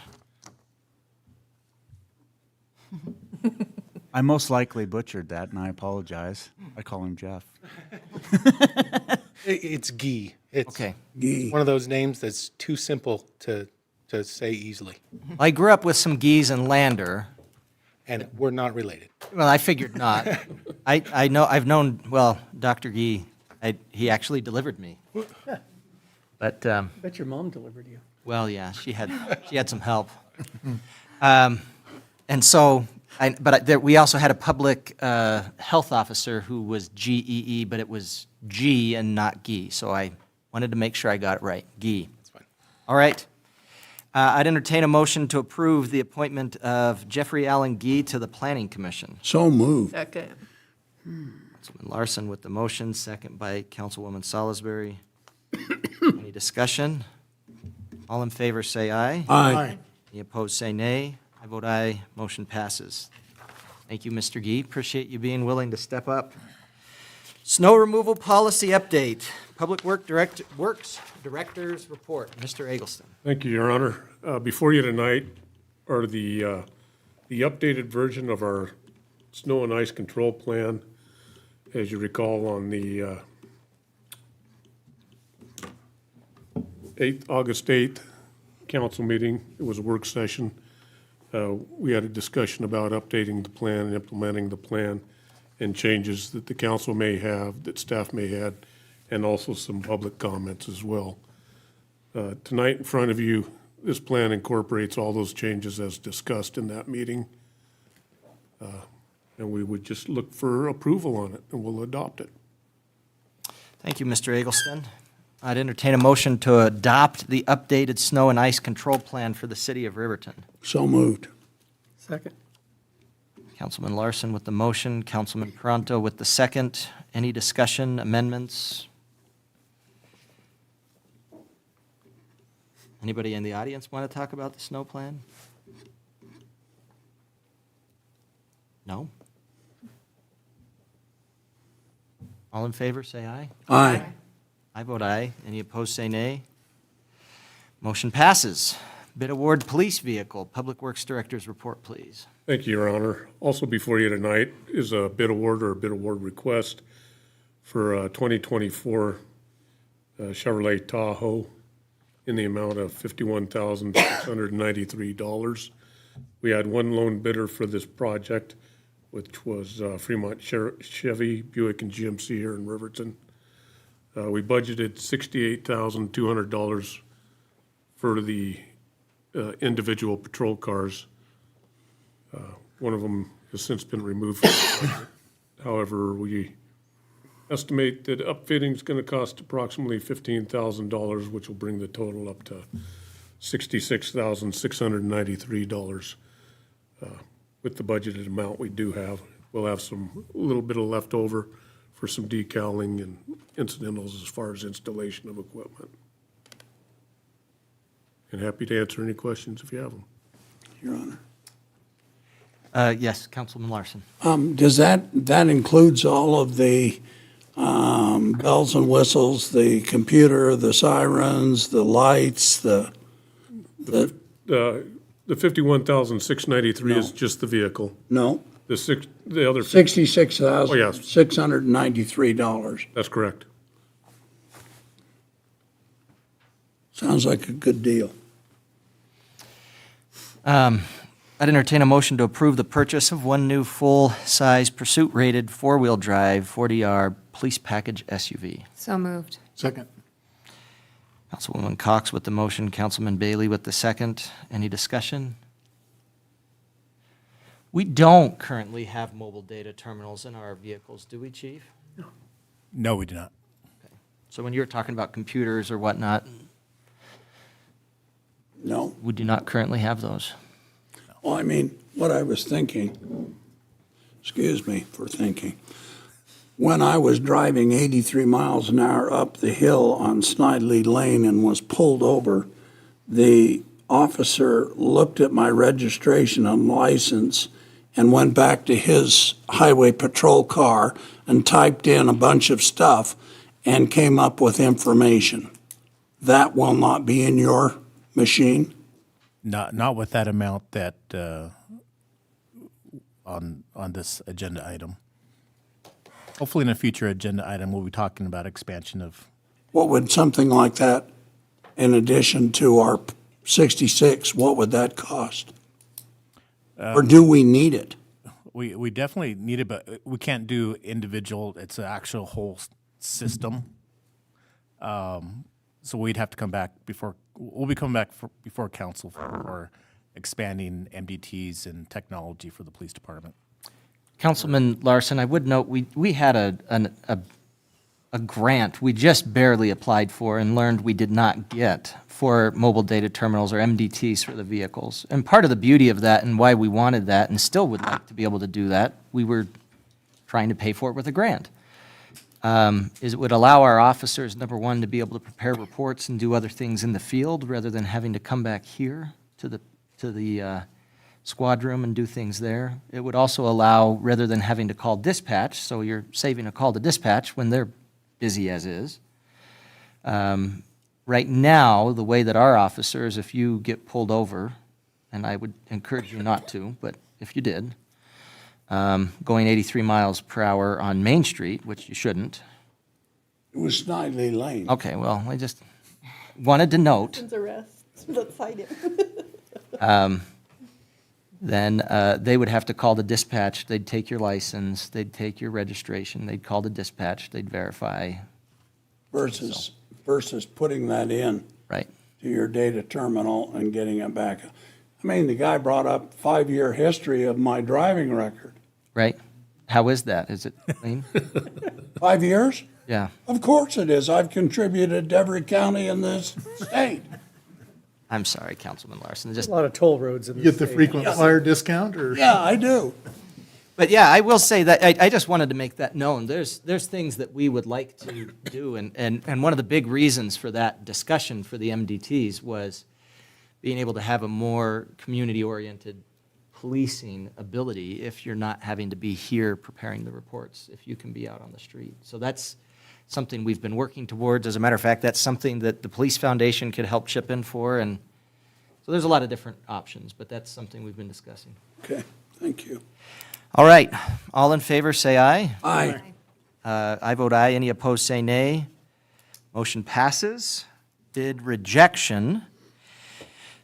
I most likely butchered that, and I apologize. I call him Jeff. It's Guy. It's Okay. one of those names that's too simple to say easily. I grew up with some geese and Lander. And we're not related. Well, I figured not. I've known, well, Dr. Gee, he actually delivered me. But, I bet your mom delivered you. well, yeah, she had some help. And so, we also had a public health officer who was G-E-E, but it was G and not Gee. So I wanted to make sure I got it right, Gee. That's fine. All right. I'd entertain a motion to approve the appointment of Jeffrey Allen Gee to the Planning Commission. So moved. Second. Councilman Larson with the motion, second by Councilwoman Salisbury. Any discussion? All in favor, say aye. Aye. Any opposed, say nay. I vote aye. Motion passes. Thank you, Mr. Gee. Appreciate you being willing to step up. Snow removal policy update. Public Works Director's report. Mr. Eggleston. Thank you, Your Honor. Before you tonight are the updated version of our snow and ice control plan. As you recall, on the August 8th council meeting, it was a work session. We had a discussion about updating the plan and implementing the plan and changes that the council may have, that staff may have, and also some public comments as well. Tonight in front of you, this plan incorporates all those changes as discussed in that meeting. And we would just look for approval on it, and we'll adopt it. Thank you, Mr. Eggleston. I'd entertain a motion to adopt the updated snow and ice control plan for the city of Riverton. So moved. Second. Councilman Larson with the motion, Councilman Pronto with the second. Any discussion, amendments? Anybody in the audience want to talk about the snow plan? No? All in favor, say aye. Aye. I vote aye. Any opposed, say nay. Motion passes. Bid award police vehicle. Public Works Director's report, please. Thank you, Your Honor. Also before you tonight is a bid award or a bid award request for 2024 Chevrolet Tahoe in the amount of $51,693. We had one lone bidder for this project, which was Fremont Chevy, Buick, and GMC here in Riverton. We budgeted $68,200 for the individual patrol cars. One of them has since been removed from the budget. However, we estimate that upfitting is going to cost approximately $15,000, which will bring the total up to $66,693. With the budgeted amount we do have, we'll have a little bit of leftover for some decaling and incidentals as far as installation of equipment. And happy to answer any questions if you have them. Your Honor. Yes, Councilman Larson. Does that includes all of the bells and whistles, the computer, the sirens, the lights, the $51,693 is just the vehicle. No, The other. $66,693. That's correct. Sounds like a good deal. I'd entertain a motion to approve the purchase of one new full-size pursuit-rated four-wheel drive 40R police package SUV. So moved. Second. Councilwoman Cox with the motion, Councilman Bailey with the second. Any discussion? We don't currently have mobile data terminals in our vehicles, do we, Chief? No, we do not. So when you're talking about computers or whatnot, No. we do not currently have those. Well, I mean, what I was thinking, excuse me for thinking, when I was driving 83 miles an hour up the hill on Snidely Lane and was pulled over, the officer looked at my registration and license and went back to his highway patrol car and typed in a bunch of stuff and came up with information. That will not be in your machine? Not with that amount that, on this agenda item. Hopefully in a future agenda item, we'll be talking about expansion of, What would something like that, in addition to our 66, what would that cost? Or do we need it? we definitely need it, but we can't do individual, it's an actual whole system. So we'd have to come back we'll be coming back before council for expanding MDTs and technology for the police department. Councilman Larson, I would note, we had a grant we just barely applied for and learned we did not get for mobile data terminals or MDTs for the vehicles. And part of the beauty of that and why we wanted that and still would like to be able to do that, we were trying to pay for it with a grant, is it would allow our officers, number one, to be able to prepare reports and do other things in the field rather than having to come back here to the squad room and do things there. It would also allow, rather than having to call dispatch, so you're saving a call to dispatch when they're busy as is. Right now, the way that our officers, if you get pulled over, and I would encourage you not to, but if you did, going 83 miles per hour on Main Street, which you shouldn't. It was Snidely Lane. Okay, well, I just wanted to note. Arrest, let's cite him. Then they would have to call the dispatch. They'd take your license, they'd take your registration, they'd call the dispatch, they'd verify. Versus putting that in. Right. To your data terminal and getting it back. I mean, the guy brought up 5-year history of my driving record. Right? How is that? Is it clean? 5 years? Yeah. Of course it is. I've contributed to every county in this state. I'm sorry, Councilman Larson. A lot of toll roads in You the get the state. frequent flyer discount, or? Yeah, I do. But yeah, I will say that I just wanted to make that known. There's things that we would like to do, and one of the big reasons for that discussion for the MDTs was being able to have a more community-oriented policing ability if you're not having to be here preparing the reports, if you can be out on the street. So that's something we've been working towards. As a matter of fact, that's something that the Police Foundation could help chip in for, and so there's a lot of different options, but that's something we've been discussing. Okay, thank you. All right, all in favor, say aye. Aye. I vote aye. Any opposed, say nay. Motion passes. Bid rejection.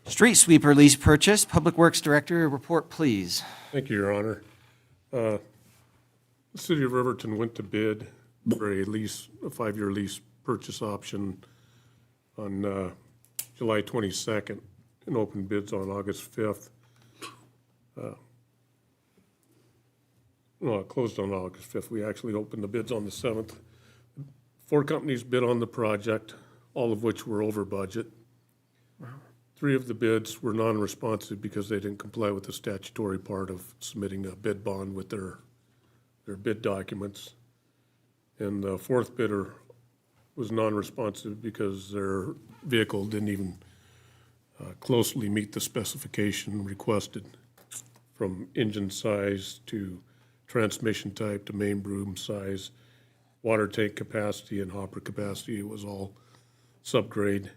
Street sweeper lease purchase. Public Works Director, report, please. Thank you, Your Honor. The City of Riverton went to bid for a 5-year lease purchase option on July 22nd and opened bids on August 5th. It closed on August 5th. We actually opened the bids on the 7th. 4 companies bid on the project, all of which were over budget. 3 of the bids were non-responsive because they didn't comply with the statutory part of submitting a bid bond with their bid documents. And the 4th bidder was non-responsive because their vehicle didn't even closely meet the specification requested, from engine size to transmission type to main boom size, water tank capacity and hopper capacity. It was all subgrade.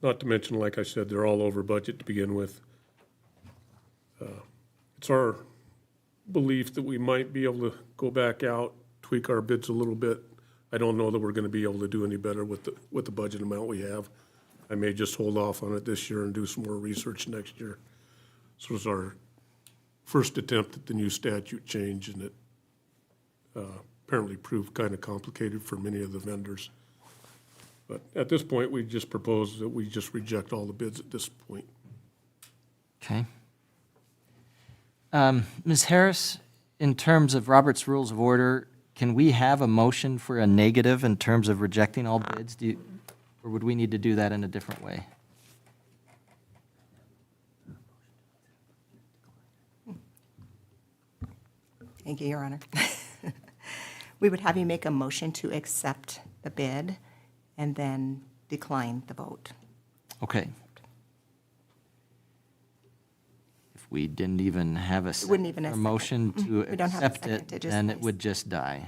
Not to mention, like I said, they're all over budget to begin with. It's our belief that we might be able to go back out, tweak our bids a little bit. I don't know that we're gonna be able to do any better with the budget amount we have. I may just hold off on it this year and do some more research next year. This was our first attempt at the new statute change, and it apparently proved kind of complicated for many of the vendors. But at this point, we just propose that we just reject all the bids at this point. Okay. Ms. Harris, in terms of Robert's Rules of Order, can we have a motion for a negative in terms of rejecting all bids? Or would we need to do that in a different way? Thank you, Your Honor. We would have you make a motion to accept the bid and then decline the vote. Okay. If we didn't even have a wouldn't even have a motion to We don't have a accept second, it, it just then it dies. would just die.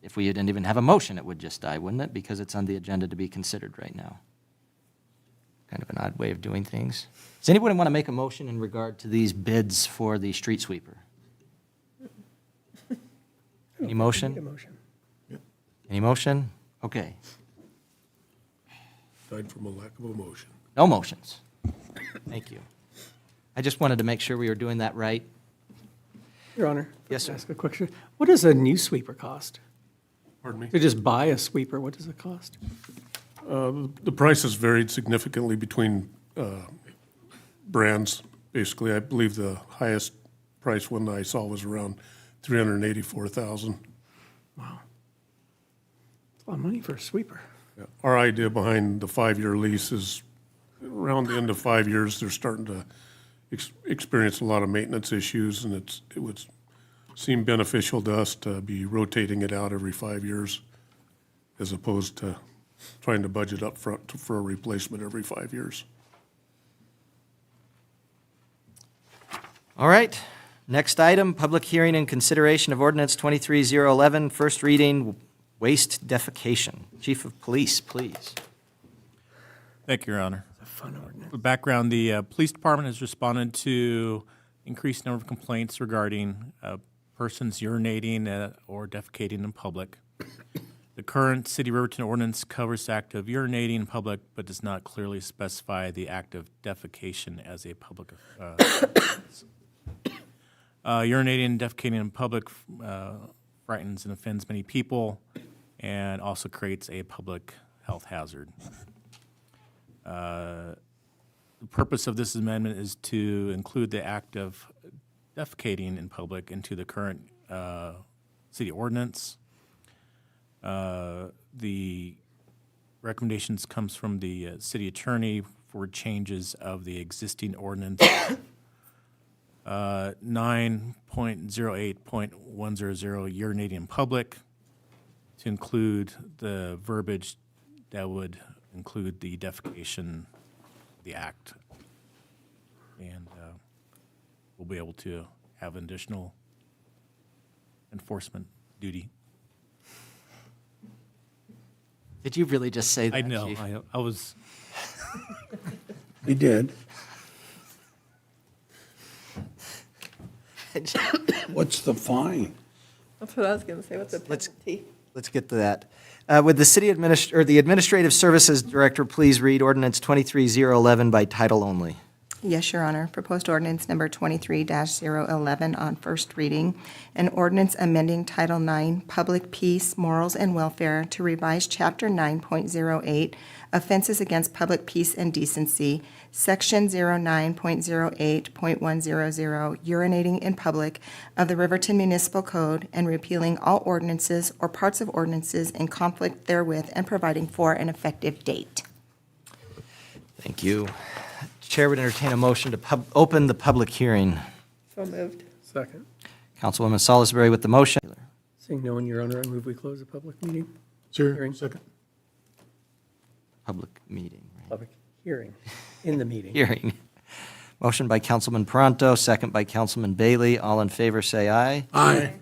If we didn't even have a motion, it would just die, wouldn't it? Because it's on the agenda to be considered right now. Kind of an odd way of doing things. Does anybody want to make a motion in regard to these bids for the street sweeper? Any motion? Any motion? Okay. Died from a lack of a motion. No motions. Thank you. I just wanted to make sure we were doing that right. Your Honor. Yes, sir. Ask a question. What does a new sweeper cost? Pardon me? To just buy a sweeper, what does it cost? The prices varied significantly between brands. Basically, I believe the highest price one I saw was around $384,000. Wow. That's a lot of money for a sweeper. Yeah. Our idea behind the 5-year lease is around the end of 5 years, they're starting to experience a lot of maintenance issues, and it would seem beneficial to us to be rotating it out every 5 years as opposed to trying to budget up front for a replacement every 5 years. All right. Next item, public hearing and consideration of ordinance 23011, first reading, waste defecation. Chief of Police, please. Thank you, Your Honor. It's a fun ordinance. For background, the police department has responded to increased number of complaints regarding persons urinating or defecating in public. The current City of Riverton ordinance covers the act of urinating in public, but does not clearly specify the act of defecation as a public offense. Urinating and defecating in public frightens and offends many people and also creates a public health hazard. The purpose of this amendment is to include the act of defecating in public into the current city ordinance. The recommendations comes from the city attorney for changes of the existing ordinance 9.08.100 urinating in public to include the verbiage that would include the defecation of the act. And we'll be able to have additional enforcement duty. Did you really just say that, I know, Chief? I was. He did. What's the fine? That's what I was going to say. What's the Let's- penalty? Let's get to that. Would the the Administrative Services Director please read ordinance 23011 by title only? Yes, Your Honor. Proposed ordinance number 23-011 on first reading. An ordinance amending Title IX, Public Peace, Morals, and Welfare to revise Chapter 9.08, Offenses Against Public Peace and Decency, Section 09.08.100, Urinating in Public of the Riverton Municipal Code, and repealing all ordinances or parts of ordinances in conflict therewith and providing for an effective date. Thank you. Chair would entertain a motion to open the public hearing. So moved. Second. Councilwoman Salisbury with the motion. Seeing no one, Your Honor, I move we close the public meeting. Sir, Hearing. second. Public meeting, right? Public hearing in the meeting. Hearing. Motion by Councilman Pronto, second by Councilman Bailey. All in favor, say aye. Aye.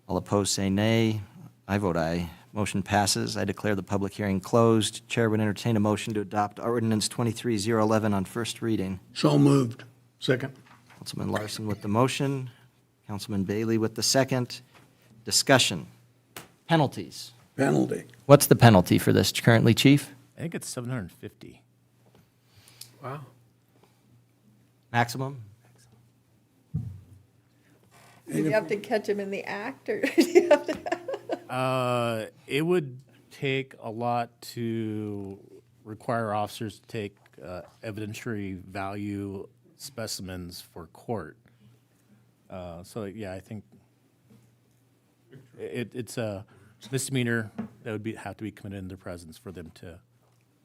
All opposed, say nay. I vote aye. Motion passes. I declare the public hearing closed. Chair would entertain a motion to adopt ordinance 23-011 on first reading. So moved. Second. Councilman Larson with the motion, Councilman Bailey with the second. Discussion. Penalties. Penalty. What's the penalty for this currently, Chief? I think it's $750. Wow. Maximum? Do you have to catch him in the act, or do you have to? It would take a lot to require officers to take evidentiary value specimens for court. So, yeah, I think it's a misdemeanor that would have to be committed in their presence for them to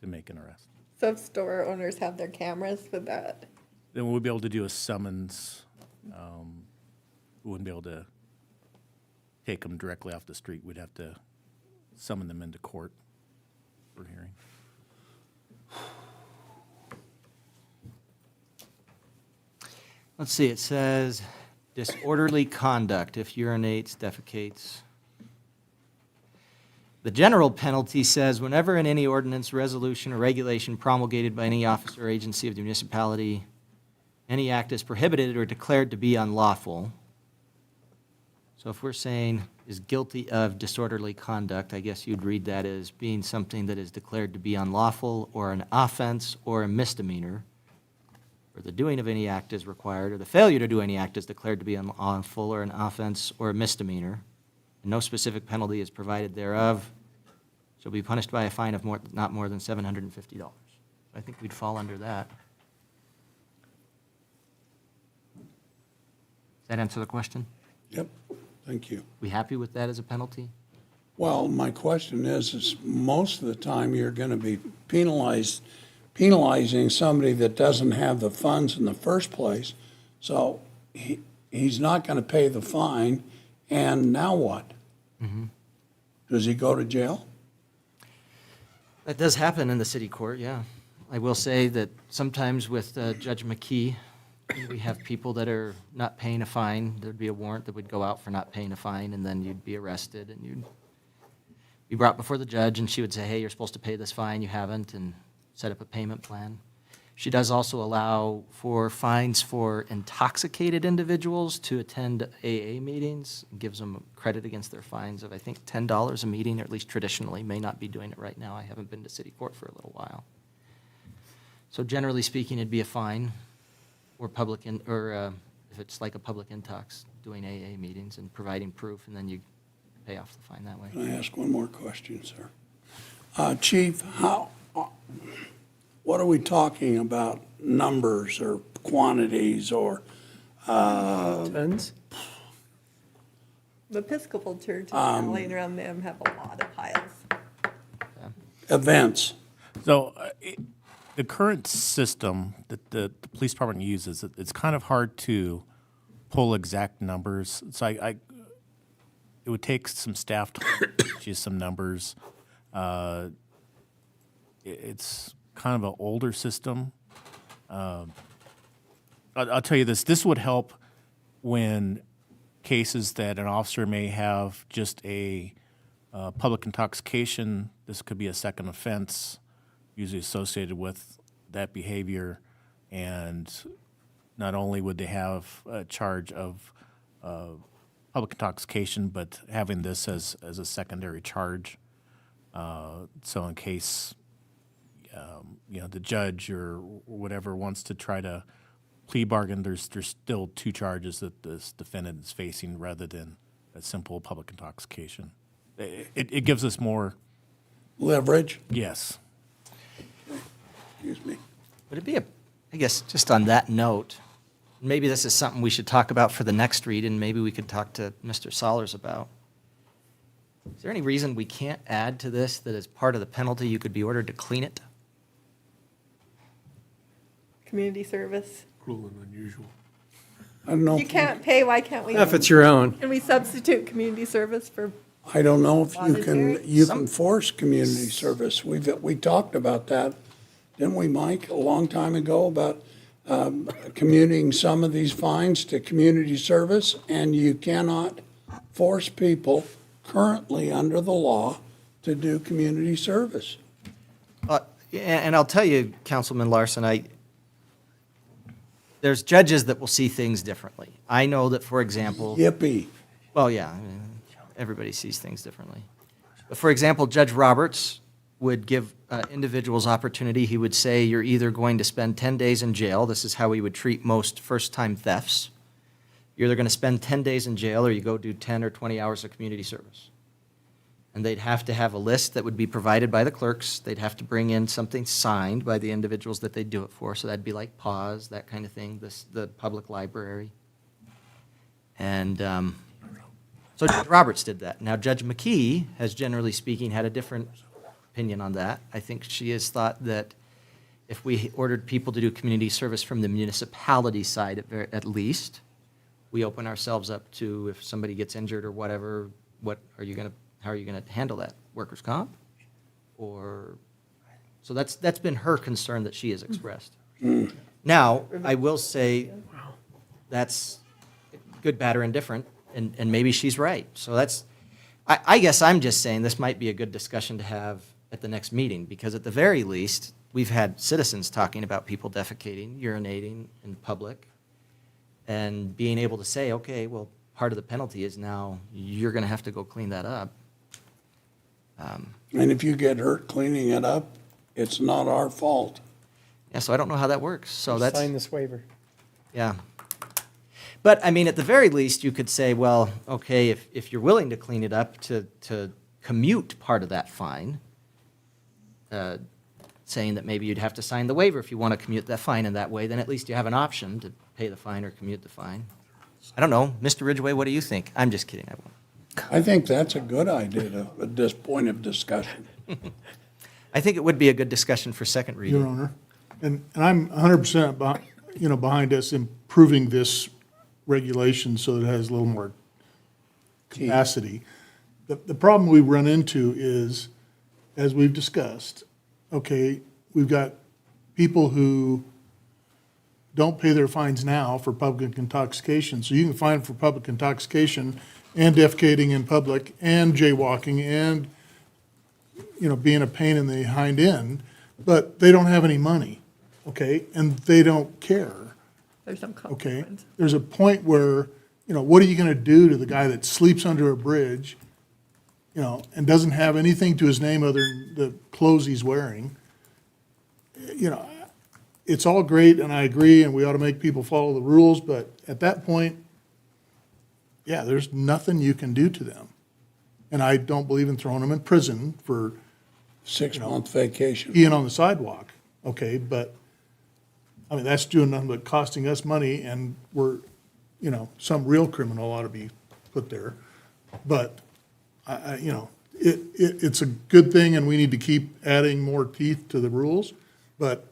make an arrest. So if store owners have their cameras with that? Then we'd be able to do a summons. We wouldn't be able to take them directly off the street. We'd have to summon them into court for hearing. Let's see, it says disorderly conduct, if urinates, defecates. The general penalty says whenever in any ordinance, resolution, or regulation promulgated by any officer or agency of the municipality, any act is prohibited or declared to be unlawful. So if we're saying is guilty of disorderly conduct, I guess you'd read that as being something that is declared to be unlawful or an offense or a misdemeanor, or the doing of any act is required, or the failure to do any act is declared to be unlawful or an offense or a misdemeanor, and no specific penalty is provided thereof, shall be punished by a fine of not more than $750. I think we'd fall under that. Does that answer the question? Yep, thank you. We happy with that as a penalty? Well, my question is most of the time you're going to be penalizing somebody that doesn't have the funds in the first place. So he's not going to pay the fine, and now what? Mm-hmm. Does he go to jail? That does happen in the city court, yeah. I will say that sometimes with Judge McKee, we have people that are not paying a fine. There'd be a warrant that would go out for not paying a fine, and then you'd be arrested, and you'd be brought before the judge, and she would say, hey, you're supposed to pay this fine, you haven't, and set up a payment plan. She does also allow for fines for intoxicated individuals to attend AA meetings, gives them credit against their fines of, I think, $10 a meeting, or at least traditionally, may not be doing it right now. I haven't been to city court for a little while. So generally speaking, it'd be a fine, or if it's like a public intox, doing AA meetings and providing proof, and then you pay off the fine that way. Can I ask one more question, sir? Chief, what are we talking about, numbers or quantities or? Tons? The Episcopal Church and rallying around them have a lot of piles. Events. So the current system that the police department uses, it's kind of hard to pull exact numbers. So it would take some staff to use some numbers. It's kind of an older system. I'll tell you this would help when cases that an officer may have just a public intoxication. This could be a second offense, usually associated with that behavior, and not only would they have a charge of public intoxication, but having this as a secondary charge. So in case the judge or whatever wants to try to plea bargain, there's still two charges that this defendant is facing rather than a simple public intoxication. It gives us more leverage. Yes. Excuse me. Would it be I guess just on that note, maybe this is something we should talk about for the next read, and maybe we could talk to Mr. Sollers about. Is there any reason we can't add to this that as part of the penalty you could be ordered to clean it? community service? Cruel and unusual. I don't know. You can't pay, why can't we? If it's your own. Can we substitute community service for? I don't know if Voluntary? you can force community service. We talked about that, didn't we, Mike, a long time ago about commuting some of these fines to community service, and you cannot force people currently under the law to do community service. And I'll tell you, Councilman Larson, there's judges that will see things differently. I know that, for example. Yippee. Well, yeah, I mean, everybody sees things differently. But for example, Judge Roberts would give individuals opportunity. He would say, you're either going to spend 10 days in jail. This is how he would treat most first-time thefts. You're either going to spend 10 days in jail or you go do 10 or 20 hours of community service. And they'd have to have a list that would be provided by the clerks. They'd have to bring in something signed by the individuals that they do it for. So that'd be like PAWS, that kind of thing, the public library. And so Judge Roberts did that. Now, Judge McKee has, generally speaking, had a different opinion on that. I think she has thought that if we ordered people to do community service from the municipality side at least, we open ourselves up to, if somebody gets injured or whatever, how are you going to handle that? Workers' comp? Or, so that's been her concern that she has expressed. Now, I will say that's good, bad, or indifferent, and maybe she's right. So I guess I'm just saying this might be a good discussion to have at the next meeting, because at the very least, we've had citizens talking about people defecating, urinating in public, and being able to say, okay, well, part of the penalty is now you're going to have to go clean that up. And if you get hurt cleaning it up, it's not our fault. Yeah, so I don't know how that works. So that's. Sign this waiver. Yeah. But, I mean, at the very least, you could say, well, okay, if you're willing to clean it up to commute part of that fine, saying that maybe you'd have to sign the waiver if you want to commute that fine in that way, then at least you have an option to pay the fine or commute the fine. I don't know. Mr. Ridgway, what do you think? I'm just kidding. I won't. I think that's a good idea at this point of discussion. I think it would be a good discussion for second reading. Your Honor, and I'm 100% behind us improving this regulation so that it has a little more capacity. The problem we run into is, as we've discussed, okay, we've got people who don't pay their fines now for public intoxication. So you can fine for public intoxication and defecating in public and jaywalking and, being a pain in the hind end, but they don't have any money, okay? And they don't care, There's some okay? consequence. There's a point where, what are you gonna do to the guy that sleeps under a bridge, and doesn't have anything to his name other than the clothes he's wearing? It's all great, and I agree, and we ought to make people follow the rules, but at that point, yeah, there's nothing you can do to them. And I don't believe in throwing them in prison for 6-month vacation. peeing on the sidewalk, okay? But, I mean, that's doing nothing but costing us money, and we're, some real criminal ought to be put there. But, it's a good thing, and we need to keep adding more teeth to the rules, but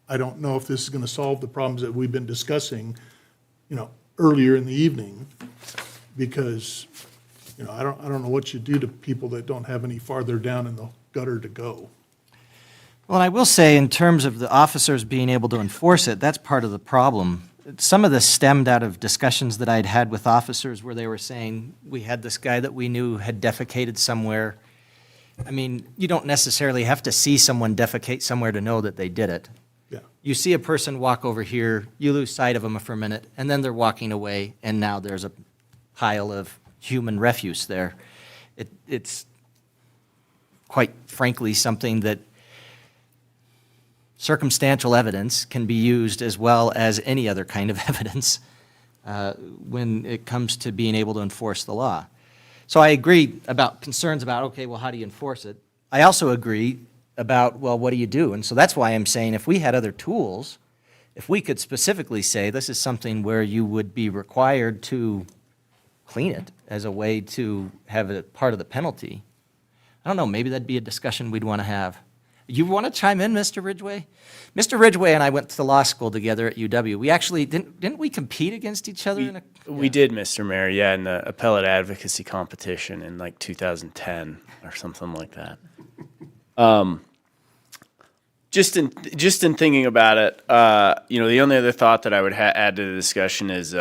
I don't know if this is gonna solve the problems that we've been discussing, earlier in the evening, because, I don't know what you do to people that don't have any farther down in the gutter to go. Well, I will say, in terms of the officers being able to enforce it, that's part of the problem. Some of this stemmed out of discussions that I'd had with officers where they were saying, we had this guy that we knew had defecated somewhere. I mean, you don't necessarily have to see someone defecate somewhere to know that they did it. Yeah. You see a person walk over here, you lose sight of them for a minute, and then they're walking away, and now there's a pile of human refuse there. It's quite frankly something that circumstantial evidence can be used as well as any other kind of evidence when it comes to being able to enforce the law. So I agree about concerns about, okay, well, how do you enforce it? I also agree about, well, what do you do? And so that's why I'm saying if we had other tools, if we could specifically say this is something where you would be required to clean it as a way to have it part of the penalty, I don't know, maybe that'd be a discussion we'd want to have. You want to chime in, Mr. Ridgway? Mr. Ridgway and I went to law school together at UW. We actually, didn't we compete against each other? in a, We did, Mr. Mayor, yeah, in the appellate advocacy competition in like 2010 or something like that. Just in thinking about it, the only other thought that I would add to the discussion is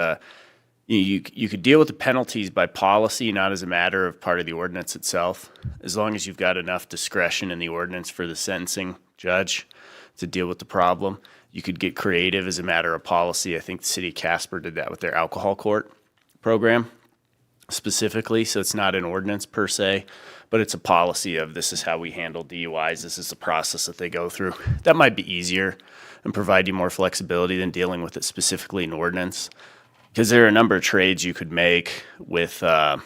you could deal with the penalties by policy, not as a matter of part of the ordinance itself, as long as you've got enough discretion in the ordinance for the sentencing judge to deal with the problem. You could get creative as a matter of policy. I think the city of Casper did that with their alcohol court program specifically, so it's not an ordinance per se, but it's a policy of this is how we handle DUIs, this is the process that they go through. That might be easier and provide you more flexibility than dealing with it specifically in ordinance, because there are a number of trades you could make with, kind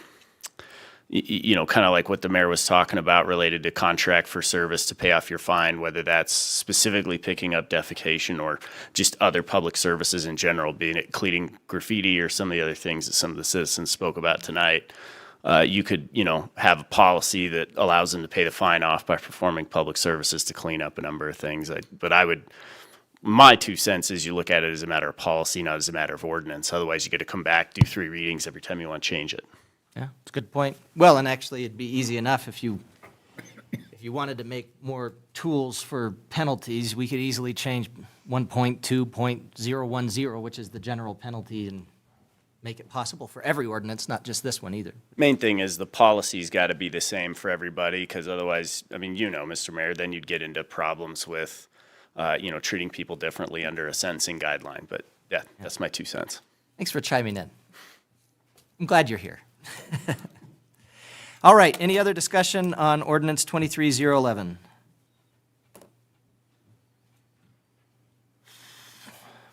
of like what the mayor was talking about related to contract for service to pay off your fine, whether that's specifically picking up defecation or just other public services in general, being it cleaning graffiti or some of the other things that some of the citizens spoke about tonight. You could, have a policy that allows them to pay the fine off by performing public services to clean up a number of things. My 2 cents is you look at it as a matter of policy, not as a matter of ordinance. Otherwise, you get to come back, do 3 readings every time you want to change it. Yeah, it's a good point. Well, and actually, it'd be easy enough if you wanted to make more tools for penalties, we could easily change 1.2.010, which is the general penalty, and make it possible for every ordinance, not just this one either. Main thing is the policy's got to be the same for everybody, because otherwise, Mr. Mayor, then you'd get into problems with, treating people differently under a sentencing guideline. But yeah, that's my 2 cents. Thanks for chiming in. I'm glad you're here. All right, any other discussion on ordinance 23-011?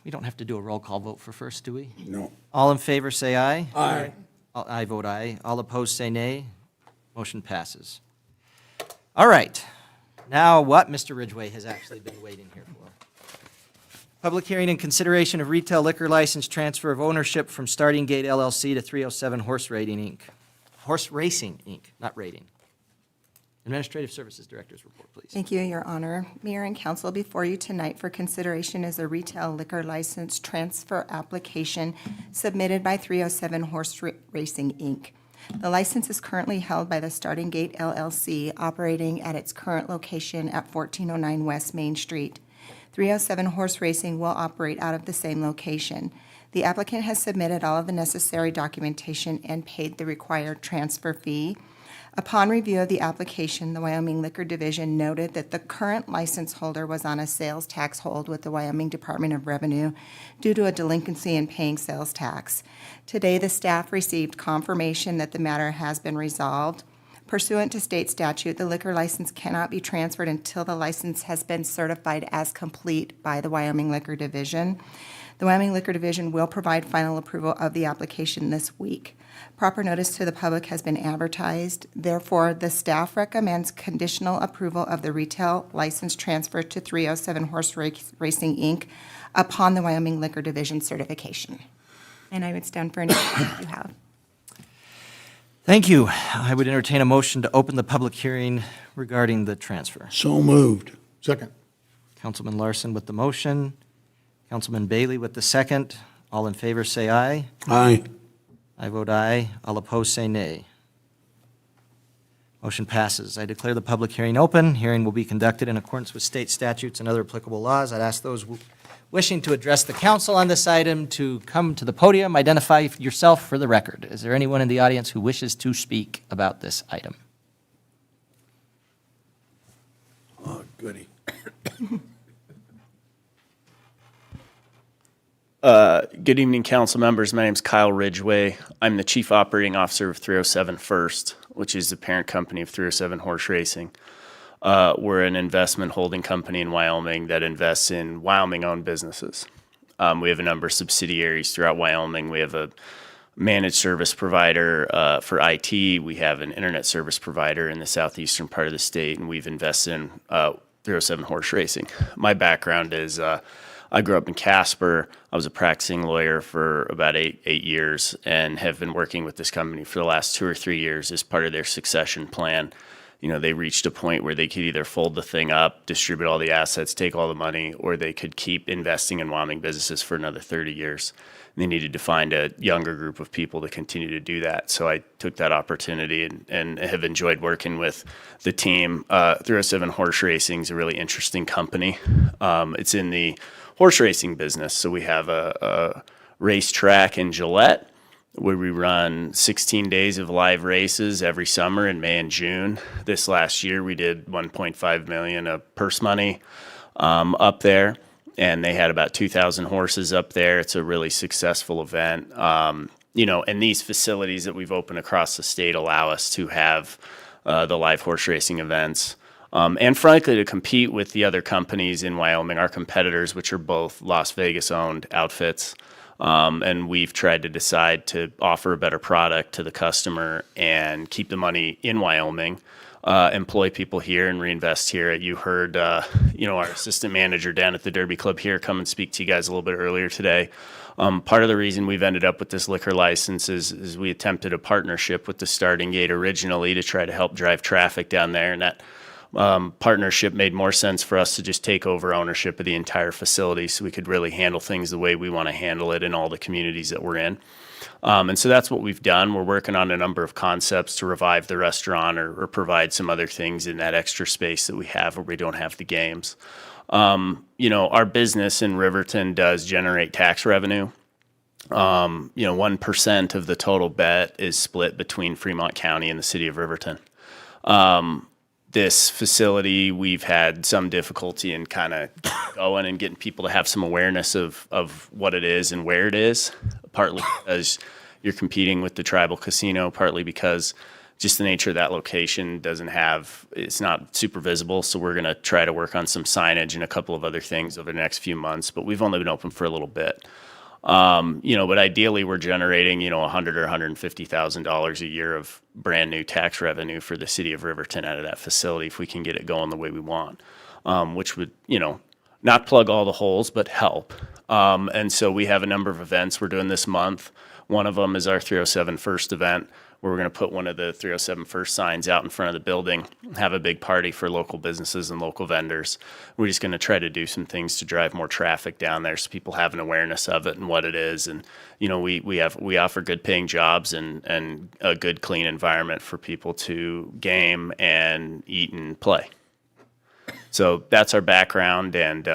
We don't have to do a roll call vote for first, do we? No. All in favor, say aye. Aye. I vote aye. All opposed, say nay. Motion passes. All right, now what Mr. Ridgway has actually been waiting here for. Public hearing and consideration of retail liquor license transfer of ownership from Starting Gate LLC to 307 Horse Racing, Inc., not rating. Administrative Services Director's report, please. Thank you, Your Honor. Mayor and council, before you tonight for consideration is a retail liquor license transfer application submitted by 307 Horse Racing, Inc. The license is currently held by the Starting Gate LLC, operating at its current location at 1409 West Main Street. 307 Horse Racing will operate out of the same location. The applicant has submitted all of the necessary documentation and paid the required transfer fee. Upon review of the application, the Wyoming Liquor Division noted that the current license holder was on a sales tax hold with the Wyoming Department of Revenue due to a delinquency in paying sales tax. Today, the staff received confirmation that the matter has been resolved. Pursuant to state statute, the liquor license cannot be transferred until the license has been certified as complete by the Wyoming Liquor Division. The Wyoming Liquor Division will provide final approval of the application this week. Proper notice to the public has been advertised. Therefore, the staff recommends conditional approval of the retail license transfer to 307 Horse Racing, Inc. upon the Wyoming Liquor Division certification. And I would stand for any questions you have. Thank you. I would entertain a motion to open the public hearing regarding the transfer. So moved. Second. Councilman Larson with the motion, Councilman Bailey with the second. All in favor, say aye. Aye. I vote aye. All opposed, say nay. Motion passes. I declare the public hearing open. Hearing will be conducted in accordance with state statutes and other applicable laws. I'd ask those wishing to address the council on this item to come to the podium, identify yourself for the record. Is there anyone in the audience who wishes to speak about this item? Oh, goody. Good evening, council members. My name's Kyle Ridgway. I'm the Chief Operating Officer of 307 First, which is the parent company of 307 Horse Racing. We're an investment holding company in Wyoming that invests in Wyoming-owned businesses. We have a number of subsidiaries throughout Wyoming. We have a managed service provider for IT. We have an internet service provider in the southeastern part of the state, and we've invested in 307 Horse Racing. My background is I grew up in Casper. I was a practicing lawyer for about eight years and have been working with this company for the last 2 or 3 years as part of their succession plan, they reached a point where they could either fold the thing up, distribute all the assets, take all the money, or they could keep investing in Wyoming businesses for another 30 years. And they needed to find a younger group of people to continue to do that. So I took that opportunity and have enjoyed working with the team. 307 Horse Racing is a really interesting company. It's in the horse racing business. So we have a racetrack in Gillette, where we run 16 days of live races every summer in May and June. This last year, we did $1.5 million of purse money up there, and they had about 2,000 horses up there. It's a really successful event. And these facilities that we've opened across the state allow us to have the live horse racing events. And frankly, to compete with the other companies in Wyoming, our competitors, which are both Las Vegas-owned outfits. And we've tried to decide to offer a better product to the customer and keep the money in Wyoming, employ people here and reinvest here. You heard, our assistant manager down at the Derby Club here come and speak to you guys a little bit earlier today. Part of the reason we've ended up with this liquor license is we attempted a partnership with the Starting Gate originally to try to help drive traffic down there, and that partnership made more sense for us to just take over ownership of the entire facility so we could really handle things the way we want to handle it in all the communities that we're in. And so that's what we've done. We're working on a number of concepts to revive the restaurant or provide some other things in that extra space that we have where we don't have the games. Our business in Riverton does generate tax revenue. 1% of the total bet is split between Fremont County and the city of Riverton. This facility, we've had some difficulty in kind of going and getting people to have some awareness of what it is and where it is, partly because you're competing with the tribal casino, partly because just the nature of that location it's not super visible. So we're going to try to work on some signage and a couple of other things over the next few months, but we've only been open for a little bit. But ideally we're generating, $100,000 or $150,000 a year of brand new tax revenue for the city of Riverton out of that facility if we can get it going the way we want, which would, not plug all the holes, but help. And so we have a number of events we're doing this month. One of them is our 307 First event, where we're going to put one of the 307 First signs out in front of the building, have a big party for local businesses and local vendors. We're just going to try to do some things to drive more traffic down there so people have an awareness of it and what it is. And, we offer good paying jobs and a good, clean environment for people to game and eat and play. So that's our background, and,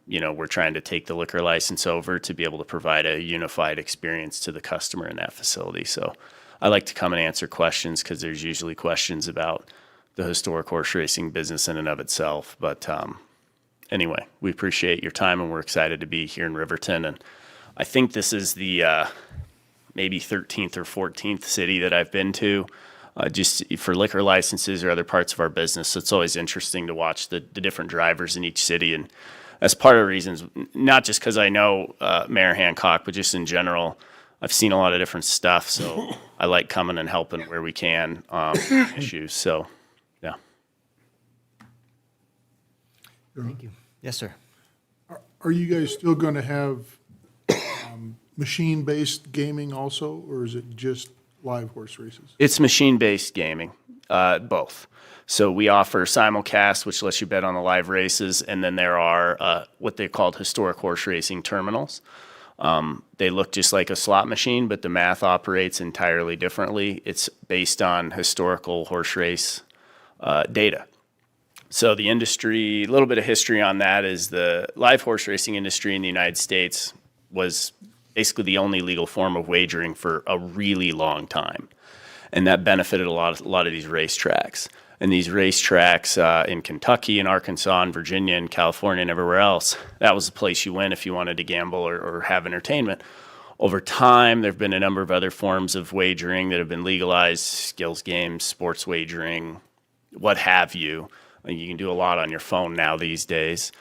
we're trying to take the liquor license over to be able to provide a unified experience to the customer in that facility. So I like to come and answer questions because there's usually questions about the historic horse racing business in and of itself. But anyway, we appreciate your time, and we're excited to be here in Riverton. And I think this is the maybe 13th or 14th city that I've been to. Just for liquor licenses or other parts of our business. So it's always interesting to watch the different drivers in each city. And that's part of the reasons, not just because I know Mayor Hancock, but just in general, I've seen a lot of different stuff. So I like coming and helping where we can issues. So, yeah. Thank you. Yes, sir. Are you guys still going to have machine-based gaming also, or is it just live horse races? It's machine-based gaming, both. So we offer simulcast, which lets you bet on the live races, and then there are what they called historic horse racing terminals. They look just like a slot machine, but the math operates entirely differently. It's based on historical horse race data. So the industry, a little bit of history on that is the live horse racing industry in the United States was basically the only legal form of wagering for a really long time. And that benefited a lot of these racetracks. And these racetracks in Kentucky and Arkansas and Virginia and California and everywhere else, that was the place you went if you wanted to gamble or have entertainment. Over time, there have been a number of other forms of wagering that have been legalized, skills games, sports wagering, what have you. You can do a lot on your phone now these days.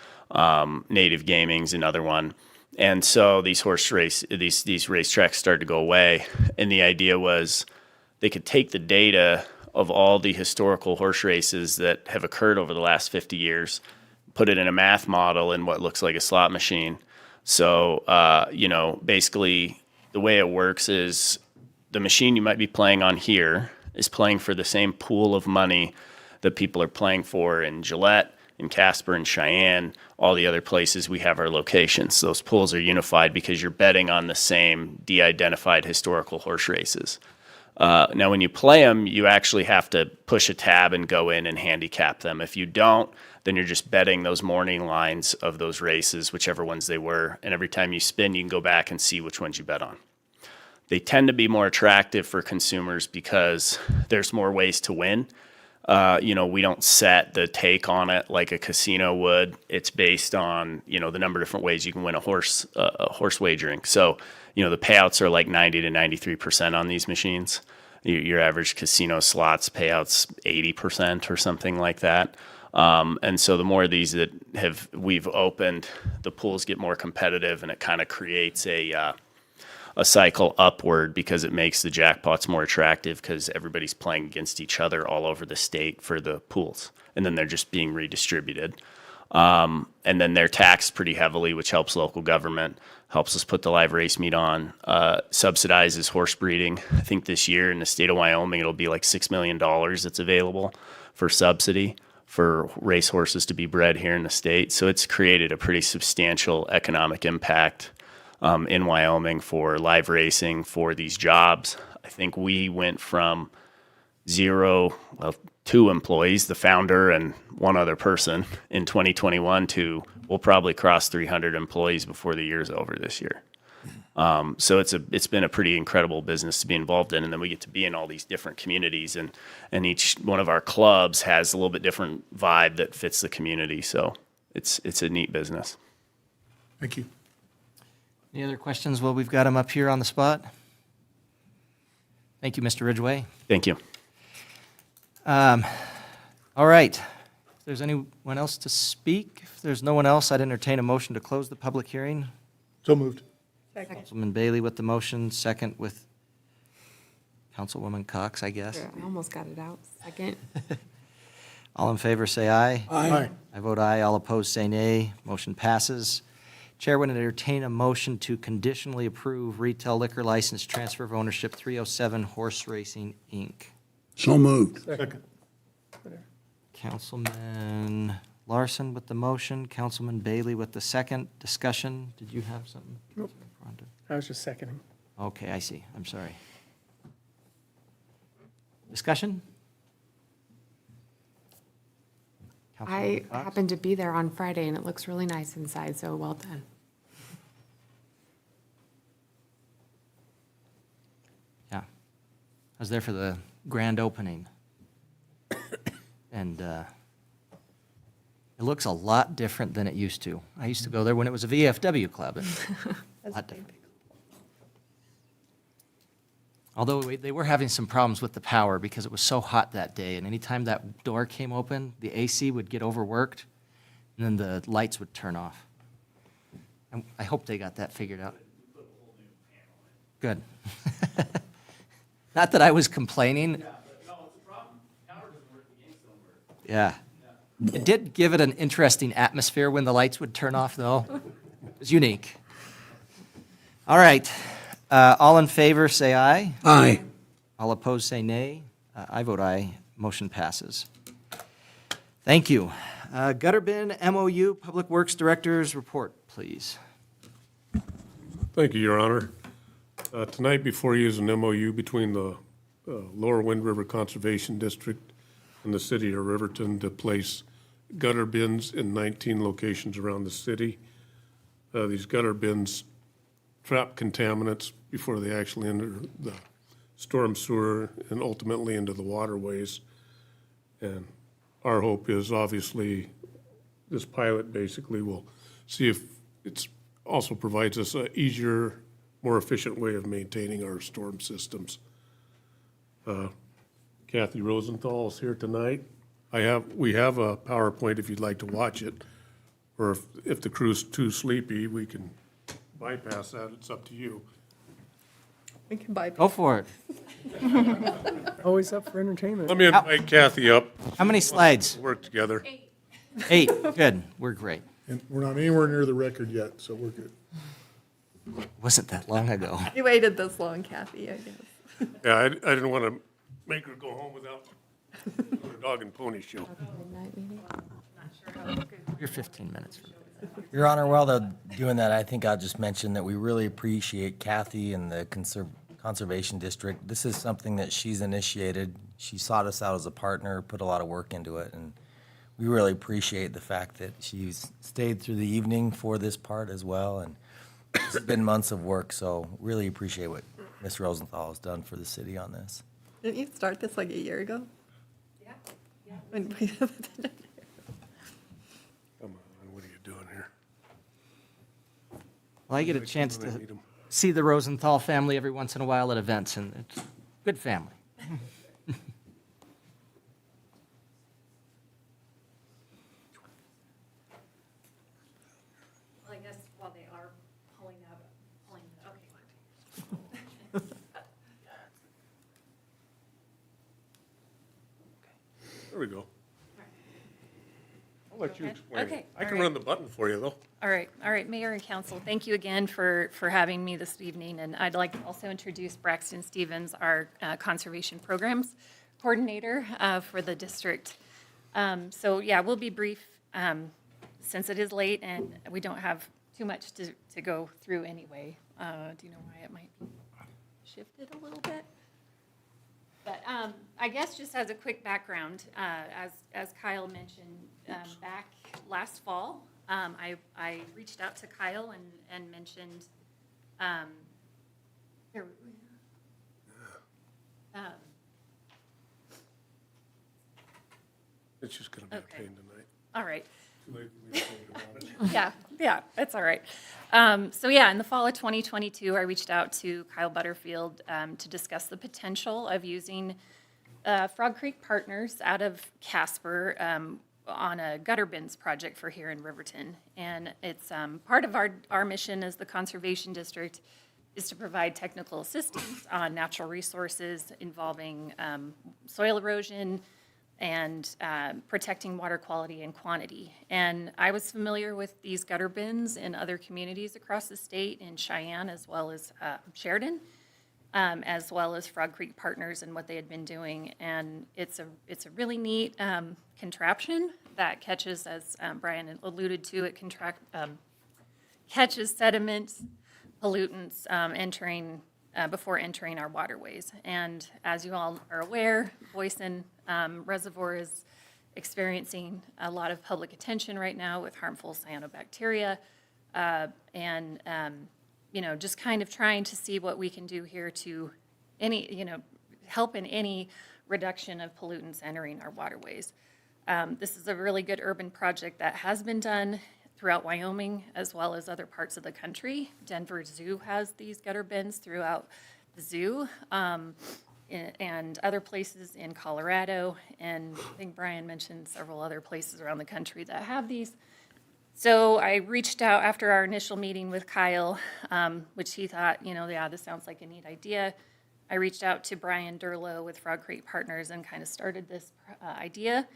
Native gaming's another one. And so these racetracks started to go away. And the idea was they could take the data of all the historical horse races that have occurred over the last 50 years, put it in a math model in what looks like a slot machine. So, basically the way it works is the machine you might be playing on here is playing for the same pool of money that people are playing for in Gillette, in Casper, and Cheyenne, all the other places we have our locations. Those pools are unified because you're betting on the same de-identified historical horse races. Now, when you play them, you actually have to push a tab and go in and handicap them. If you don't, then you're just betting those morning lines of those races, whichever ones they were. And every time you spin, you can go back and see which ones you bet on. They tend to be more attractive for consumers because there's more ways to win. We don't set the take on it like a casino would. It's based on, the number of different ways you can win a horse wagering. So, the payouts are like 90 to 93% on these machines. Your average casino slots payouts 80% or something like that. And so the more of these that we've opened, the pools get more competitive, and it kind of creates a cycle upward because it makes the jackpots more attractive because everybody's playing against each other all over the state for the pools. And then they're just being redistributed. And then they're taxed pretty heavily, which helps local government, helps us put the live race meet on, subsidizes horse breeding. I think this year in the state of Wyoming, it'll be like $6 million that's available for subsidy for race horses to be bred here in the state. So it's created a pretty substantial economic impact in Wyoming for live racing, for these jobs. I think we went from 2 employees, the founder and one other person in 2021 to we'll probably cross 300 employees before the year's over this year. So it's been a pretty incredible business to be involved in. And then we get to be in all these different communities, and each one of our clubs has a little bit different vibe that fits the community. So it's a neat business. Thank you. Any other questions? Well, we've got them up here on the spot. Thank you, Mr. Ridgway. Thank you. All right. If there's anyone else to speak, if there's no one else, I'd entertain a motion to close the public hearing. So moved. Councilman Bailey with the motion, second with Councilwoman Cox, I guess. I almost got it out. Second. All in favor, say aye. Aye. I vote aye. All opposed, say nay. Motion passes. Chair would entertain a motion to conditionally approve retail liquor license transfer of ownership 307 Horse Racing, Inc. So moved. Second. Councilman Larson with the motion, Councilman Bailey with the second. Discussion, did you have something? Nope. I was just seconding. Okay, I see. I'm sorry. Discussion? I Councilwoman Cox? happened to be there on Friday, and it looks really nice inside, so well done. Yeah. I was there for the grand opening. And it looks a lot different than it used to. I used to go there when it was a VFW club. And a lot different. Although they were having some problems with the power because it was so hot that day, and anytime that door came open, the AC would get overworked, and then the lights would turn off. And I hope they got that figured out. Good. Not that I was complaining. Yeah. It did give it an interesting atmosphere when the lights would turn off, though. It was unique. All right. All in favor, say aye. Aye. All opposed, say nay. I vote aye. Motion passes. Thank you. Gutter bin MOU, Public Works Director's report, please. Thank you, Your Honor. Tonight before you is an MOU between the Lower Wind River Conservation District and the city of Riverton to place gutter bins in 19 locations around the city. These gutter bins trap contaminants before they actually enter the storm sewer and ultimately into the waterways. And our hope is obviously this pilot basically will see if it's also provides us an easier, more efficient way of maintaining our storm systems. Kathy Rosenthal is here tonight. We have a PowerPoint if you'd like to watch it, or if the crew's too sleepy, we can bypass that. It's up to you. We can buy. Go for it. Always up for entertainment. Let me invite Kathy up. How many slides? Work together. 8. Good. We're great. And we're not anywhere near the record yet, so we're good. Wasn't that long ago. You waited this long, Kathy, I guess. Yeah, I didn't want to make her go home without Dog and pony show. Midnight meeting? You're 15 minutes from Your Honor, while they're doing that, I think I'll just mention that we really appreciate Kathy and the Conservation District. This is something that she's initiated. She sought us out as a partner, put a lot of work into it, and we really appreciate the fact that she's stayed through the evening for this part as well, and it's been months of work, so really appreciate what Ms. Rosenthal has done for the city on this. Didn't you start this like a year ago? Yeah. When- Come on, what are you doing here? Well, I get a chance to see the Rosenthal family every once in a while at events, and it's a good family. Well, I guess while they are pulling, okay. There we go. I'll let you Okay. explain. Okay, I all can right. run the button for you, though. All right, Mayor and Council, thank you again for having me this evening. And I'd like to also introduce Braxton Stevens, our Conservation Programs Coordinator for the district. So yeah, we'll be brief since it is late and we don't have too much to go through anyway. Do you know why it might be shifted a little bit? But I guess just as a quick background, as Kyle mentioned, back last fall, I reached out to Kyle and mentioned, here, It's just going to be a Okay. pain tonight. all right. Too late for me to think about it. Yeah, that's all right. So yeah, in the fall of 2022, I reached out to Kyle Butterfield to discuss the potential of using Frog Creek Partners out of Casper on a gutter bins project for here in Riverton. And it's part of our mission as the Conservation District is to provide technical assistance on natural resources involving soil erosion, and protecting water quality and quantity. And I was familiar with these gutter bins in other communities across the state, in Cheyenne as well as Sheridan, as well as Frog Creek Partners and what they had been doing. And it's a really neat contraption that catches, as Brian alluded to, it catches sediments, pollutants before entering our waterways. And as you all are aware, Boysen Reservoir is experiencing a lot of public attention right now with harmful cyanobacteria. Just kind of trying to see what we can do here to help in any reduction of pollutants entering our waterways. This is a really good urban project that has been done throughout Wyoming as well as other parts of the country. Denver Zoo has these gutter bins throughout the zoo, and other places in Colorado, and I think Brian mentioned several other places around the country that have these. So I reached out after our initial meeting with Kyle, which he thought, this sounds like a neat idea. I reached out to Brian Durlow with Frog Creek Partners and kind of started this idea.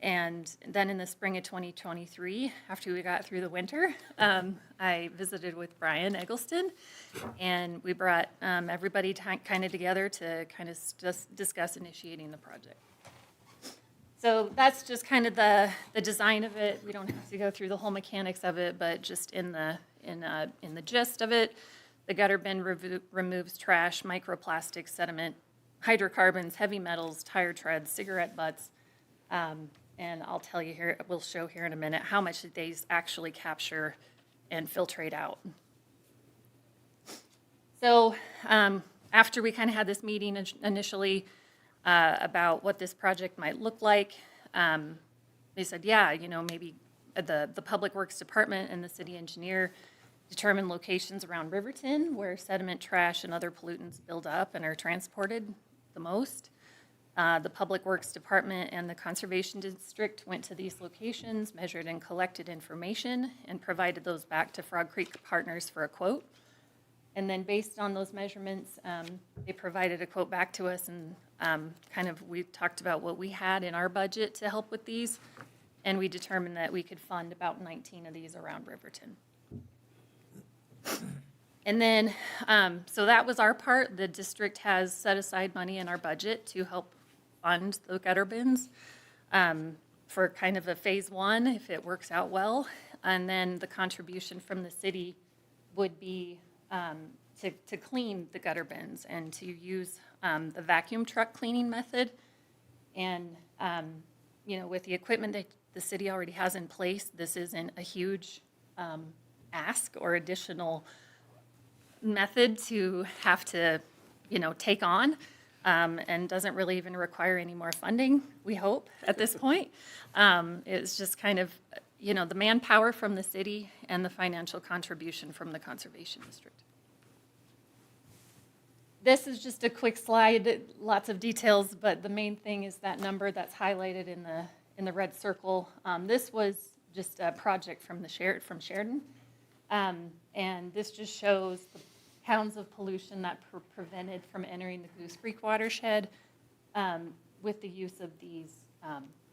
And then in the spring of 2023, after we got through the winter, I visited with Brian Eggleston, and we brought everybody kind of together to kind of discuss initiating the project. So that's just kind of the design of it. We don't have to go through the whole mechanics of it, but just in the gist of it, the gutter bin removes trash, microplastics, sediment, hydrocarbons, heavy metals, tire treads, cigarette butts. And I'll tell you here, we'll show here in a minute how much these actually capture and filtrate out. So after we kind of had this meeting initially about what this project might look like, they said, yeah, maybe the Public Works Department and the city engineer determine locations around Riverton where sediment, trash, and other pollutants build up and are transported the most. The Public Works Department and the Conservation District went to these locations, measured and collected information, and provided those back to Frog Creek Partners for a quote. And then based on those measurements, they provided a quote back to us, and we talked about what we had in our budget to help with these, and we determined that we could fund about 19 of these around Riverton. And then, so that was our part. The district has set aside money in our budget to help fund the gutter bins for kind of a phase one, if it works out well. And then the contribution from the city would be to clean the gutter bins and to use the vacuum truck cleaning method. And, with the equipment that the city already has in place, this isn't a huge ask or additional method to have to, take on, and doesn't really even require any more funding, we hope, at this point. It's just kind of, the manpower from the city and the financial contribution from the Conservation District. This is just a quick slide, lots of details, but the main thing is that number that's highlighted in the red circle. This was just a project from Sheridan. And this just shows the pounds of pollution that prevented from entering the Goose Creek watershed with the use of these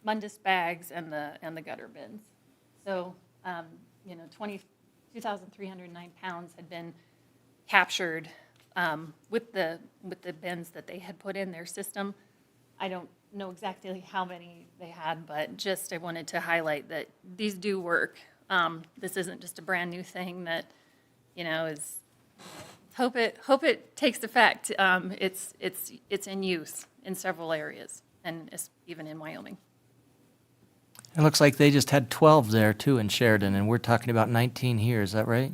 Mundus bags and the gutter bins. So, 2,309 pounds had been captured with the bins that they had put in their system. I don't know exactly how many they had, but just I wanted to highlight that these do work. This isn't just a brand new thing that, is hope it takes effect. It's in use in several areas, and even in Wyoming. It looks like they just had 12 there too in Sheridan, and we're talking about 19 here. Is that right?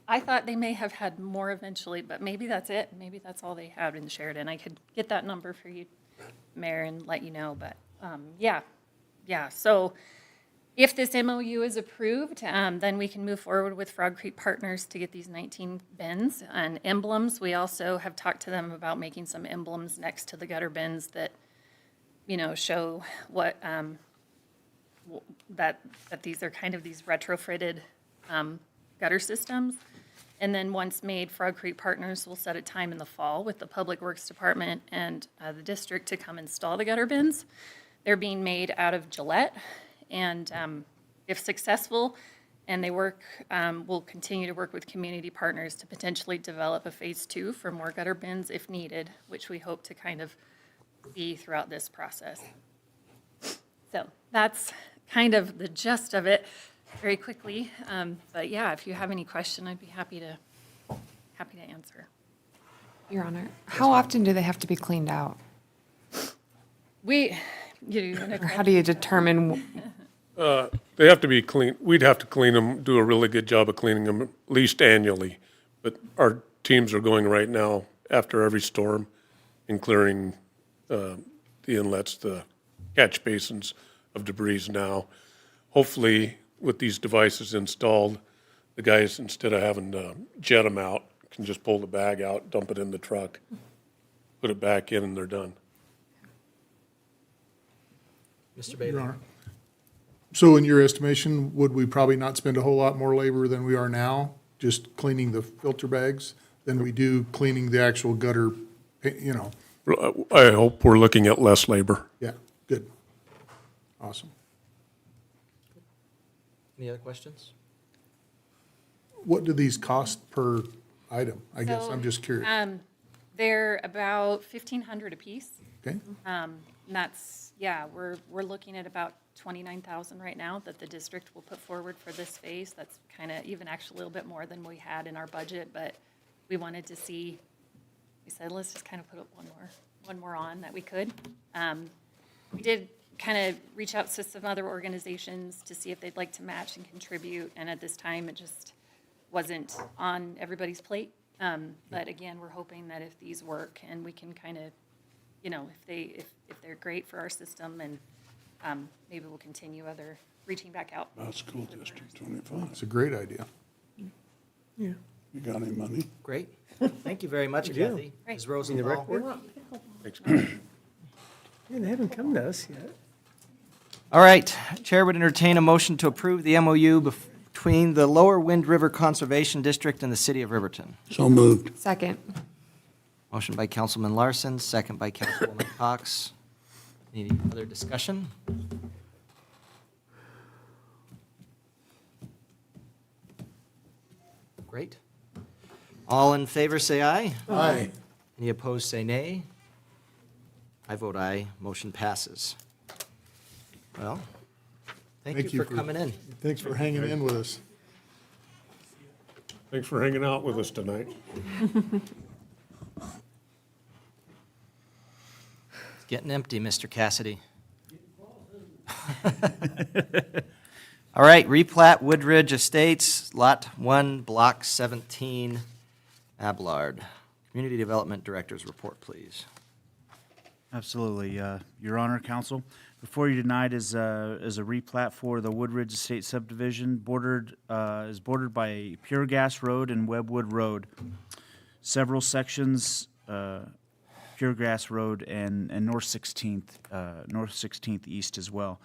I thought they may have had more eventually, but maybe that's it. Maybe that's all they had in Sheridan. I could get that number for you, Mayor, and let you know. But yeah. So if this MOU is approved, then we can move forward with Frog Creek Partners to get these 19 bins and emblems. We also have talked to them about making some emblems next to the gutter bins that, show what that these are kind of these retrofitted gutter systems. And then once made, Frog Creek Partners will set a time in the fall with the Public Works Department and the district to come install the gutter bins. They're being made out of Gillette, and if successful and they work, we'll continue to work with community partners to potentially develop a phase 2 for more gutter bins if needed, which we hope to kind of be throughout this process. So that's kind of the gist of it very quickly. But yeah, if you have any question, I'd be happy to answer. Your Honor, how often do they have to be cleaned out? Or how do you determine? They have to be clean. We'd have to clean them, do a really good job of cleaning them at least annually. But our teams are going right now after every storm and clearing the inlets, the catch basins of debris now. Hopefully, with these devices installed, the guys, instead of having to jet them out, can just pull the bag out, dump it in the truck, put it back in, and they're done. Mr. Your Bailey. Honor. So in your estimation, would we probably not spend a whole lot more labor than we are now, just cleaning the filter bags, than we do cleaning the actual gutter, I hope we're looking at less labor. Yeah, good. Awesome. Any other questions? What do these cost per item? I guess, So, I'm just curious. They're about $1,500 a piece. Okay, And that's, we're looking at about $29,000 right now that the district will put forward for this phase. That's kind of even actually a little bit more than we had in our budget, but we wanted to see, we said, let's just kind of put up one more on that we could. We did kind of reach out to some other organizations to see if they'd like to match and contribute, and at this time, it just wasn't on everybody's plate. But again, we're hoping that if these work and we can kind of, if they're great for our system, and maybe we'll continue reaching back out. School District 25. it's a great idea. Yeah. You got any money? Great. Thank you very much, Kathy. Ms. Rosenthal. Yeah, they haven't come to us yet. All right, Chair would entertain a motion to approve the MOU between the Lower Wind River Conservation District and the City of Riverton. So moved. Second. Motion by Councilman Larson, second by Councilwoman Cox. Any other discussion? Great. All in favor, say aye. Aye. Any opposed, say nay. I vote aye. Motion passes. Well, thank you for coming in. Thanks for hanging in with us. Thanks for hanging out with us tonight. It's getting empty, Mr. Cassidy. All right, replat Woodridge Estates, Lot 1, Block 17, Ablard. Community Development Director's report, please. Absolutely, Your Honor, Counsel. Before you tonight is a replat for the Woodridge Estate subdivision, is bordered by Pure Gas Road and Webwood Road. Several sections, Pure Gas Road and North 16th East as well.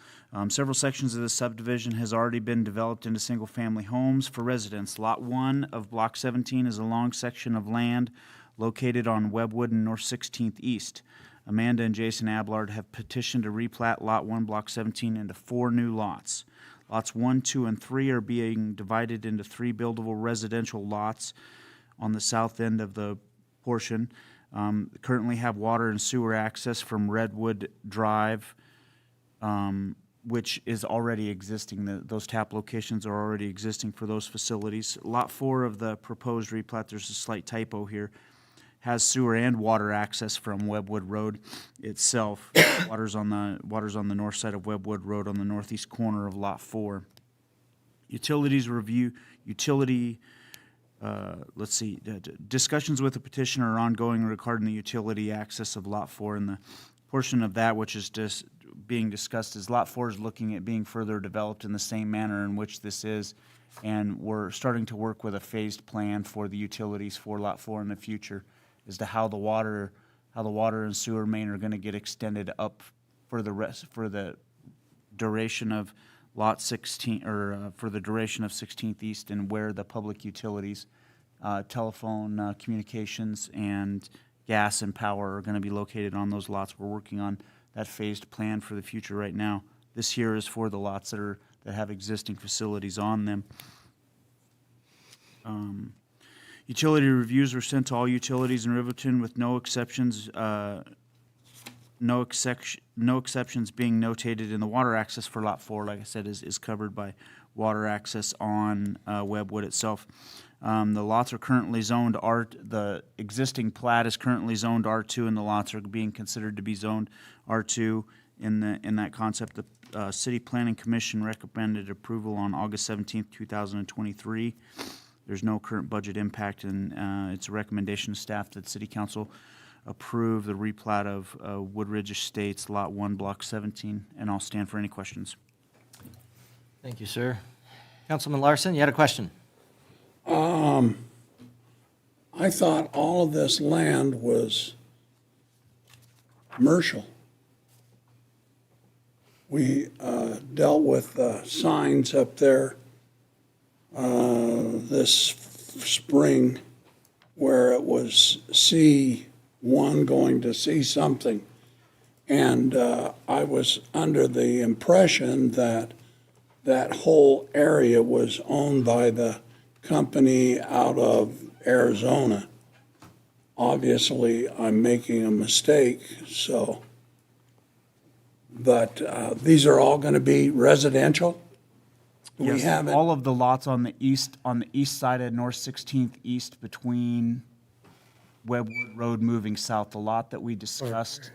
Several sections of the subdivision has already been developed into single-family homes for residents. Lot 1 of Block 17 is a long section of land located on Webwood and North 16th East. Amanda and Jason Ablard have petitioned to replat Lot 1, Block 17 into 4 new lots. Lots 1, 2, and 3 are being divided into 3 buildable residential lots on the south end of the portion. Currently have water and sewer access from Redwood Drive, which is already existing. Those tap locations are already existing for those facilities. Lot 4 of the proposed replat, there's a slight typo here, has sewer and water access from Webwood Road itself. Water's on the north side of Webwood Road on the northeast corner of Lot 4. Discussions with the petitioner are ongoing regarding the utility access of Lot 4, and the portion of that which is just being discussed is Lot 4 is looking at being further developed in the same manner in which this is, and we're starting to work with a phased plan for the utilities for Lot 4 in the future as to how the water and sewer main are going to get extended up for the duration of Lot 16, or for the duration of 16th East, and where the public utilities, telephone, communications, and gas and power are going to be located on those lots. We're working on that phased plan for the future right now. This here is for the lots that have existing facilities on them. Utility reviews were sent to all utilities in Riverton with no exceptions. No exceptions being notated in the water access for Lot 4, like I said, is covered by water access on Webwood itself. The lots are currently zoned the existing plat is currently zoned R2, and the lots are being considered to be zoned R2 in that concept. The City Planning Commission recommended approval on August 17th, 2023. There's no current budget impact, and it's a recommendation to staff that City Council approve the replat of Woodridge Estates, Lot 1, Block 17, and I'll stand for any questions. Thank you, sir. Councilman Larson, you had a question? I thought all of this land was commercial. We dealt with signs up there this spring where it was C1 going to see something. And I was under the impression that that whole area was owned by the company out of Arizona. Obviously, I'm making a mistake, so. But these are all going to be residential? Yes, all of the lots on the east side of North 16th East between Webwood Road moving south, the lot that we discussed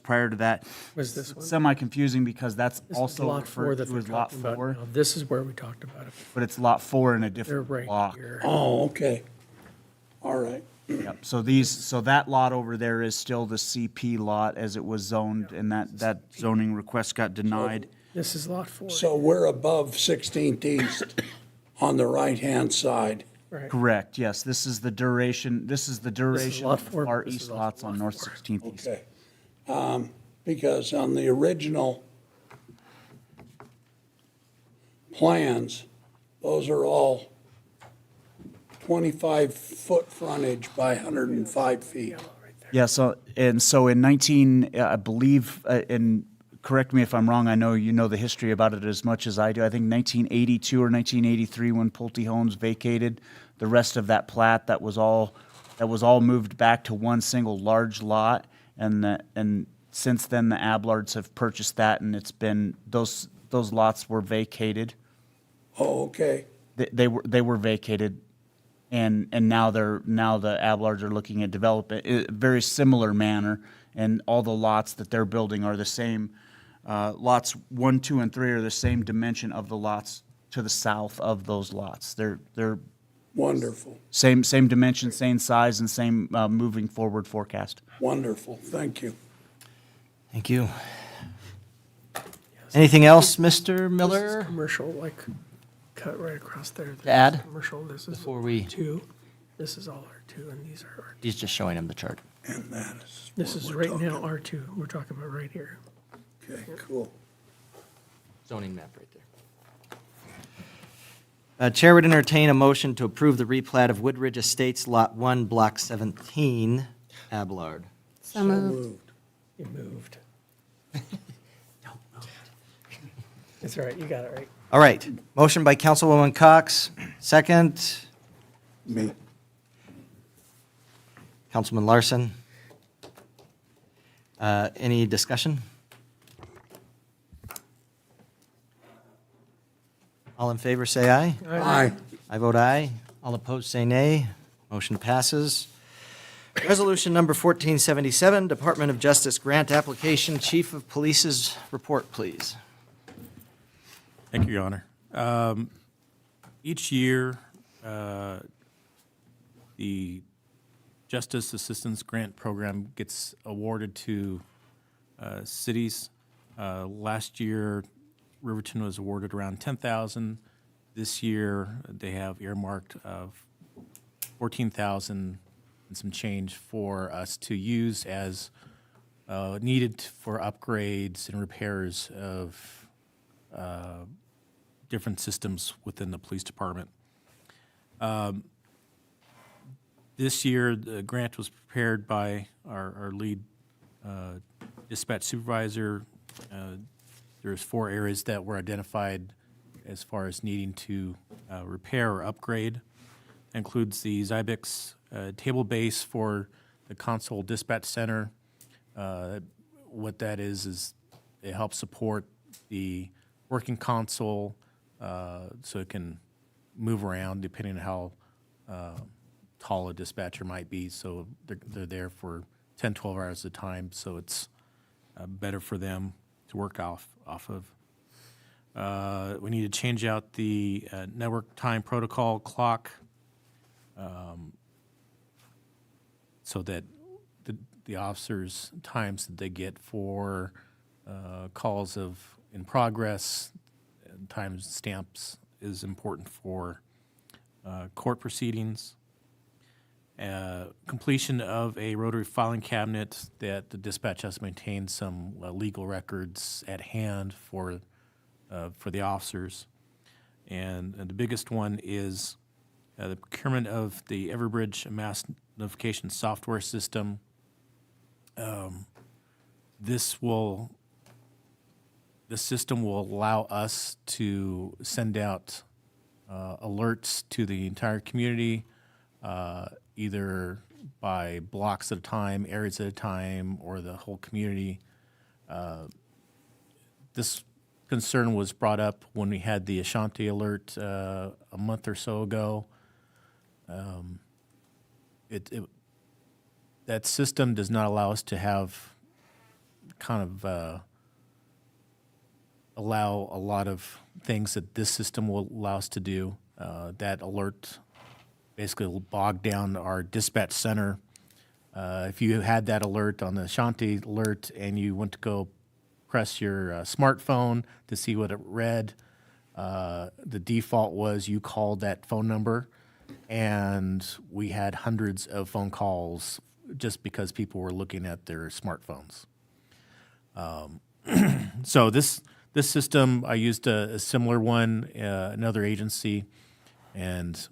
prior to that. Was this one? Semi-confusing because that's This is also Lot 4 referred that to they're as Lot talking about 4. now. This is where we talked about it. But it's Lot 4 in a They're different right block. here. Oh, okay. All right. Yep. So that lot over there is still the CP lot as it was zoned, and that zoning request got denied. This is Lot 4. So we're above 16th East on the right-hand side. Right. Correct, yes. This is the duration Lot of 4. our This east is lots on Lot North 4. 16th East. Okay. Because on the original plans, those are all 25-foot frontage by 105 feet. Yeah, so in I believe, and correct me if I'm wrong, I know you know the history about it as much as I do. I think 1982 or 1983 when Pulte Homes vacated the rest of that plat, that was all that was all moved back to one single large lot, and since then, the Ablards have purchased that, and it's been, those lots were vacated. Oh, okay. They were vacated, and now the Ablards are looking at developing a very similar manner, and all the lots that they're building are the same. Lots 1, 2, and 3 are the same dimension of the lots to the south of those lots. They're Wonderful. same dimension, same size, and same moving forward forecast. Wonderful. Thank you. Thank you. Anything else, Mr. Miller? Commercial, like, cut right across there. To add? Commercial, this is Before we- R2, this is all R2, and these are R2. He's just showing him the chart. And that is This what is we're right talking now R2, we're talking about right here. Okay, cool. Zoning map right there. Chair would entertain a motion to approve the replat of Woodridge Estates Lot 1, Block 17, Ablard. So moved. You moved. It's all right, you got it right. All right, motion by Councilwoman Cox, second, Me. Councilman Larson. Any discussion? All in favor, say aye. Aye. I vote aye. All opposed, say nay. Motion passes. Resolution number 1477, Department of Justice Grant Application. Chief of Police's report, please. Thank you, Your Honor. Each year, the Justice Assistance Grant Program gets awarded to cities. Last year, Riverton was awarded around $10,000. This year, they have earmarked of $14,000 and some change for us to use as needed for upgrades and repairs of different systems within the police department. This year, the grant was prepared by our lead dispatch supervisor. There's 4 areas that were identified as far as needing to repair or upgrade. That includes the Zybex table base for the console dispatch center. What that is it helps support the working console so it can move around depending on how tall a dispatcher might be. So they're there for 10, 12 hours at a time, so it's better for them to work off of. We need to change out the network time protocol clock so that the officers' times that they get for calls of in progress and time stamps is important for court proceedings. Completion of a rotary filing cabinet that the dispatch has maintained some legal records at hand for the officers. And the biggest one is the procurement of the Everbridge mass notification software system. This system will allow us to send out alerts to the entire community, either by blocks at a time, areas at a time, or the whole community. This concern was brought up when we had the Ashanti alert a month or so ago. That system does not allow us to have kind of allow a lot of things that this system will allow us to do. That alert basically will bog down our dispatch center. If you had that alert on the Ashanti alert and you went to go press your smartphone to see what it read, the default was you called that phone number, and we had hundreds of phone calls just because people were looking at their smartphones. So this system, I used a similar one, another agency, and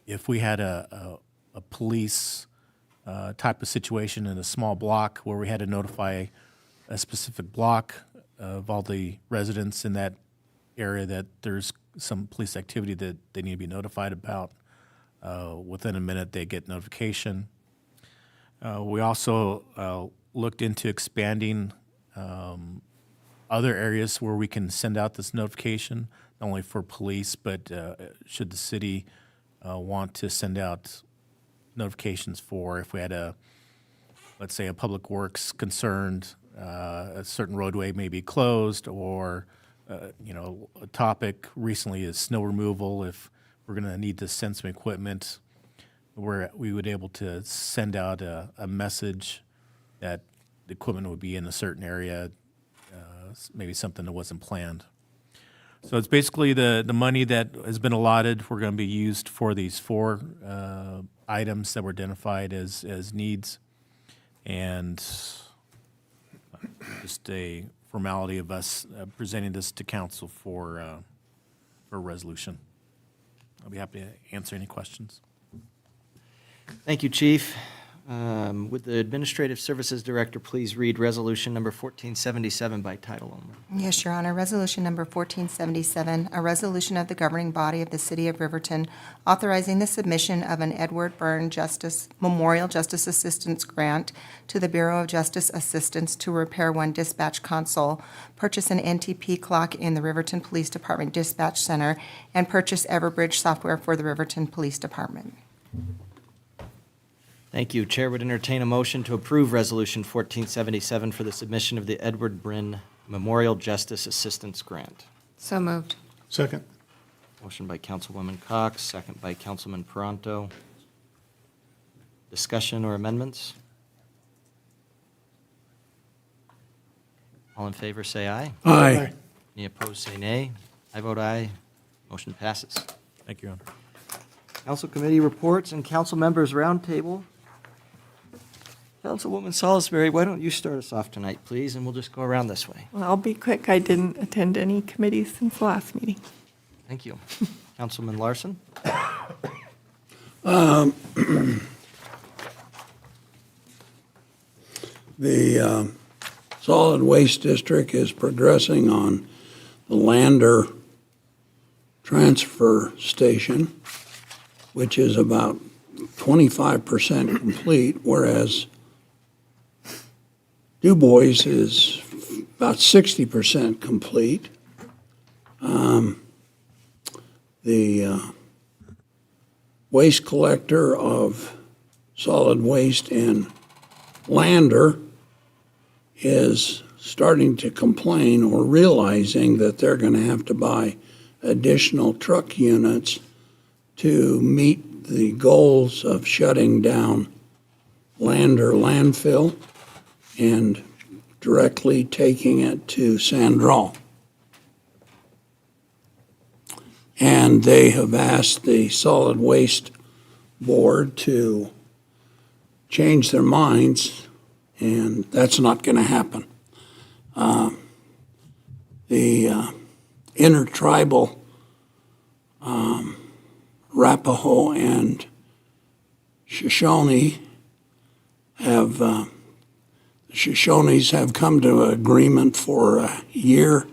if we had a police type of situation in a small block where we had to notify a specific block of all the residents in that area that there's some police activity that they need to be notified about, within a minute they get notification. We also looked into expanding other areas where we can send out this notification, not only for police, but should the city want to send out notifications for if we had let's say a public works concerned, a certain roadway may be closed, or a topic recently is snow removal. If we're going to need to send some equipment, where we would able to send out a message that the equipment would be in a certain area, maybe something that wasn't planned. So it's basically the money that has been allotted, we're going to be used for these 4 items that were identified as needs, and just a formality of us presenting this to council for a resolution. I'll be happy to answer any questions. Thank you, Chief. Would the Administrative Services Director please read Resolution Number 1477 by title only? Yes, Your Honor. Resolution number 1477, a resolution of the governing body of the City of Riverton authorizing the submission of an Edward Byrne Memorial Justice Assistance Grant to the Bureau of Justice Assistance to repair one dispatch console, purchase an NTP clock in the Riverton Police Department Dispatch Center, and purchase Everbridge software for the Riverton Police Department. Thank you. Chair would entertain a motion to approve Resolution 1477 for the submission of the Edward Byrne Memorial Justice Assistance Grant. So moved. Second. Motion by Councilwoman Cox, second by Councilman Peranto. Discussion or amendments? All in favor, say aye. Aye. Any opposed, say nay. I vote aye. Motion passes. Thank you, Your Honor. Council committee reports and council members roundtable. Councilwoman Salisbury, why don't you start us off tonight, please, and we'll just go around this way. Well, I'll be quick. I didn't attend any committees since the last meeting. Thank you. Councilman Larson? The solid waste district is progressing on the Lander transfer station, which is about 25% complete, whereas Du Bois is about 60% complete. The waste collector of solid waste in Lander is starting to complain or realizing that they're going to have to buy additional truck units to meet the goals of shutting down Lander landfill and directly taking it to Sandral. And they have asked the Solid Waste Board to change their minds, and that's not going to happen. The intertribal Arapaho and Shoshone the Shoshones have come to an agreement for a year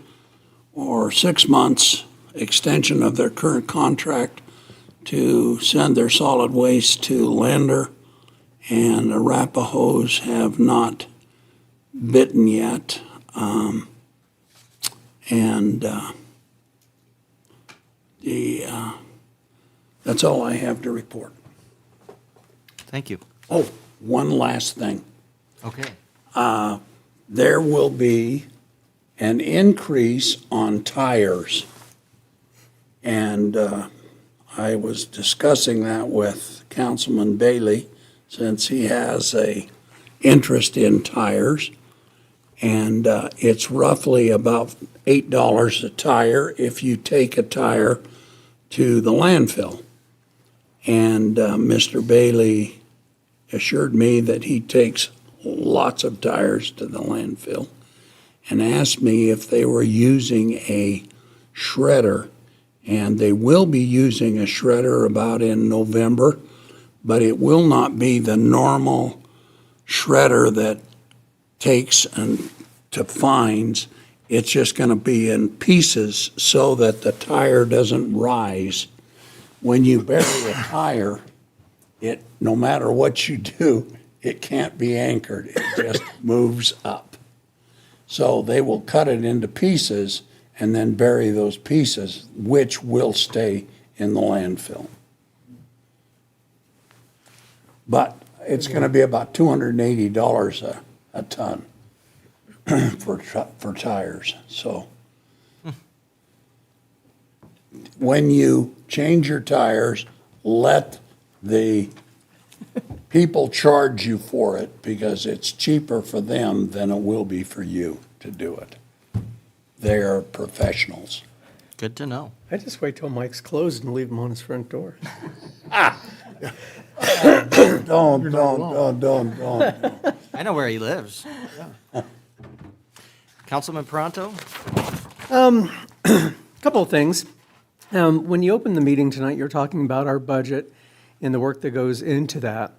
or 6 months extension of their current contract to send their solid waste to Lander, and Arapahoes have not bitten yet. That's all I have to report. Thank you. Oh, one last thing. Okay. There will be an increase on tires. And I was discussing that with Councilman Bailey, since he has a interest in tires. And it's roughly about $8 a tire if you take a tire to the landfill. And Mr. Bailey assured me that he takes lots of tires to the landfill and asked me if they were using a shredder. And they will be using a shredder about in November, but it will not be the normal shredder that takes and to fines. It's just going to be in pieces so that the tire doesn't rise when you bury a tire, it, no matter what you do, it can't be anchored. It just moves up. So they will cut it into pieces and then bury those pieces, which will stay in the landfill. But it's going to be about $280 a ton for tires. So when you change your tires, let the people charge you for it, because it's cheaper for them than it will be for you to do it. They are professionals. Good to know. I just wait till Mike's closed and leave him on his front door. Don't. I know where he lives. Councilman Pronto? Couple of things. When you opened the meeting tonight, you're talking about our budget and the work that goes into that.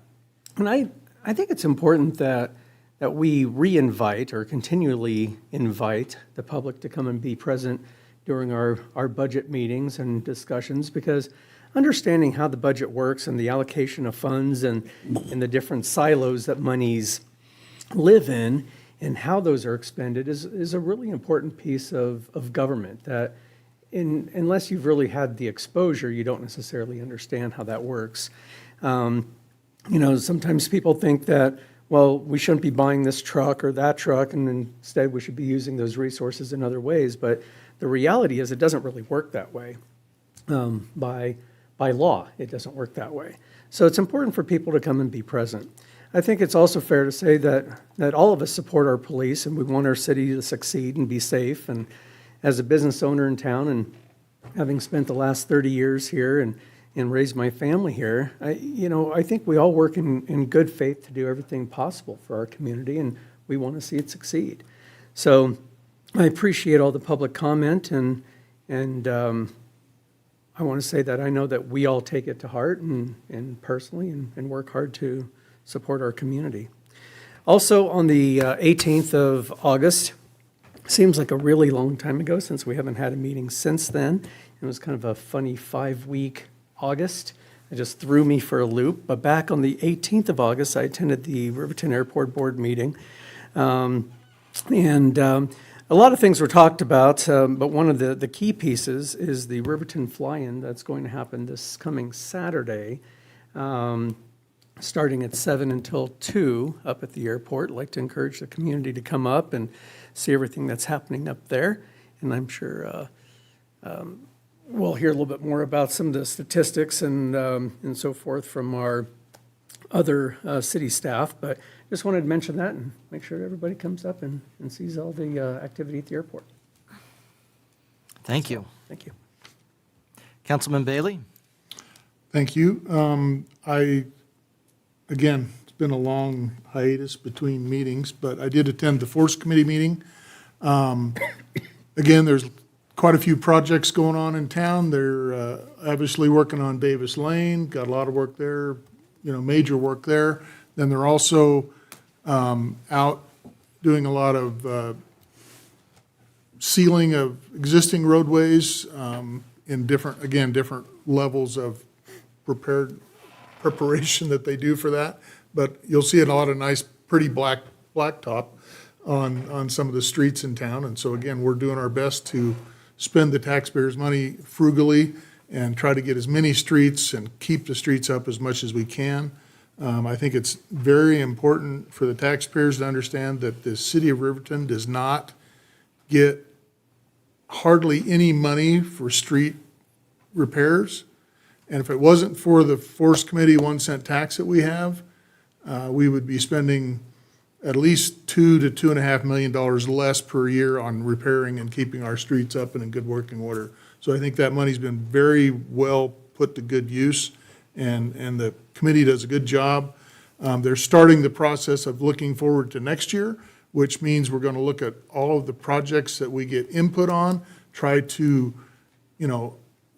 And I think it's important that we re-invite or continually invite the public to come and be present during our budget meetings and discussions, because understanding how the budget works and the allocation of funds and the different silos that monies live in and how those are expended is a really important piece of government that unless you've really had the exposure, you don't necessarily understand how that works. Sometimes people think that, well, we shouldn't be buying this truck or that truck, and instead we should be using those resources in other ways. But the reality is it doesn't really work that way. By law, it doesn't work that way. So it's important for people to come and be present. I think it's also fair to say that all of us support our police and we want our city to succeed and be safe. And as a business owner in town and having spent the last 30 years here and raised my family here, I think we all work in good faith to do everything possible for our community, and we want to see it succeed. So I appreciate all the public comment, and I want to say that I know that we all take it to heart and personally and work hard to support our community. Also, on the 18th of August, seems like a really long time ago since we haven't had a meeting since then. It was kind of a funny 5-week August. It just threw me for a loop. But back on the 18th of August, I attended the Riverton Airport Board meeting. A lot of things were talked about, but one of the key pieces is the Riverton fly-in that's going to happen this coming Saturday, starting at 7 until 2 up at the airport. I'd like to encourage the community to come up and see everything that's happening up there. And I'm sure we'll hear a little bit more about some of the statistics and so forth from our other city staff. But just wanted to mention that and make sure everybody comes up and sees all the activity at the airport. Thank you. Thank you. Councilman Bailey? Thank you. Again, it's been a long hiatus between meetings, but I did attend the Forest Committee meeting. Again, there's quite a few projects going on in town. They're obviously working on Davis Lane, got a lot of work there, major work there. Then they're also out doing a lot of sealing of existing roadways in different levels of preparation that they do for that. But you'll see a lot of nice, pretty blacktop on some of the streets in town. And so again, we're doing our best to spend the taxpayers' money frugally and try to get as many streets and keep the streets up as much as we can. I think it's very important for the taxpayers to understand that the city of Riverton does not get hardly any money for street repairs. And if it wasn't for the Forest Committee 1 cent tax that we have, we would be spending at least $2 to $2.5 million less per year on repairing and keeping our streets up and in good working order. So I think that money's been very well put to good use, and the committee does a good job. They're starting the process of looking forward to next year, which means we're going to look at all of the projects that we get input on, try to,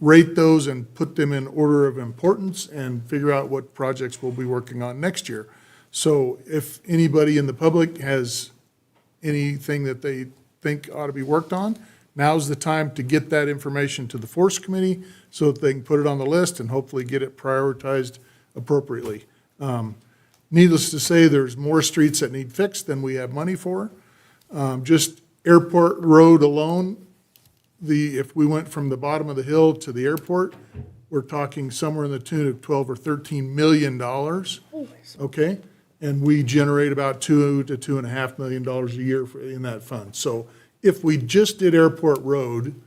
rate those and put them in order of importance and figure out what projects we'll be working on next year. So if anybody in the public has anything that they think ought to be worked on, now's the time to get that information to the Force Committee so that they can put it on the list and hopefully get it prioritized appropriately. Needless to say, there's more streets that need fixed than we have money for. Just Airport Road alone, if we went from the bottom of the hill to the airport, we're talking somewhere in the tune of $12 or $13 million, okay? And we generate about $2 to $2.5 million a year in that fund. So if we just did Airport Road,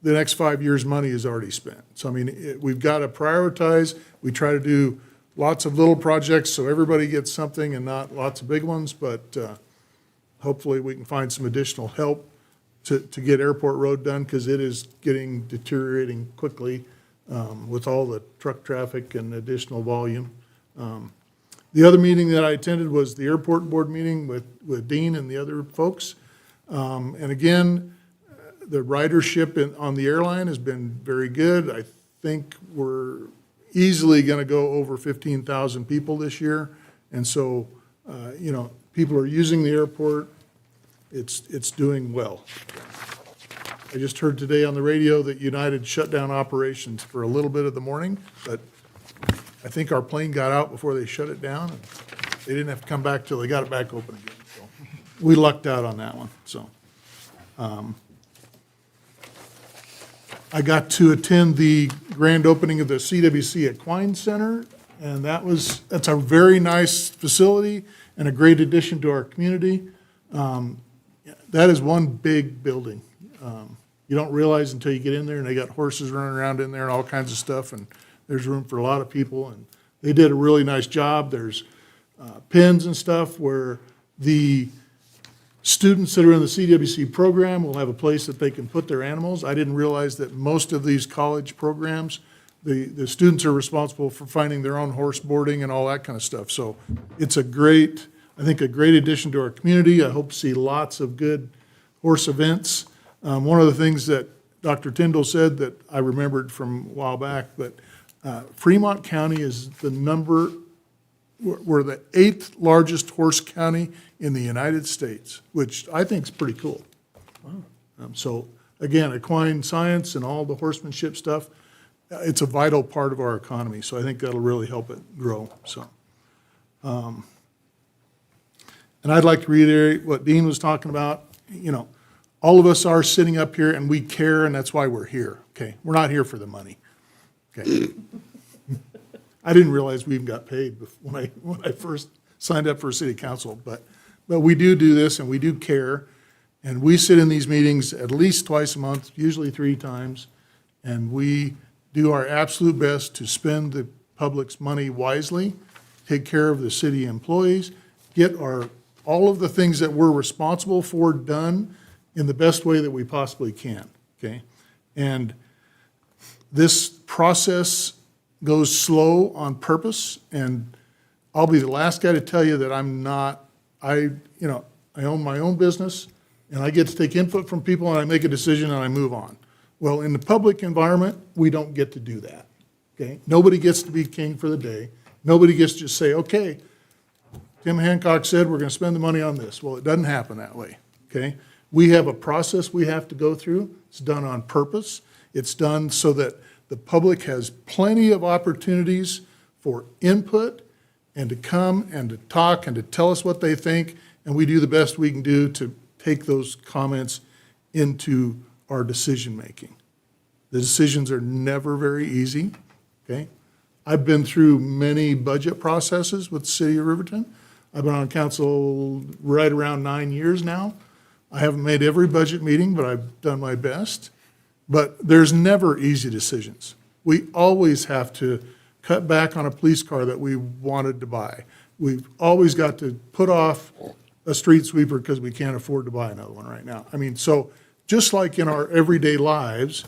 the next 5 years' money is already spent. So, I mean, we've got to prioritize. We try to do lots of little projects so everybody gets something and not lots of big ones, but hopefully we can find some additional help to get Airport Road done, because it is deteriorating quickly with all the truck traffic and additional volume. The other meeting that I attended was the airport board meeting with Dean and the other folks. And again, the ridership on the airline has been very good. I think we're easily going to go over 15,000 people this year. And so, people are using the airport. It's doing well. I just heard today on the radio that United shut down operations for a little bit of the morning, but I think our plane got out before they shut it down, and they didn't have to come back till they got it back open again. So we lucked out on that one, so. I got to attend the grand opening of the CWC Equine Center, and that's a very nice facility and a great addition to our community. That is one big building. You don't realize until you get in there, and they got horses running around in there and all kinds of stuff, and there's room for a lot of people, and they did a really nice job. There's pens and stuff where the students that are in the CWC program will have a place that they can put their animals. I didn't realize that most of these college programs, the students are responsible for finding their own horse boarding and all that kind of stuff. So it's a great addition to our community. I hope to see lots of good horse events. One of the things that Dr. Tyndall said that I remembered from a while back, but Fremont County is we're the 8th largest horse county in the United States, which I think is pretty cool. So again, equine science and all the horsemanship stuff, it's a vital part of our economy. So I think that'll really help it grow. So, and I'd like to reiterate what Dean was talking about. All of us are sitting up here and we care, and that's why we're here. Okay, we're not here for the money. Okay. I didn't realize we even got paid when I first signed up for city council, but we do this and we do care, and we sit in these meetings at least twice a month, usually 3 times, and we do our absolute best to spend the public's money wisely, take care of the city employees, get all of the things that we're responsible for done in the best way that we possibly can, okay? And this process goes slow on purpose, and I'll be the last guy to tell you that I own my own business, and I get to take input from people, and I make a decision, and I move on. Well, in the public environment, we don't get to do that, okay? Nobody gets to be king for the day. Nobody gets to just say, okay, Tim Hancock said we're going to spend the money on this. Well, it doesn't happen that way, okay? We have a process we have to go through. It's done on purpose. It's done so that the public has plenty of opportunities for input and to come and to talk and to tell us what they think, and we do the best we can do to take those comments into our decision-making. The decisions are never very easy, okay? I've been through many budget processes with the city of Riverton. I've been on council right around 9 years now. I haven't made every budget meeting, but I've done my best. But there's never easy decisions. We always have to cut back on a police car that we wanted to buy. We've always got to put off a street sweeper because we can't afford to buy another one right now. I mean, so just like in our everyday lives,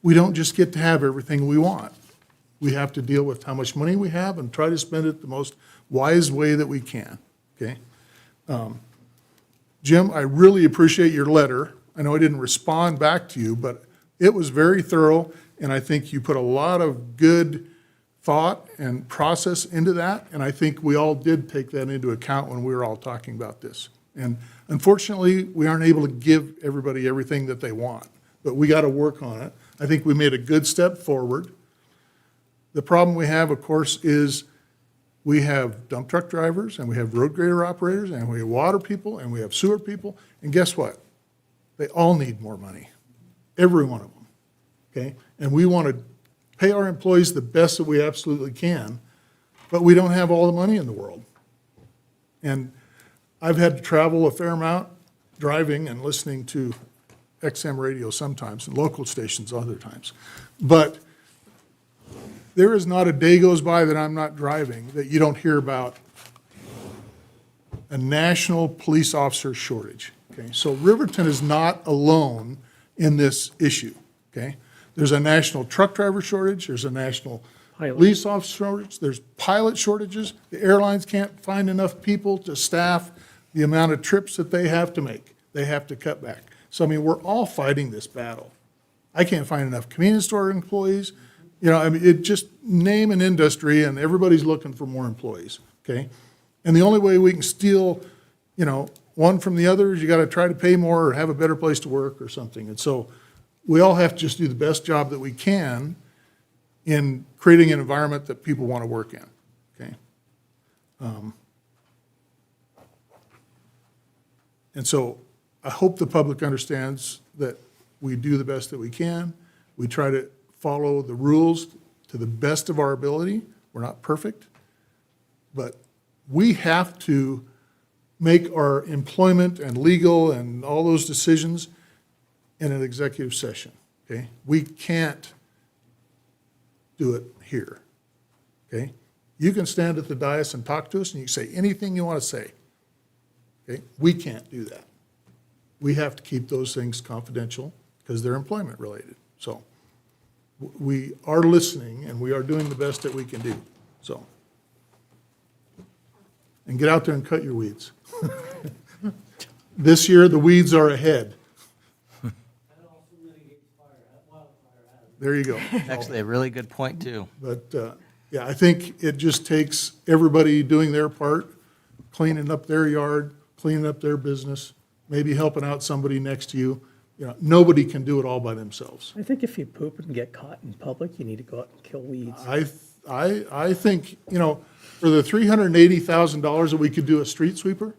we don't just get to have everything we want. We have to deal with how much money we have and try to spend it the most wise way that we can, okay? Jim, I really appreciate your letter. I know I didn't respond back to you, but it was very thorough, and I think you put a lot of good thought and process into that, and I think we all did take that into account when we were all talking about this. And unfortunately, we aren't able to give everybody everything that they want, but we got to work on it. I think we made a good step forward. The problem we have, of course, is we have dump truck drivers, and we have road grader operators, and we have water people, and we have sewer people, and guess what? They all need more money, every one of them, okay? And we want to pay our employees the best that we absolutely can, but we don't have all the money in the world. And I've had to travel a fair amount, driving and listening to XM radio sometimes, and local stations other times. But there is not a day goes by that I'm not driving that you don't hear about a national police officer shortage, okay? So Riverton is not alone in this issue, okay? There's a national truck driver shortage, there's a national police officer shortage, there's pilot shortages. The airlines can't find enough people to staff the amount of trips that they have to make. They have to cut back. So, I mean, we're all fighting this battle. I can't find enough convenience store employees. You know, I mean, it just name an industry and everybody's looking for more employees, okay? And the only way we can steal, you know, one from the other is you got to try to pay more or have a better place to work or something. And so we all have to just do the best job that we can in creating an environment that people want to work in, okay? And so I hope the public understands that we do the best that we can. We try to follow the rules to the best of our ability. We're not perfect, but we have to make our employment and legal and all those decisions in an executive session, okay? We can't do it here, okay? You can stand at the dais and talk to us and you can say anything you want to say, okay? We can't do that. We have to keep those things confidential because they're employment related. So we are listening and we are doing the best that we can do, so. And get out there and cut your weeds. This year, the weeds are ahead. There you go. Actually, a really good point, too. But, yeah, I think it just takes everybody doing their part, cleaning up their yard, cleaning up their business, maybe helping out somebody next to you. You know, nobody can do it all by themselves. I think if you poop and get caught in public, you need to go out and kill weeds. I think, you know, for the $380,000 that we could do a street sweeper,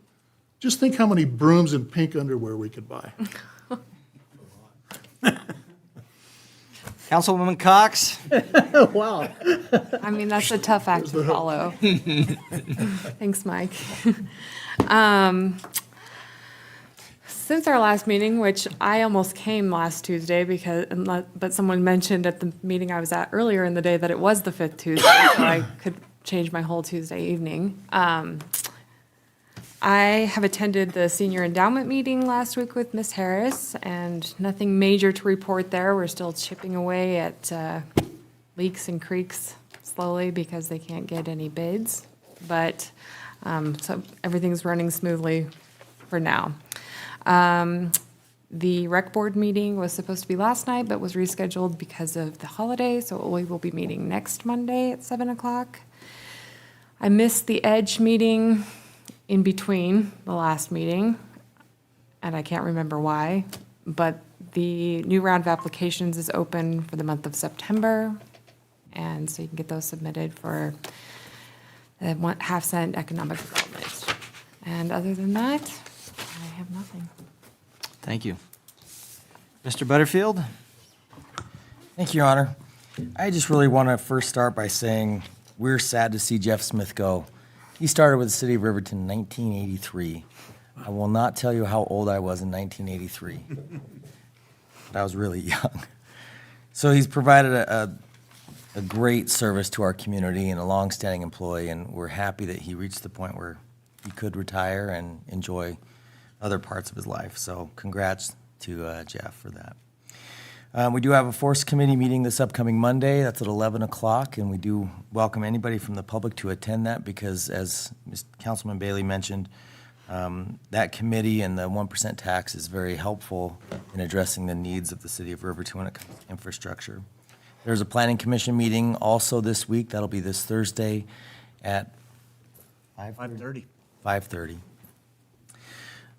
just think how many brooms and pink underwear we could buy. Councilwoman Cox? Wow. I mean, that's a tough act to follow. Thanks, Mike. Since our last meeting, which I almost came last Tuesday but someone mentioned at the meeting I was at earlier in the day that it was the 5th Tuesday, so I could change my whole Tuesday evening. I have attended the senior endowment meeting last week with Ms. Harris, and nothing major to report there. We're still chipping away at leaks and creeks slowly because they can't get any bids. But, so everything's running smoothly for now. The rec board meeting was supposed to be last night, but was rescheduled because of the holiday, so we will be meeting next Monday at 7 o'clock. I missed the EDGE meeting in between the last meeting, and I can't remember why, but the new round of applications is open for the month of September, and so you can get those submitted for the 1/2 cent economic development. And other than that, I have nothing. Thank you. Mr. Butterfield? Thank you, Your Honor. I just really want to first start by saying we're sad to see Jeff Smith go. He started with the city of Riverton in 1983. I will not tell you how old I was in 1983. But I was really young. So he's provided a great service to our community and a longstanding employee, and we're happy that he reached the point where he could retire and enjoy other parts of his life. So congrats to Jeff for that. We do have a Force Committee meeting this upcoming Monday. That's at 11 o'clock, and we do welcome anybody from the public to attend that because, as Councilman Bailey mentioned, that committee and the 1% tax is very helpful in addressing the needs of the city of Riverton when it comes to infrastructure. There's a Planning Commission meeting also this week. That'll be this Thursday at 5:30. 5:30.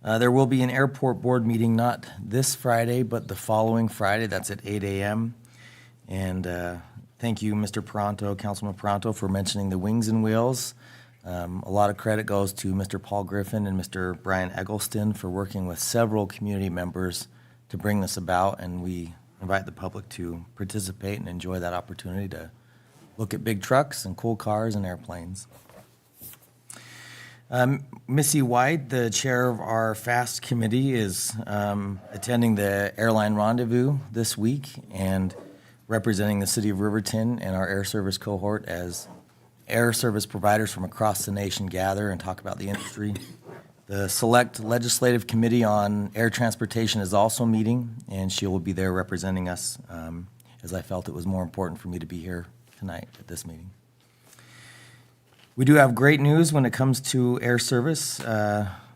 There will be an airport board meeting, not this Friday, but the following Friday. That's at 8 a.m. And thank you, Mr. Pronto, Councilman Pronto, for mentioning the Wings and Wheels. A lot of credit goes to Mr. Paul Griffin and Mr. Brian Eggleston for working with several community members to bring this about, and we invite the public to participate and enjoy that opportunity to look at big trucks and cool cars and airplanes. Missy White, the chair of our FAST committee, is attending the airline rendezvous this week and representing the city of Riverton and our air service cohort as air service providers from across the nation gather and talk about the industry. The Select Legislative Committee on Air Transportation is also meeting, and she will be there representing us, as I felt it was more important for me to be here tonight at this meeting. We do have great news when it comes to air service.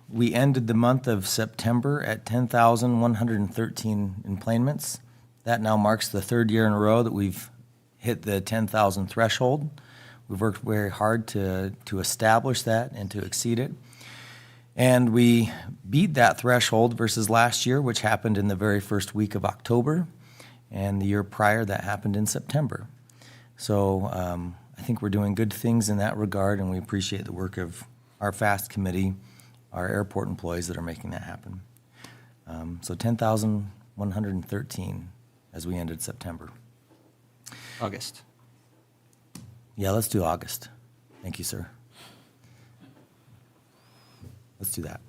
We ended the month of September at 10,113 enplanements. That now marks the third year in a row that we've hit the 10,000 threshold. We've worked very hard to establish that and to exceed it. And we beat that threshold versus last year, which happened in the very first week of October, and the year prior that happened in September. So I think we're doing good things in that regard, and we appreciate the work of our FAST committee, our airport employees that are making that happen. So 10,113 as we ended September. August. Yeah, let's do August. Thank you, sir. Let's do that.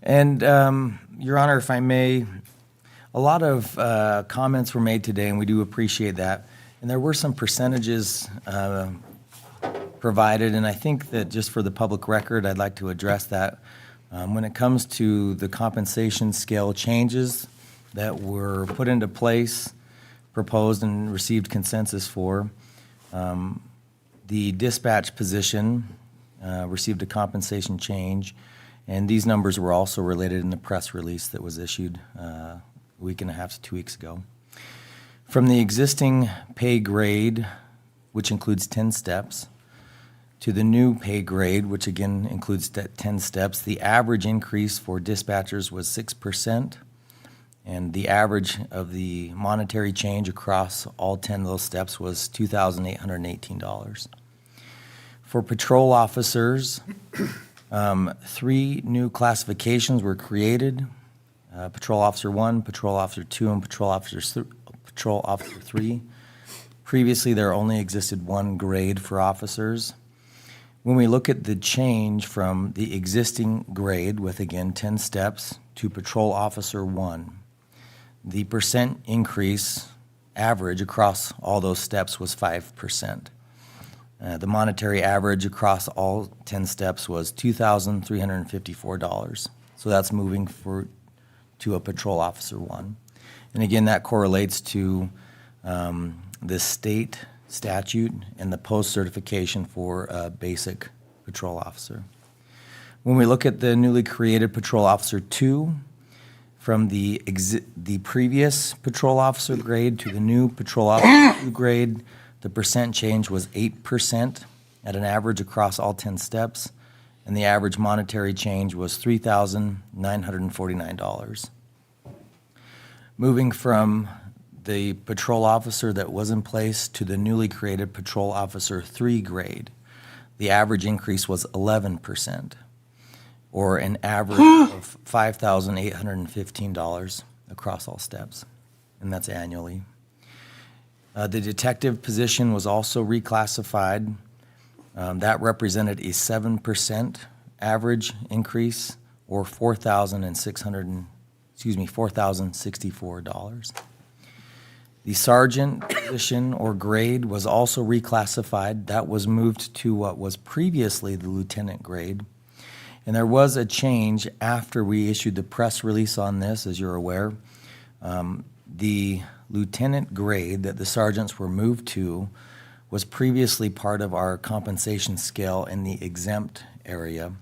And, Your Honor, if I may, a lot of comments were made today, and we do appreciate that. And there were some percentages provided, and I think that just for the public record, I'd like to address that. When it comes to the compensation scale changes that were put into place, proposed, and received consensus for, the dispatch position received a compensation change, and these numbers were also related in the press release that was issued a week and a half to 2 weeks ago. From the existing pay grade, which includes 10 steps, to the new pay grade, which again includes 10 steps, the average increase for dispatchers was 6%, and the average of the monetary change across all 10 of those steps was $2,818. For patrol officers, 3 new classifications were created, Patrol Officer 1, Patrol Officer 2, and Patrol Officer 3. Previously, there only existed 1 grade for officers. When we look at the change from the existing grade with, again, 10 steps to Patrol Officer 1, the percent increase average across all those steps was 5%. The monetary average across all 10 steps was $2,354. So that's moving to a Patrol Officer 1. And again, that correlates to the state statute and the post-certification for a basic patrol officer. When we look at the newly created Patrol Officer 2, from the previous patrol officer grade to the new patrol officer 2 grade, the percent change was 8% at an average across all 10 steps, and the average monetary change was $3,949. Moving from the patrol officer that was in place to the newly created Patrol Officer 3 grade, the average increase was 11%. Or an average of $5,815 across all steps, and that's annually. The detective position was also reclassified. That represented a 7% average increase, or $4,064. The sergeant position or grade was also reclassified. That was moved to what was previously the lieutenant grade. And there was a change after we issued the press release on this, as you're aware. The lieutenant grade that the sergeants were moved to was previously part of our compensation scale in the exempt area,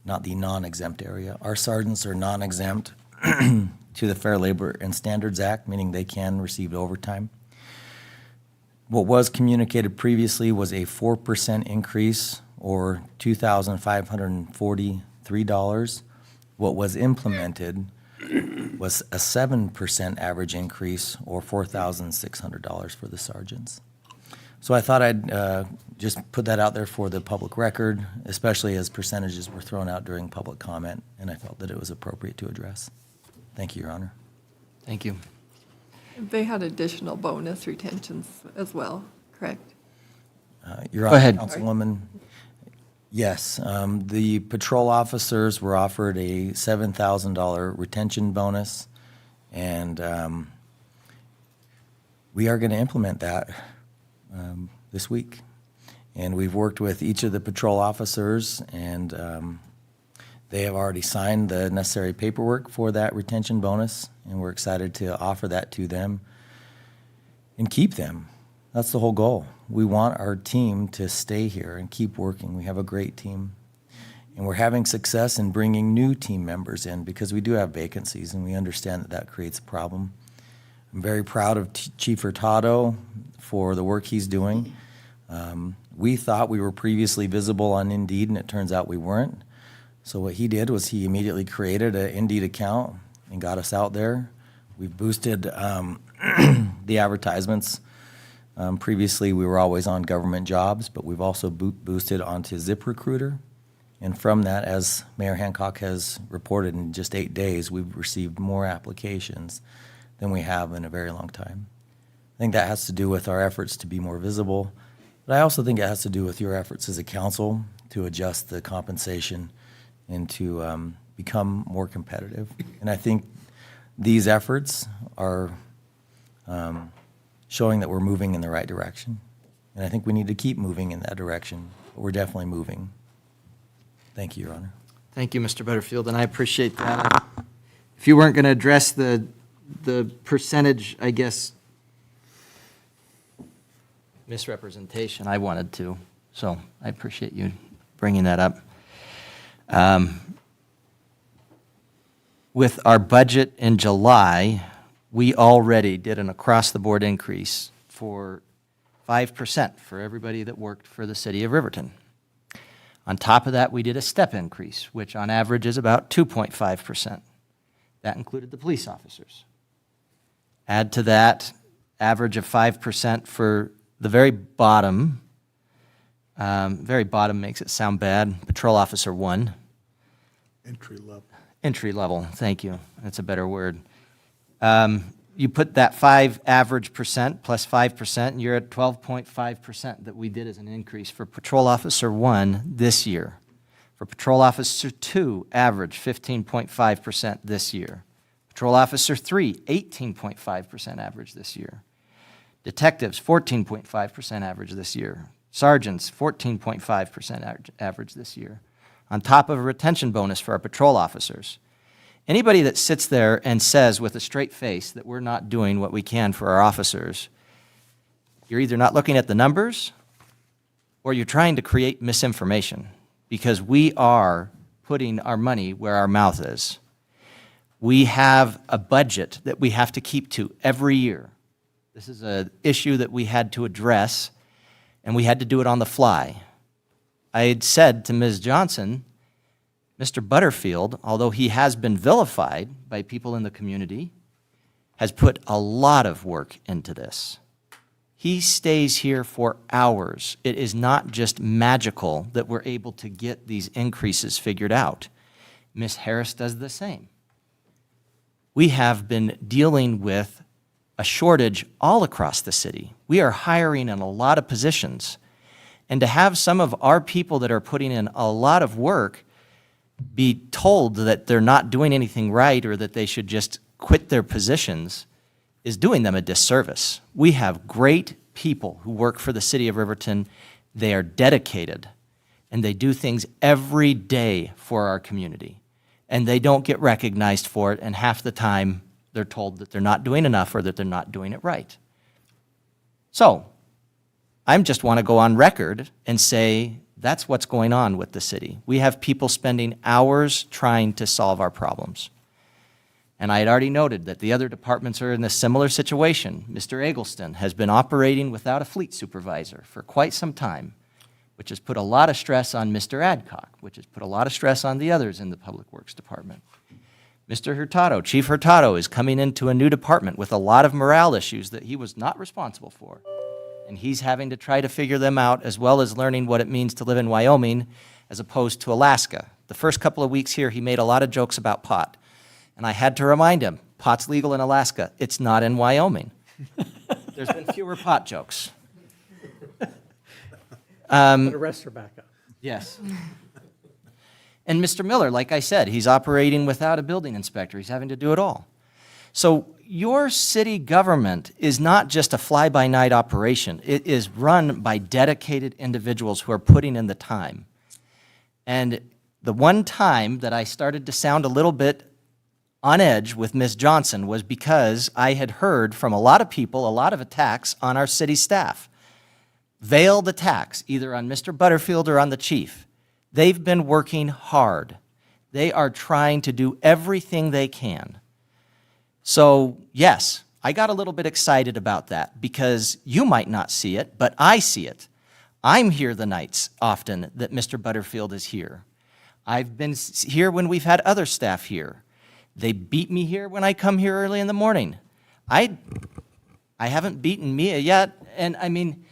not the non-exempt area. Our sergeants are non-exempt to the Fair Labor and Standards Act, meaning they can receive overtime. What was communicated previously was a 4% increase, or $2,543, What was implemented was a 7% average increase, or $4,600 for the sergeants. So I thought I'd just put that out there for the public record, especially as percentages were thrown out during public comment, and I felt that it was appropriate to address. Thank you, Your Honor. Thank you. They had additional bonus retentions as well, correct? Your Go Honor, ahead. Councilwoman, yes, the patrol officers were offered a $7,000 retention bonus, and we are going to implement that this week. And we've worked with each of the patrol officers, and they have already signed the necessary paperwork for that retention bonus, and we're excited to offer that to them and keep them. That's the whole goal. We want our team to stay here and keep working. We have a great team. And we're having success in bringing new team members in because we do have vacancies, and we understand that that creates a problem. I'm very proud of Chief Hurtado for the work he's doing. We thought we were previously visible on Indeed, and it turns out we weren't. So what he did was he immediately created an Indeed account and got us out there. We've boosted the advertisements. Previously, we were always on government jobs, but we've also boosted onto ZipRecruiter. And from that, as Mayor Hancock has reported, in just 8 days, we've received more applications than we have in a very long time. I think that has to do with our efforts to be more visible, but I also think it has to do with your efforts as a council to adjust the compensation and to become more competitive. And I think these efforts are showing that we're moving in the right direction. And I think we need to keep moving in that direction, but we're definitely moving. Thank you, Your Honor. Thank you, Mr. Butterfield, and I appreciate that. If you weren't going to address the percentage, I guess, misrepresentation, I wanted to. So I appreciate you bringing that up. With our budget in July, we already did an across-the-board increase for 5% for everybody that worked for the city of Riverton. On top of that, we did a step increase, which on average is about 2.5%. That included the police officers. Add to that average of 5% for the very bottom makes it sound bad, patrol officer 1. Entry level. Entry level, thank you. That's a better word. You put that 5 average percent plus 5%, and you're at 12.5% that we did as an increase for patrol officer 1 this year. For patrol officer 2, average 15.5% this year. Patrol officer 3, 18.5% average this year. Detectives, 14.5% average this year. Sergeants, 14.5% average this year. On top of a retention bonus for our patrol officers. Anybody that sits there and says with a straight face that we're not doing what we can for our officers, you're either not looking at the numbers or you're trying to create misinformation, because we are putting our money where our mouth is. We have a budget that we have to keep to every year. This is an issue that we had to address, and we had to do it on the fly. I had said to Ms. Johnson, Mr. Butterfield, although he has been vilified by people in the community, has put a lot of work into this. He stays here for hours. It is not just magical that we're able to get these increases figured out. Ms. Harris does the same. We have been dealing with a shortage all across the city. We are hiring in a lot of positions. And to have some of our people that are putting in a lot of work be told that they're not doing anything right or that they should just quit their positions is doing them a disservice. We have great people who work for the city of Riverton. They are dedicated, and they do things every day for our community. And they don't get recognized for it, and half the time they're told that they're not doing enough or that they're not doing it right. So I just want to go on record and say that's what's going on with the city. We have people spending hours trying to solve our problems. And I had already noted that the other departments are in a similar situation. Mr. Eggleston has been operating without a fleet supervisor for quite some time. which has put a lot of stress on Mr. Adcock, which has put a lot of stress on the others in the Public Works Department. Mr. Hurtado, Chief Hurtado, is coming into a new department with a lot of morale issues that he was not responsible for. And he's having to try to figure them out, as well as learning what it means to live in Wyoming as opposed to Alaska. The first couple of weeks here, he made a lot of jokes about pot. And I had to remind him, pot's legal in Alaska. It's not in Wyoming. There's been fewer pot jokes. But arrests are back up. Yes. And Mr. Miller, like I said, he's operating without a building inspector. He's having to do it all. So your city government is not just a fly-by-night operation. It is run by dedicated individuals who are putting in the time. And the one time that I started to sound a little bit on edge with Ms. Johnson was because I had heard from a lot of people, a lot of attacks on our city staff. Veiled attacks, either on Mr. Butterfield or on the chief. They've been working hard. They are trying to do everything they can. So, yes, I got a little bit excited about that because you might not see it, but I see it. I'm here the nights often that Mr. Butterfield is here. I've been here when we've had other staff here. They beat me here when I come here early in the morning. I haven't beaten Mia yet, and I mean,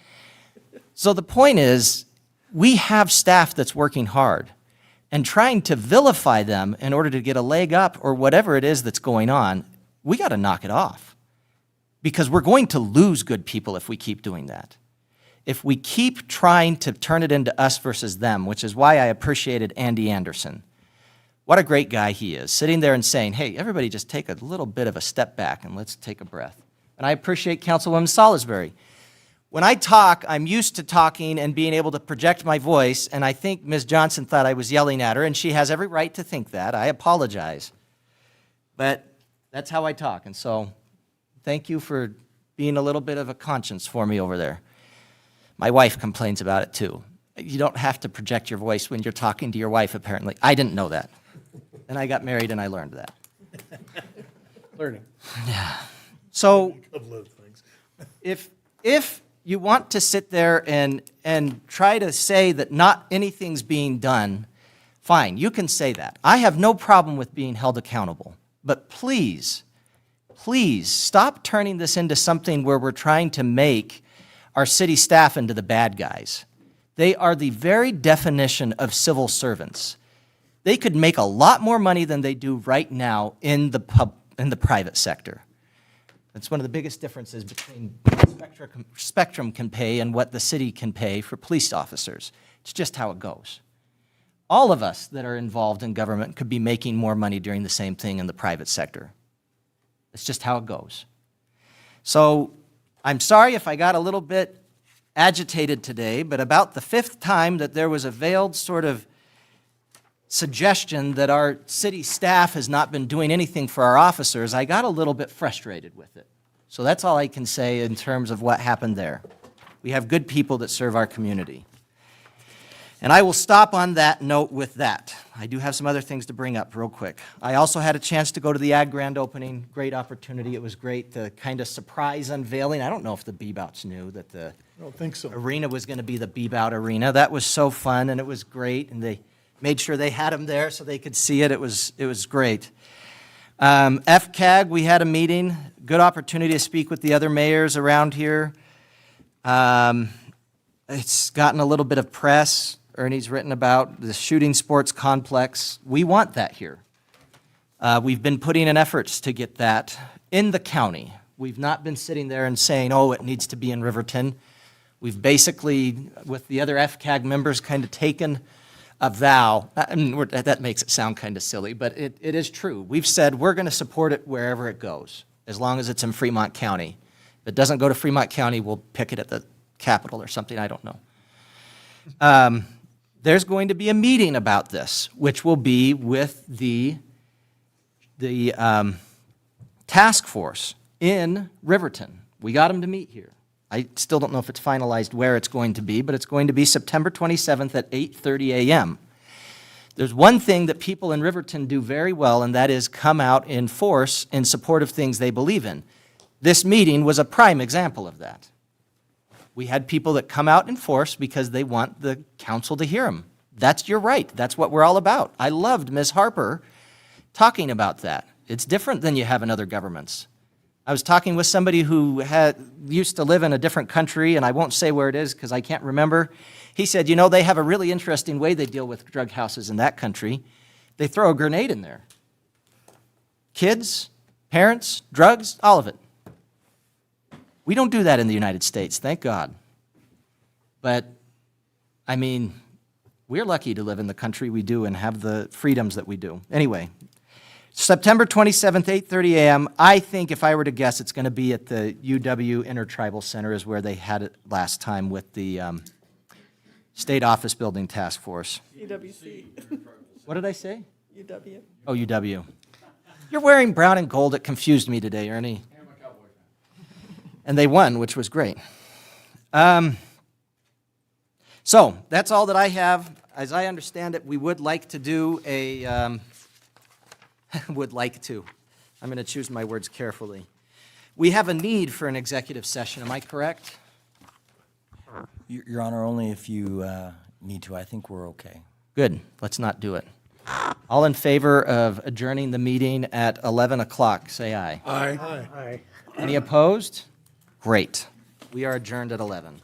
so the point is, we have staff that's working hard, and trying to vilify them in order to get a leg up or whatever it is that's going on, we got to knock it off. Because we're going to lose good people if we keep doing that. If we keep trying to turn it into us versus them, which is why I appreciated Andy Anderson. What a great guy he is, sitting there and saying, hey, everybody just take a little bit of a step back and let's take a breath. And I appreciate Councilwoman Salisbury. When I talk, I'm used to talking and being able to project my voice, and I think Ms. Johnson thought I was yelling at her, and she has every right to think that. I apologize. But that's how I talk, and so thank you for being a little bit of a conscience for me over there. My wife complains about it too. You don't have to project your voice when you're talking to your wife, apparently. I didn't know that. And I got married and I learned that. Learning. Yeah. So if you want to sit there and try to say that not anything's being done, fine, you can say that. I have no problem with being held accountable. But please, please stop turning this into something where we're trying to make our city staff into the bad guys. They are the very definition of civil servants. They could make a lot more money than they do right now in the private sector. That's one of the biggest differences between Spectrum can pay and what the city can pay for police officers. It's just how it goes. All of us that are involved in government could be making more money doing the same thing in the private sector. It's just how it goes. So I'm sorry if I got a little bit agitated today, but about the fifth time that there was a veiled sort of suggestion that our city staff has not been doing anything for our officers, I got a little bit frustrated with it. So that's all I can say in terms of what happened there. We have good people that serve our community. And I will stop on that note with that. I do have some other things to bring up real quick. I also had a chance to go to the Ag Grand Opening. Great opportunity. It was great, the kind of surprise unveiling. I don't know if the Bebouts knew that the I don't think so. arena was going to be the Bebout Arena. That was so fun, and it was great, and they made sure they had them there so they could see it. It was great. FCAG, we had a meeting. Good opportunity to speak with the other mayors around here. It's gotten a little bit of press. Ernie's written about the shooting sports complex. We want that here. We've been putting in efforts to get that in the county. We've not been sitting there and saying, oh, it needs to be in Riverton. We've basically, with the other FCAG members, kind of taken a vow. I mean, that makes it sound kind of silly, but it is true. We've said we're going to support it wherever it goes, as long as it's in Fremont County. If it doesn't go to Fremont County, we'll pick it at the Capitol or something, I don't know. There's going to be a meeting about this, which will be with the task force in Riverton. We got them to meet here. I still don't know if it's finalized where it's going to be, but it's going to be September 27th at 8:30 a.m. There's one thing that people in Riverton do very well, and that is come out in force in support of things they believe in. This meeting was a prime example of that. We had people that come out in force because they want the council to hear them. That's your right. That's what we're all about. I loved Ms. Harper talking about that. It's different than you have in other governments. I was talking with somebody who used to live in a different country, and I won't say where it is because I can't remember. He said, you know, they have a really interesting way they deal with drug houses in that country. They throw a grenade in there. Kids, parents, drugs, all of it. We don't do that in the United States, thank God. But, I mean, we're lucky to live in the country we do and have the freedoms that we do. Anyway, September 27th, 8:30 a.m. I think if I were to guess, it's going to be at the UW Intertribal Center is where they had it last time with the State Office Building Task Force. UWC. What did I say? UW. Oh, UW. You're wearing brown and gold. It confused me today, Ernie. And they won, which was great. So that's all that I have. As I understand it, we would like to do a, would like to. I'm going to choose my words carefully. We have a need for an executive session, am I correct? Your Honor, only if you need to. I think we're okay. Good, let's not do it. All in favor of adjourning the meeting at 11 o'clock, say aye. Aye. Aye. Any opposed? Great. We are adjourned at 11.